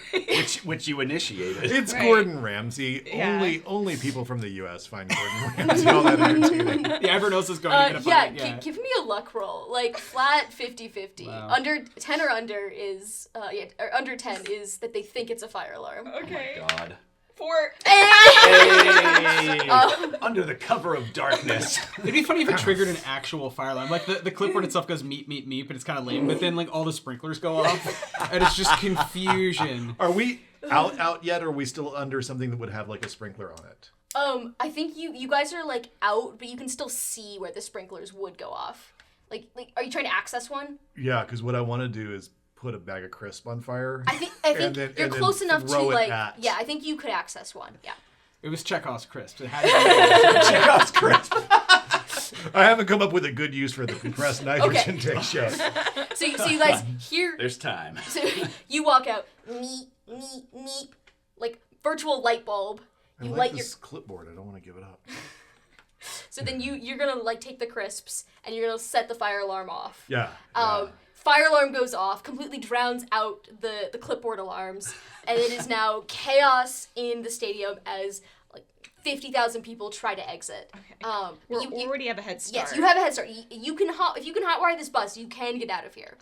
which you initiated. It's Right. Gordon Ramsay. Yeah. Only people from the U.S. find Gordon Ramsay all that entertaining. yeah, everyone else is going to get a Yeah, fight. give me a luck roll. Like flat 50-50. Wow. Under 10 or under is or under 10 is that they think it's a fire alarm. Okay. God. 4. Hey! Under the cover of darkness. It'd be funny if it triggered an actual fire alarm. Like the clipboard itself goes meep, meep, meep, but it's kind of lame. But then like all the sprinklers go off, and it's just confusion. Are we out yet, or are we still under something that would have like a sprinkler on it? I think you guys are like out, but you can still see where the sprinklers would go off. Like are you trying to access one? Yeah, because what I want to do is put a bag of crisp on fire. I think then- you're and then close enough to throw it like at- yeah, I think you could access one. Yeah. It was Chekhov's crisps. It had to be. Chekhov's crisp. I haven't come up with a good use for the compressed nitrogen tank yet. So you guys hear There's time. so you walk out, meep, meep, meep, like virtual light bulb. I You like light this clipboard. I don't want to give it up. So then you're gonna like take the crisps and you're gonna set the fire alarm off. Yeah. Fire alarm goes off, completely drowns out the clipboard alarms, and it is now chaos in the stadium as like 50,000 people try to exit. Okay. We already have a head start. Yes, you have a head start. You can if you can hotwire this bus, you can get out of here.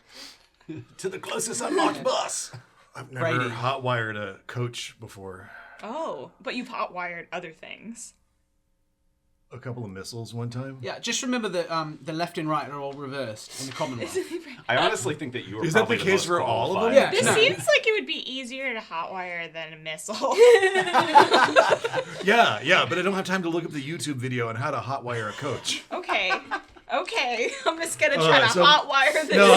To the closest unlocked bus. I've never Brady. hotwired a coach before. Oh, but you've hotwired other things. A couple of missiles one time. Yeah, just remember that the left and right are all reversed in the Commonwealth. I honestly think that you were Is that probably the case most for all of qualified. them? Yeah. This No. seems like it would be easier to hotwire than a missile. Yeah, but I don't have time to look up the YouTube video on how to hotwire a coach. Okay, I'm just gonna try to so- hotwire this. No,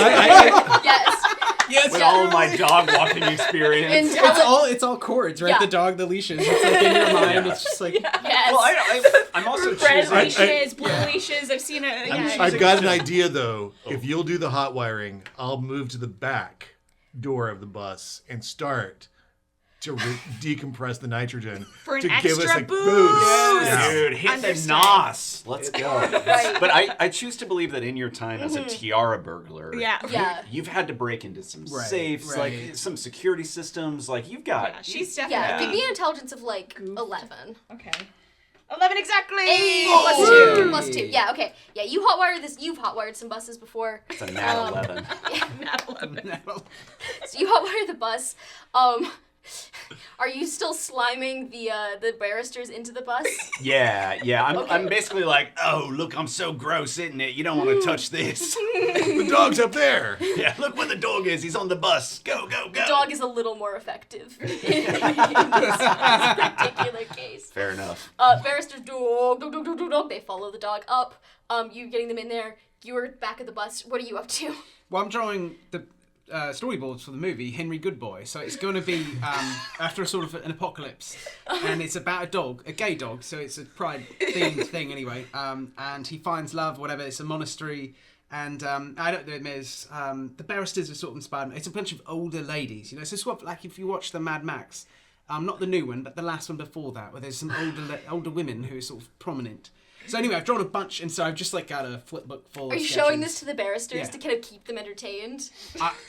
Yes. Yes, With all my dog walking experience. it's all chords, right? Yeah. The dog, the leashes. It's like in your mind. Yeah. It's just like Yes. Well, I'm also Red choosing. leashes, blue leashes. I've seen it. Yeah, I've got an idea though. If you'll do the hot wiring, I'll move to the back door of the bus and start to decompress the nitrogen For an to give us extra a boost. Yeah. Dude, hit Understood. the nos. Let's go. Right. But I choose to believe that in your time as a tiara burglar, Yeah. Yeah. you've had to break into some Right, safes, right. like some security systems. Like you've got. Yeah, she's Yeah. definitely. Give me an intelligence of like 11. Okay. 11 exactly. Plus Oh. 2. Plus 2. Yeah. Okay. Yeah. You hotwired this. You've hotwired some buses before. It's a nat 11. Nat 11. So you hotwire the bus. Are you still sliming the barristers into the bus? Yeah. I'm Okay. basically like, oh, look, I'm so gross, isn't it? You don't want to touch this. The dog's up there. Yeah, look where the dog is. He's on the bus. Go. The dog is a little more effective in this particular case. Fair enough. Barristers dog. They follow the dog up. You getting them in there. You're back at the bus. What are you up to? well, I'm drawing the storyboards for the movie Henry Goodboy. So it's going to be after a sort of an apocalypse, and it's about a dog, a gay dog. So it's a pride themed thing anyway. And he finds love, whatever. It's a monastery. And I don't know, there's the barristers are sort of inspired. It's a bunch of older ladies, you know. So it's what, like if you watch the Mad Max Not the new one, but the last one before that, where there's some older women who are sort of prominent. So anyway, I've drawn a bunch, and so I've just got a flip book full of Are you sketches. showing this to the barristers to kind of keep them entertained?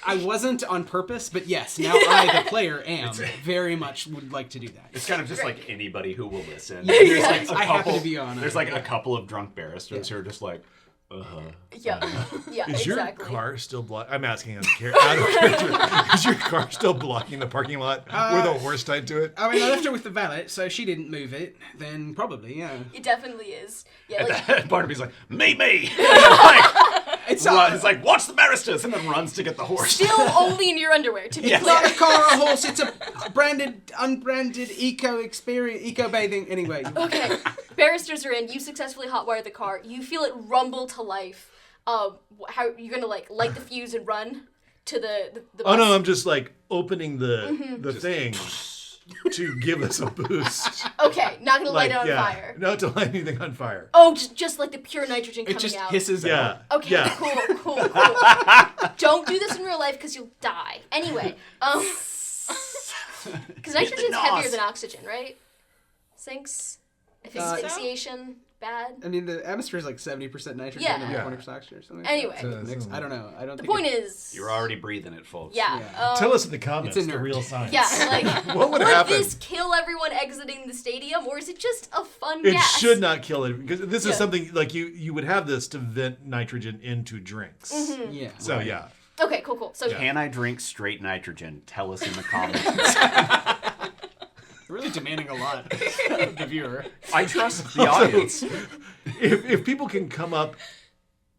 I wasn't on purpose, but yes, now I, the player, am very much would like to do that. It's kind of just like anybody who will listen. Yeah. There's like a couple, I happen to be on it. There's like a couple of drunk barristers who are just like, Yeah, Is exactly. your car still blocking? I'm asking out of character. Is your car still blocking the parking lot with a horse tied to it? I mean, I left her with the valet, so she didn't move it. Then probably, yeah. It definitely is. Yeah, like, and Barnaby's like, me. It's like, watch the barristers, and then runs to get the horse. still only in your underwear, to be Yes. clear. not a car or a horse. It's a unbranded eco bathing. Anyway. Okay, barristers are in. You successfully hotwire the car. You feel it rumble to life. How you're gonna light the fuse and run to the bus? Oh no, I'm just like opening the thing to give us a boost. Okay, not gonna light it on yeah, fire. not to light anything on fire. Oh, just like the pure nitrogen It coming just out. hisses Yeah. out. Okay, Yeah. cool. Don't do this in real life because you'll die. Anyway, because nitrogen's heavier than oxygen, right? Sinks, asphyxiation, bad. I mean, the atmosphere is like 70% nitrogen Yeah. and Yeah. 20% oxygen or something. Anyway. So it's mixed. I don't know. I don't The think point is, You're already breathing it, folks. yeah. Yeah. Tell us in the comments It's the inert. real science. Yeah, like, What would happen? this kill everyone exiting the stadium, or is it just a fun It gas? should not kill it because this is Yeah. something like you would have this to vent nitrogen into drinks. Yeah. So yeah. Okay, cool. So, Can I drink straight nitrogen? Tell us in the comments. Really demanding a lot of the viewer. I trust the audience. If people can come up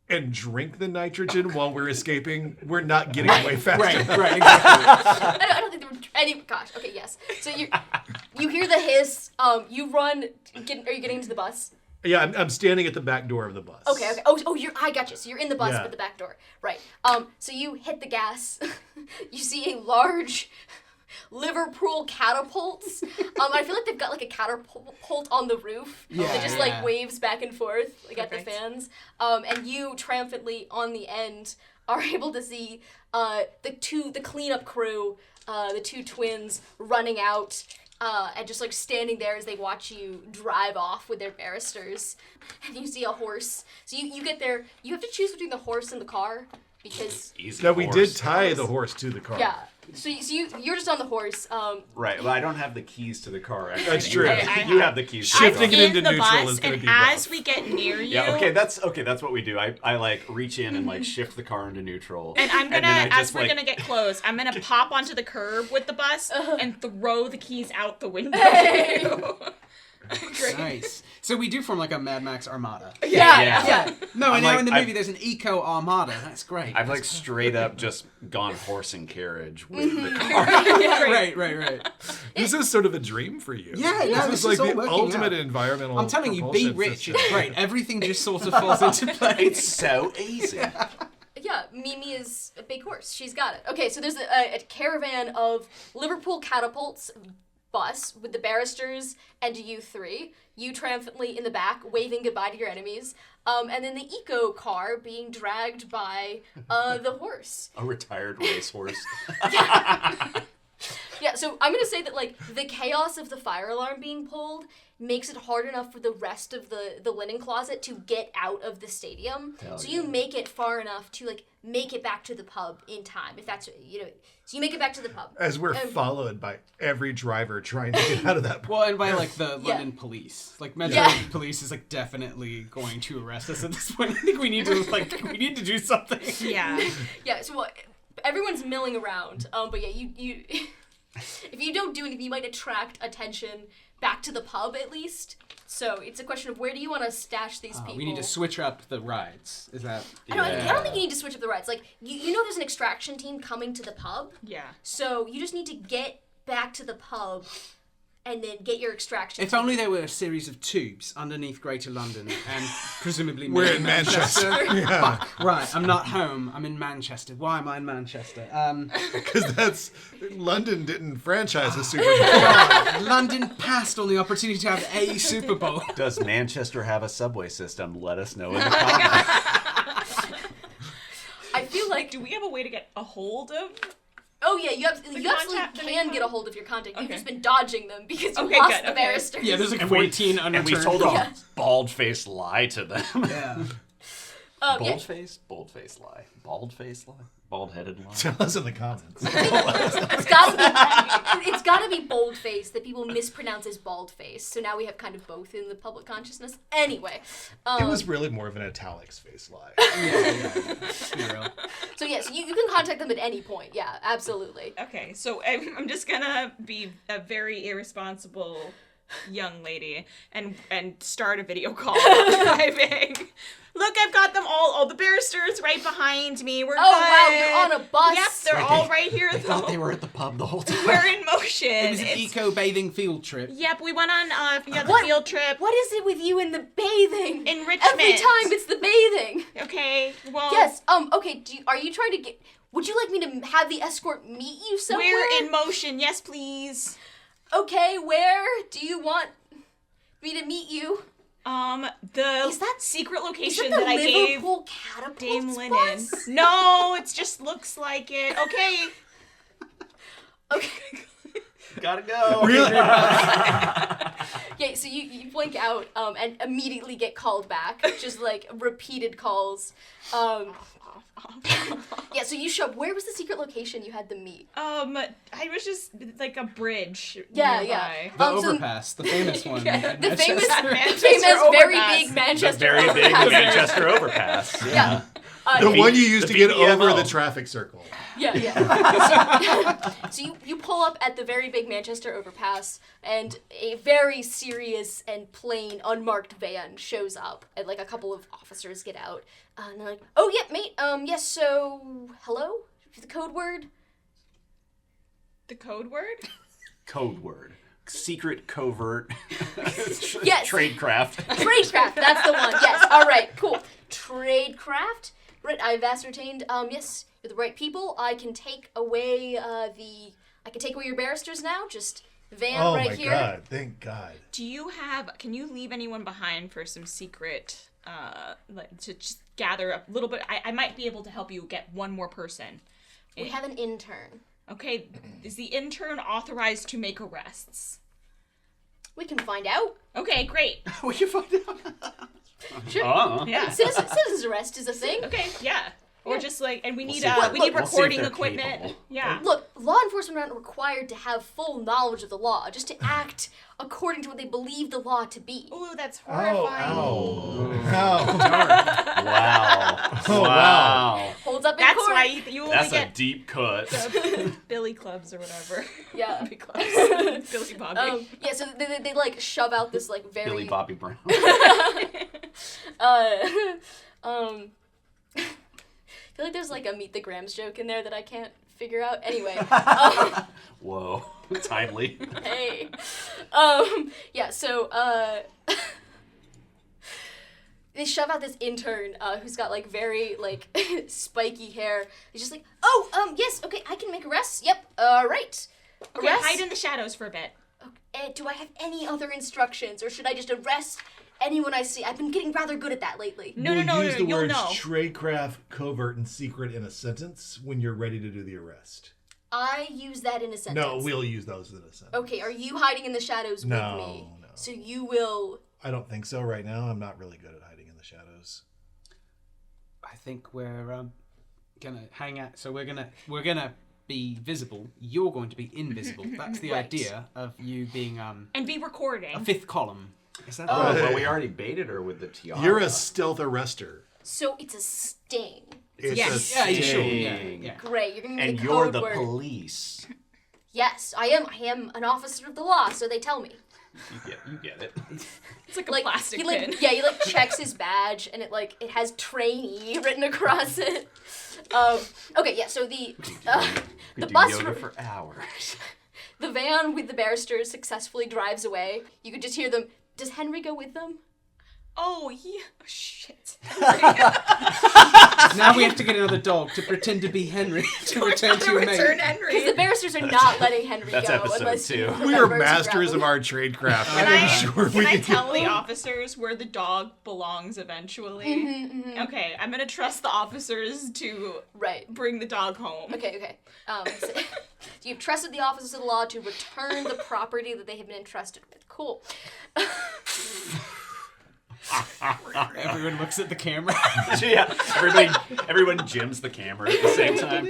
and drink the nitrogen while we're escaping, we're not getting away fast enough. Right, exactly. I don't think there were any. Gosh, okay, yes. So you hear the hiss. You run. Are you getting into the bus? Yeah, I'm standing at the back door of the bus. Okay. I got you. So you're in the bus, Yeah. but the back door. Right. So you hit the gas. You see a large Liverpool catapults. I feel like they've got like a catapult on the roof that just like waves back and forth like at the fans. And you triumphantly on the end are able to see the cleanup crew, the two twins running out. And just like standing there as they watch you drive off with their barristers, and you see a horse. So you get there. You have to choose between the horse and the car because Easy No, we horse. did tie the horse to the car. yeah. So you're just on the horse. Right. Well, I don't have the keys to the car. Actually. That's true. You have the keys. To the Shifting car. it into in the neutral bus, is gonna and be as rough. we get near you, Yeah. Okay. That's what we do. I like reach in and like shift the car into neutral. and I'm gonna, then I as just, we're like- gonna get close, I'm gonna pop onto the curb with the bus and throw the keys out the window. Great. Nice. So we do form like a Mad Max armada. Yeah. No, I'm and now like- in the I've- movie there's an eco armada. That's great. I've like straight up just gone horse and carriage with the car. Right. This is sort of a dream for you. Yeah, no, this this is like is all the working ultimate out. environmental. I'm telling you, be propulsion rich. system. It's great. Everything just sort of falls into place. It's so easy. Yeah, Mimi is a big horse. She's got it. Okay, so there's a caravan of Liverpool catapults bus with the barristers and you three. You triumphantly in the back, waving goodbye to your enemies. And then the eco car being dragged by the horse. A retired racehorse. Yeah, so I'm gonna say that like the chaos of the fire alarm being pulled makes it hard enough for the rest of the linen closet to get out of the stadium. So you make it far enough to like make it back to the pub in time, if that's so you make it back to the pub. As we're followed by every driver trying to get out of that. Well, and by like the Yeah. London police, like Metro Police is like definitely going to arrest us at this point. I think we need to do something. Yeah. Yeah, so everyone's milling around. But yeah, you if you don't do anything, you might attract attention back to the pub at least. So it's a question of where do you want to stash these people? We need to switch up the rides. Is that? I don't think you need to switch up the rides. Like you know, there's an extraction team coming to the pub. Yeah. So you just need to get back to the pub and then get your extraction. If only there were a series of tubes underneath Greater London and presumably We're in Manchester. Yeah. Fuck, right, I'm not home. I'm in Manchester. Why am I in Manchester? Because London didn't franchise a Super Bowl. London passed on the opportunity to have a Super Bowl. Does Manchester have a subway system? Let us know in the comments. I feel like Do we have a way to get a hold of Oh yeah, you absolutely contact can get a hold of your contact. You've Okay. just been dodging them because you Okay, lost good, the okay. barristers. Yeah, there's like And 14 and we unreturned. told a Yeah. bald-faced lie to them. Yeah. Yeah. Bold-faced? Bold-faced lie. Bald-faced lie? Bald-headed lie? Tell us in the comments. It's gotta be bold face that people mispronounce as bald face. So now we have kind of both in the public consciousness. Anyway, It was really more of an italics face lie. Be real. so yes, you can contact them at any point. Yeah, absolutely. Okay, so I'm just gonna be a very irresponsible young lady and start a video call while driving. Look, I've got them all the barristers right behind me. We're Oh wow, good. you're on a bus. Yep, they're all right here I thought though. they were at the pub the whole time. We're in motion. It was an It's- eco-bathing field trip. Yep, we went on the What? field trip. What is it with you and the bathing? Enrichment. Every time it's the bathing. Okay, well. Yes. Okay. Are you trying to get? Would you like me to have the escort meet you somewhere? We're in motion. Yes, please. Okay. Where do you want me to meet you? The Is that- secret Is location it the that I gave Liverpool Catapults Dame Linen. bus? No, it just looks like it. Okay. Okay. Gotta go. Really? Yeah. So you blink out and immediately get called back. Just like repeated calls. Yeah. So you show up. Where was the secret location you had them meet? I was just like a bridge. Yeah. nearby. Yeah. The So- overpass, the famous one. Yeah, in the famous, Manchester. Manchester very overpass. big The Manchester very big overpass. Manchester overpass. Yeah. The one you used the to get BBMO. over the traffic circle. Yeah, yeah. So you pull up at the very big Manchester overpass, and a very serious and plain, unmarked van shows up, and like a couple of officers get out, and they're like, "Oh, yeah, mate. Yes. So, hello. The code word. The code word? Code word. Secret covert. Yes. Tradecraft. Tradecraft. That's the one. Yes. All right. Cool. Tradecraft. Right. I've ascertained. Yes, you're the right people. I can take away your barristers now. Just the van Oh right my here. god, thank God. Can you leave anyone behind for some secret, to just gather a little bit? I might be able to help you get one more person. We have an intern. Okay, is the intern authorized to make arrests? We can find out. Okay, great. We can find out. Sure. Yeah. Citizen's arrest is a thing. Okay, yeah. Or just like, and we need see if we need we'll see if recording they're equipment. capable. Yeah. Look, law enforcement aren't required to have full knowledge of the law, just to act according to what they believe the law to be. Ooh, that's Oh, horrifying. ow. Ow. Wow. Oh, wow. Holds up in That's court. why you only That's a get deep cut. Billy clubs or whatever. Yeah. Billy clubs. Billy Bobby. Yeah, so they like shove out this like very Billy Bobby Brown. I feel like there's like a Meet the Grams joke in there that I can't figure out. Anyway, Whoa. Timely. hey, yeah. So they shove out this intern who's got like very like spiky hair. He's just like, oh, yes, okay, I can make arrests. Yep, right. Okay, Arrest. hide in the shadows for a bit. Do I have any other instructions, or should I just arrest anyone I see? I've been getting rather good at that lately. No, We'll no, use the you'll words know. tradecraft, covert, and secret in a sentence when you're ready to do the arrest. I use that in a sentence. No, we'll use those in a sentence. Okay, are you hiding in the shadows No, with me? no. So you will. I don't think so right now. I'm not really good at hiding in the shadows. I think we're gonna hang out. So we're gonna be visible. You're going to be invisible. That's the Right. idea of you being And be recording. a fifth column. Is that Oh, right? but we already baited her with the tiara. You're a stealth arrester. So it's a sting. It's Yes. a Yeah, sure. Yeah, Dang. yeah. Great, you're gonna need And the you're code the word. police. Yes, I am an officer of the law, so they tell me. You get it. It's like a Like plastic he pin. like he like checks his badge and it has trainee written across it. Okay, yeah. So the We do bus yoga for hours. the van with the barristers successfully drives away. You could just hear them. Does Henry go with them? Oh, yeah. Shit. Now we have to get another dog to pretend to be Henry to return to your mate. Return Henry. Because the barristers are not letting Henry That's go episode unless 2. you We are remember to masters grab of him. our tradecraft. Can I tell the officers where the dog belongs eventually? Okay, I'm gonna trust the officers to Right. bring the dog home. Okay. So you've trusted the officers of the law to return the property that they have been entrusted with. Cool. Everyone looks at the camera. Yeah, everyone jims the camera at the same time.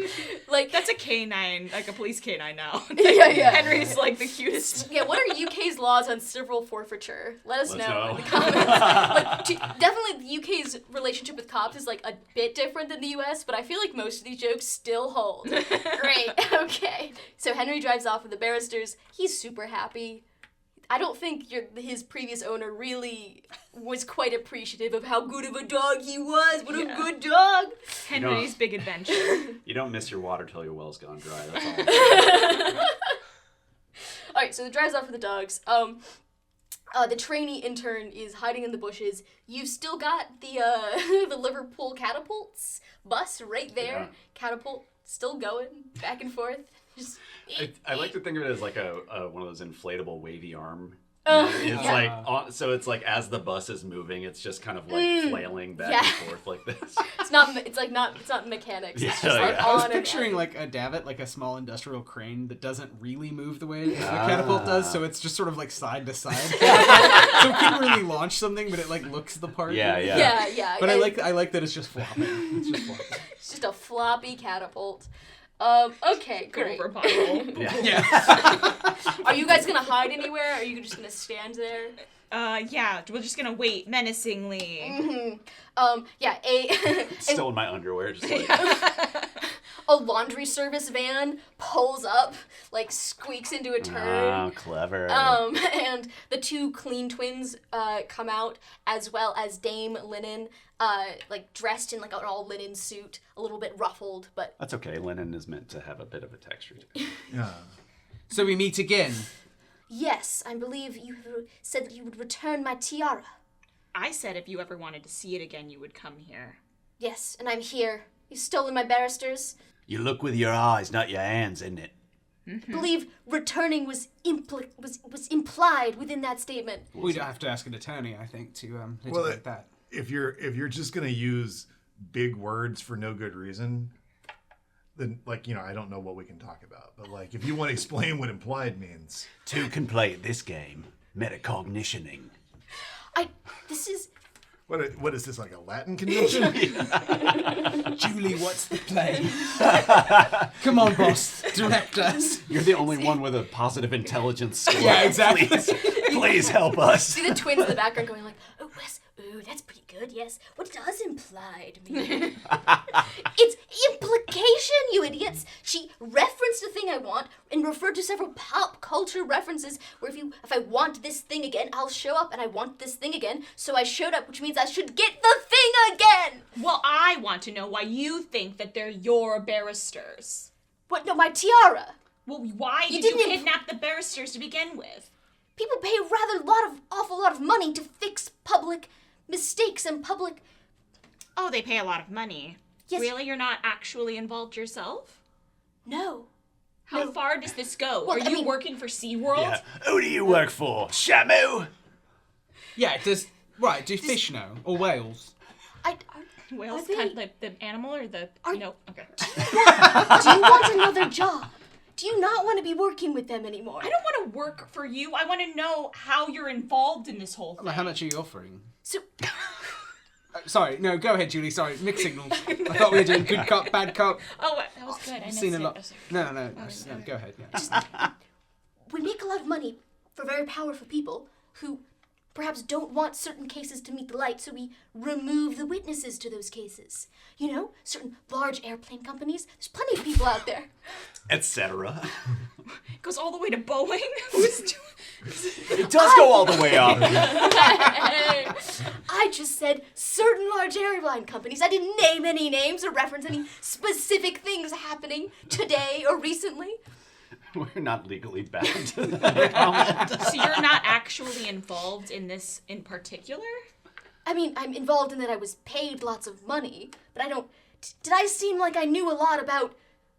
Like, That's a canine, like a police canine now. yeah. Henry's like the cutest. Yeah, what are UK's laws on civil forfeiture? Let us Let's know in know. the comments. Definitely the UK's relationship with cops is like a bit different than the US, but I feel like most of these jokes still hold. Great, okay. So Henry drives off with the barristers. He's super happy. I don't think his previous owner really was quite appreciative of how good of a dog he was. What a good dog. Henry's big adventure. You don't miss your water till your well's gone dry. That's all. All right, so it drives off with the dogs. The trainee intern is hiding in the bushes. You've still got the the Liverpool catapults bus right there. Yeah. Catapult still going back and forth. Just I like to think of it as like a one of those inflatable wavy arm. Oh, It's yeah. like so it's like as the bus is moving, it's just kind of like flailing back and forth like this. It's not mechanics. It's just like Yeah. I was on and picturing off. like a davit, like a small industrial crane that doesn't really move the way the catapult does, so it's just sort of like side to side. So it can really launch something, but it like looks the part. Yeah. Yeah. But I like that it's just flopping. It's just flopping. It's just a floppy catapult. Okay, great. Silver bottle. Yeah. Are you guys gonna hide anywhere? Or are you just gonna stand there? Yeah, we're just gonna wait menacingly. Still in my underwear, just like A laundry service van pulls up, like squeaks into a turn. oh, clever. And the two clean twins come out, as well as Dame Linen, like dressed in like an all linen suit, a little bit ruffled, but That's okay. Linen is meant to have a bit of a texture to it. Yeah. So we meet again. yes, I believe you said that you would return my tiara. I said if you ever wanted to see it again, you would come here. Yes, and I'm here. You've stolen my barristers. You look with your eyes, not your hands, isn't it? Believe returning was implied within that statement. We'd have to ask an attorney, I think, to litigate Well, that. if you're just gonna use big words for no good reason, then I don't know what we can talk about. But like if you want to explain what implied means. Two can play at this game. Metacognitioning. This is What is this, like a Latin convention? Julie, what's the play? Come on, boss. Direct us. You're the only one with a positive intelligence score. Yeah, exactly. Please help us. see the twins in the background going like, oh, Wes, ooh, that's pretty good, yes. What does implied mean? It's implication, you idiots. She referenced a thing I want and referred to several pop culture references where if I want this thing again, I'll show up and I want this thing again. So I showed up, which means I should get the thing again. Well, I want to know why you think that they're your barristers. What? No, my tiara. Well, why You did you didn't kidnap the barristers to begin with? People pay awful lot of money to fix public mistakes and public. Oh, they pay a lot of money. Yes. Really? You're not actually involved yourself? No. How far does this go? Well, Are I you mean- working for SeaWorld? Yeah. Who do you work for? Shamu? Yeah, do fish know? Or whales? Whales, Are they- kind of like the animal or the... No, okay. Do you want another job? Do you not want to be working with them anymore? I don't want to work for you. I want to know how you're involved in this whole thing. Well, how much are you offering? So, Sorry, no, go ahead, Julie. Sorry, mixed signals. I thought we were doing good cop, bad cop. Oh, that was good. I I've missed seen a it. lot. Oh, sorry. No, go ahead. Yeah. we make a lot of money for very powerful people who perhaps don't want certain cases to meet the light, so we remove the witnesses to those cases. You know, certain large airplane companies. There's plenty of people out there. Etc. It goes all the way to Boeing? Who's doing... It does go all the way up. I just said certain large airline companies. I didn't name any names or reference any specific things happening today or recently. We're not legally bound to that comment. So you're not actually involved in this in particular? I mean, I'm involved in that I was paid lots of money, but I don't... Did I seem like I knew a lot about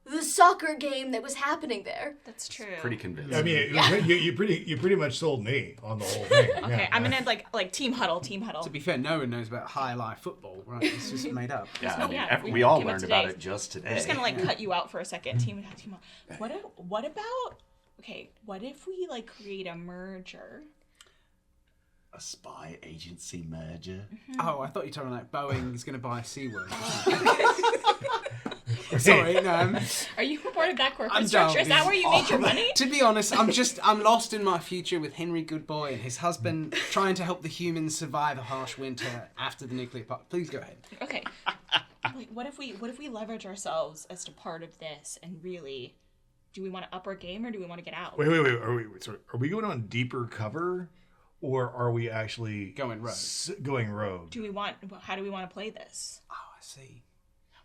the soccer game that was happening there? That's true. Pretty convincing. I mean, you pretty much sold me on the whole thing. Okay, Yeah. I'm gonna like team huddle. To be fair, no one knows about high life football, right? It's just made up. Yeah, I mean, Yeah, we all came up learned about today. it just today. I'm just gonna like cut you out for a second. Team up. What about? Okay, what if we like create a merger? A spy agency merger. Oh, I thought you were talking like Boeing is going to buy SeaWorld. Sorry, no. Are you a part of that corporate I'm structure? Is that where you made your money? To be honest, I'm lost in my future with Henry Goodboy and his husband trying to help the humans survive a harsh winter after the nuclear power. Please go ahead. Okay. Like, what if we leverage ourselves as to part of this and really, do we want to up our game or do we want to get out? Wait. Are we going on deeper cover, or are we actually Going rogue. Going rogue? How do we want to play this? Oh, I see.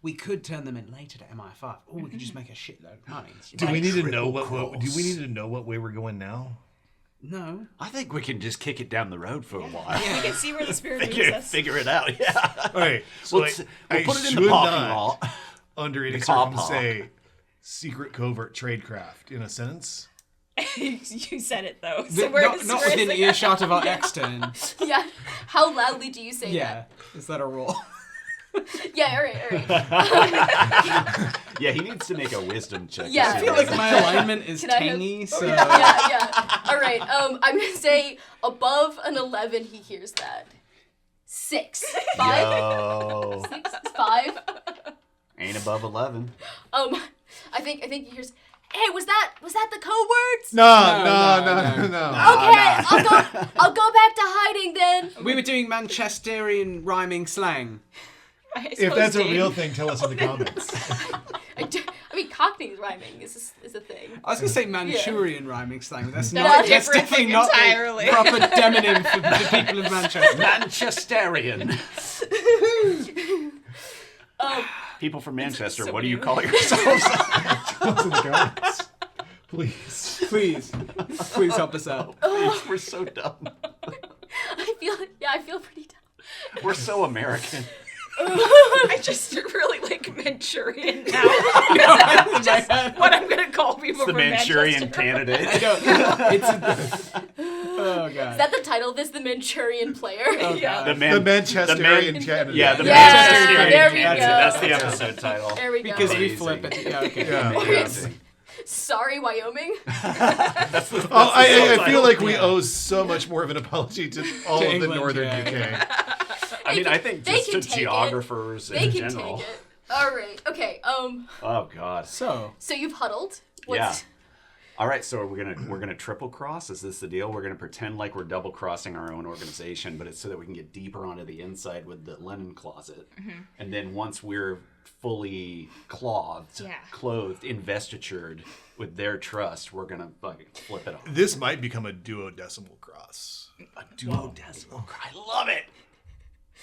We could turn them in later to MI5, or we could just make a shitload of money. Do we need to know triple what? Do we cross. need to know what way we're going now? No. I think we can just kick it down the road for a while. We can see where the spirit moves us. Figure it out. Yeah. All right. So We'll put it in the parking lot. under any The car circumstance, park. say secret covert tradecraft in a sentence. You said it though. The- So we're not within earshot of our extern. Yeah. How loudly do you say Yeah. Is that a rule? that? Yeah, alright. Yeah, he needs to make a wisdom check. to Yeah. see I feel what- like my alignment is Can I have- tangy, so... Yeah. Alright, I'm gonna say above an 11 he hears that. 6. 5? Yo, 6? 5? ain't above 11. I think he hears, hey, was that the code words? No. Okay, I'll go back to hiding then. We were doing Manchesterian rhyming slang. If that's a real thing, tell us in the comments. I mean, Cockney rhyming is a thing. I was going to say Manchurian rhyming slang, but that's That's that's different definitely not entirely. the proper demonym for the people of Manchester. Manchesterian. People from Manchester, so what do you weird. call yourselves? Tell us in the comments. Please. Please help us out. Please, we're so dumb. I feel pretty dumb. We're so American. I just really like Manchurian now. That's just what I'm gonna call people The from Manchurian Manchester. candidate. Oh, Is God. that the title of this? The Manchurian player? Yeah. The The Manchesterian candidate. Yeah, the Yeah, Manchesterian there we candidate. go. That's the episode title. There we go. Because we Amazing. flip it. Yeah, okay. Yeah. Amazing. Sorry, Wyoming. Oh, I feel like we owe so much more of an apology to all To of England, the northern yeah. UK. I mean, I think They just can to take it. geographers They in can general. take it. All right. Okay. Oh God. So, So you've huddled. Yeah. All right, so we're gonna triple cross. Is this the deal? We're gonna pretend like we're double crossing our own organization, but it's so that we can get deeper onto the inside with the linen closet. And then once we're fully clothed, investitured with their trust, we're gonna fucking flip it off. This might become a duodecimal cross. A duodecimal. I love it.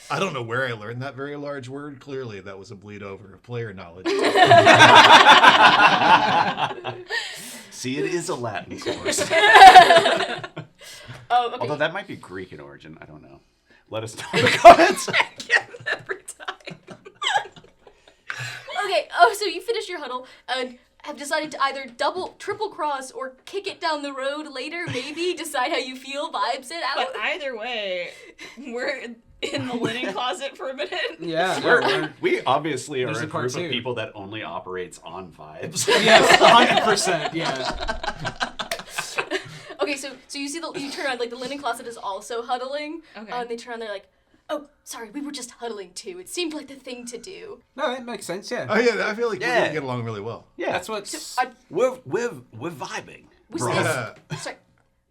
I don't know where I learned that very large word. Clearly, that was a bleed over of player knowledge. See, it is a Latin course. Okay. Although that might be Greek in origin. I don't know. Let us know in the comments. Every time. Okay. So you finish your huddle and have decided to either triple cross, or kick it down the road later. Maybe decide how you feel, vibes it out. But either way, we're in the linen closet for a minute. yeah. We obviously are There's a a part group of two. people that only operates on vibes. Yes, 100%. Yeah. Okay, so you see you turn around, like the linen closet is also huddling. Okay. And they turn around, they're like, "Oh, sorry, we were just huddling too. It seemed like the thing to do." No, that makes sense. Yeah. Oh yeah, I feel like we're Yeah. gonna get along really well. Yeah, That's what's. we're vibing. Was bro. this? Sorry,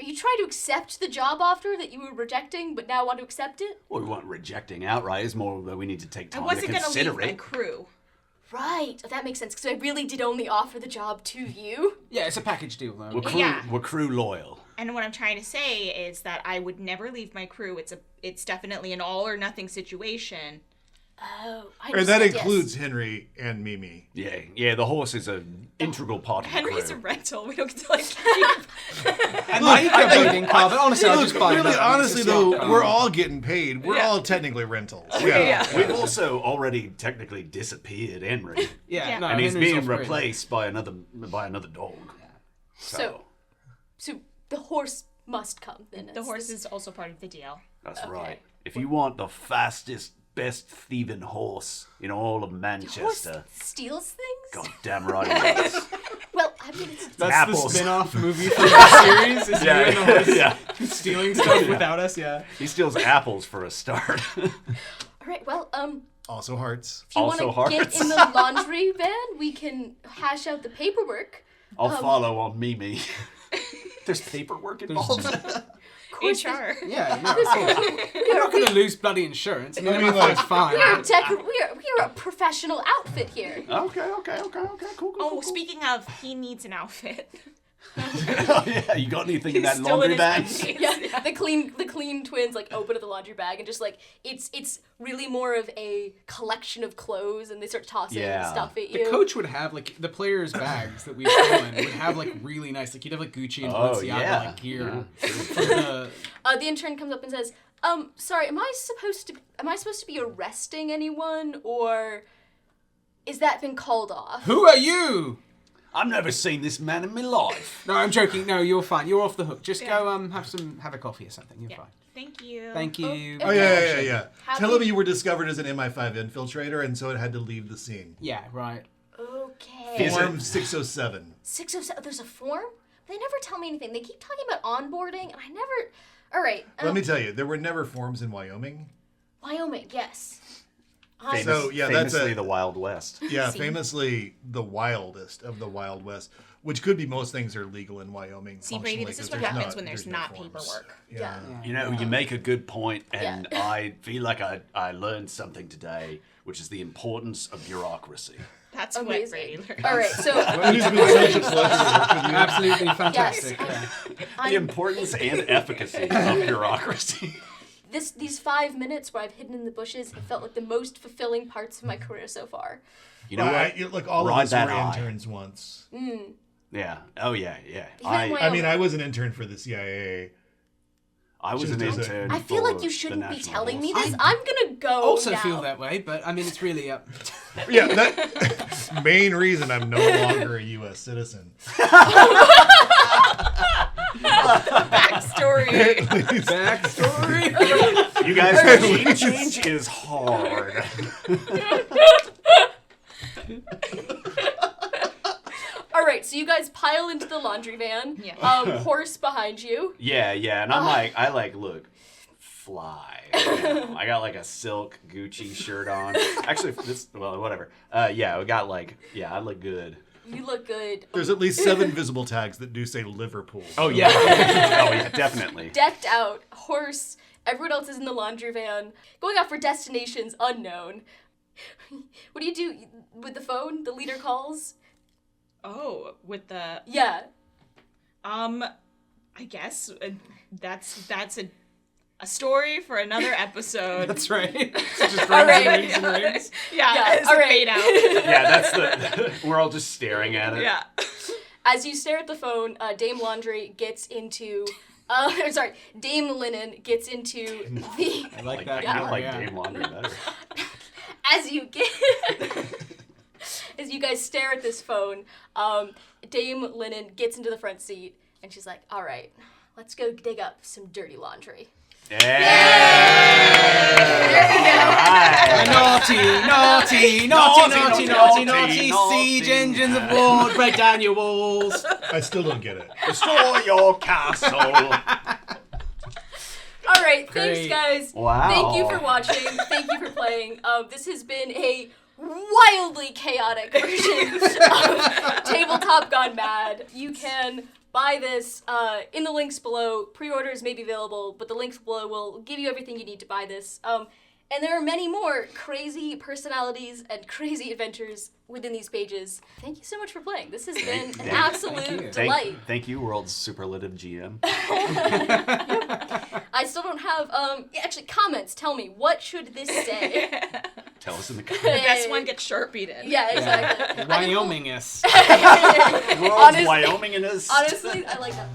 are you trying to accept the job offer that you were rejecting, but now want to accept it? Well, we weren't rejecting outright. It's more that we need to take I time to wasn't gonna consider leave my it. crew. Right. Oh, that makes sense, because I really did only offer the job to you. Yeah, it's a package deal, though. We're crew loyal. And what I'm trying to say is that I would never leave my crew. It's definitely an all or nothing situation. Oh, I And that understand, includes Henry and Mimi. Yeah, the horse is an integral part of the Henry's a crew. rental. We don't get to like keep. And I get paid in car, but honestly, I'll just buy Really, another. honestly, It's a though, smart car. we're all getting paid. We're Yeah. all technically rentals. Yeah. We've also already technically disappeared Henry, Yeah, no, and he's Henry's being off-grid. replaced by another dog. So the horse must come then. The horse is also part of the deal. That's Okay. right. If you want the fastest, best thieving horse in all of Horse Manchester, steals things? god damn right it does. Well, I mean, it's... That's Apples. the spin-off movie from the series. Is you and the horse yeah. stealing stuff without us? Yeah. He steals apples for a start. All right, well, Also hearts. if you Also want to get hearts. in the laundry van, we can hash out the paperwork. I'll follow on Mimi. There's paperwork involved. HR. Yeah, no. We're not going to lose bloody insurance. I mean, I mean, like- fine. We're a professional outfit here. Okay, cool. Oh, speaking of, he needs an outfit. Oh, yeah, you got anything in He's that still laundry in bag? his undies. Yeah, the clean twins like open up the laundry bag and just like it's really more of a collection of clothes, and they start tossing Yeah. stuff at The you. coach would have like the players' bags that we've stolen would have like really nice, like you'd have like Gucci and Oh, Balenciaga yeah. like gear. Yeah. For the, The intern comes up and says, sorry, am I supposed to be arresting anyone, or is that been called off? Who are you? I've never seen this man in my life. No, I'm joking. No, you're fine. You're off the hook. Just go have a coffee or something. You're Yeah. fine. Thank you. Thank you. Oh, yeah. Have Tell you- him you were discovered as an MI5 infiltrator, and so it had to leave the scene. Yeah, right. Okay. Is it- Form 607. 607. There's a form? They never tell me anything. They keep talking about onboarding, and I never. All right. Let me tell you, there were never forms in Wyoming. Wyoming, yes. So, yeah, that's famously a- the Wild West. Yeah, See. famously the wildest of the Wild West, which could be most things are legal in Wyoming. See, Brady, functionally, this is 'cause what there's happens when there's no not forms. paperwork. Yeah. You know, you make a good point, and Yeah. I feel like I learned something today, which is the importance of bureaucracy. That's what Amazing. Brady learned. All right, so It has been such a pleasure to work with you. Absolutely fantastic. Yes. Yeah. The importance and efficacy of bureaucracy. these 5 minutes where I've hidden in the bushes have felt like the most fulfilling parts of my career so far. You know what? Look, all Ride of us that were eye. interns once. Yeah. Oh yeah. Even when I mean, I was an intern for the CIA. I was an Just as intern. I feel like for you the shouldn't be National telling me Horse. this. I'm gonna go Also now. feel that way, but I mean, it's really Yeah, that main reason I'm no longer a U.S. citizen. Backstory. backstory. You guys, gene change is hard. All right, so you guys pile into the laundry van. Yeah. Horse behind you. Yeah, and I look fly. I got like a silk Gucci shirt on. Actually, whatever. Yeah, we got I look good. You look good. There's at least 7 visible tags that do say Liverpool. Oh yeah, definitely. Decked out, horse. Everyone else is in the laundry van, going out for destinations unknown. What do you do with the phone? The leader calls. Oh, with the Yeah. I guess that's a story for another episode. That's right. So just rings All right. and rings and rings. Yeah, it's all a right. fade out. Yeah, that's the. We're all just staring at it. Yeah. As you stare at the phone, Dame Laundry gets into. Dame Linen gets into the. I like I that. kind of more, like yeah. Dame Laundry better. As you get. As you guys stare at this phone, Dame Linen gets into the front seat, and she's like, all right, let's go dig up some dirty laundry. Naughty, siege engines of war, break down your walls. I still don't get it. Restore your castle. All right, thanks, Great. guys. Wow. Thank you for watching. Thank you for playing. This has been a wildly chaotic version of Tabletop Gone Mad. You can buy this in the links below. Pre-orders may be available, but the links below will give you everything you need to buy this. And there are many more crazy personalities and crazy adventures within these pages. Thank you so much for playing. This has been an absolute delight. Thank you, world's superlative GM. I still don't have, actually, comments. Tell me, what should this say? Tell us in the The comments. best one gets Sharpied in. Yeah, exactly. Wyoming is. World's Wyoming in us. Honestly, I like that.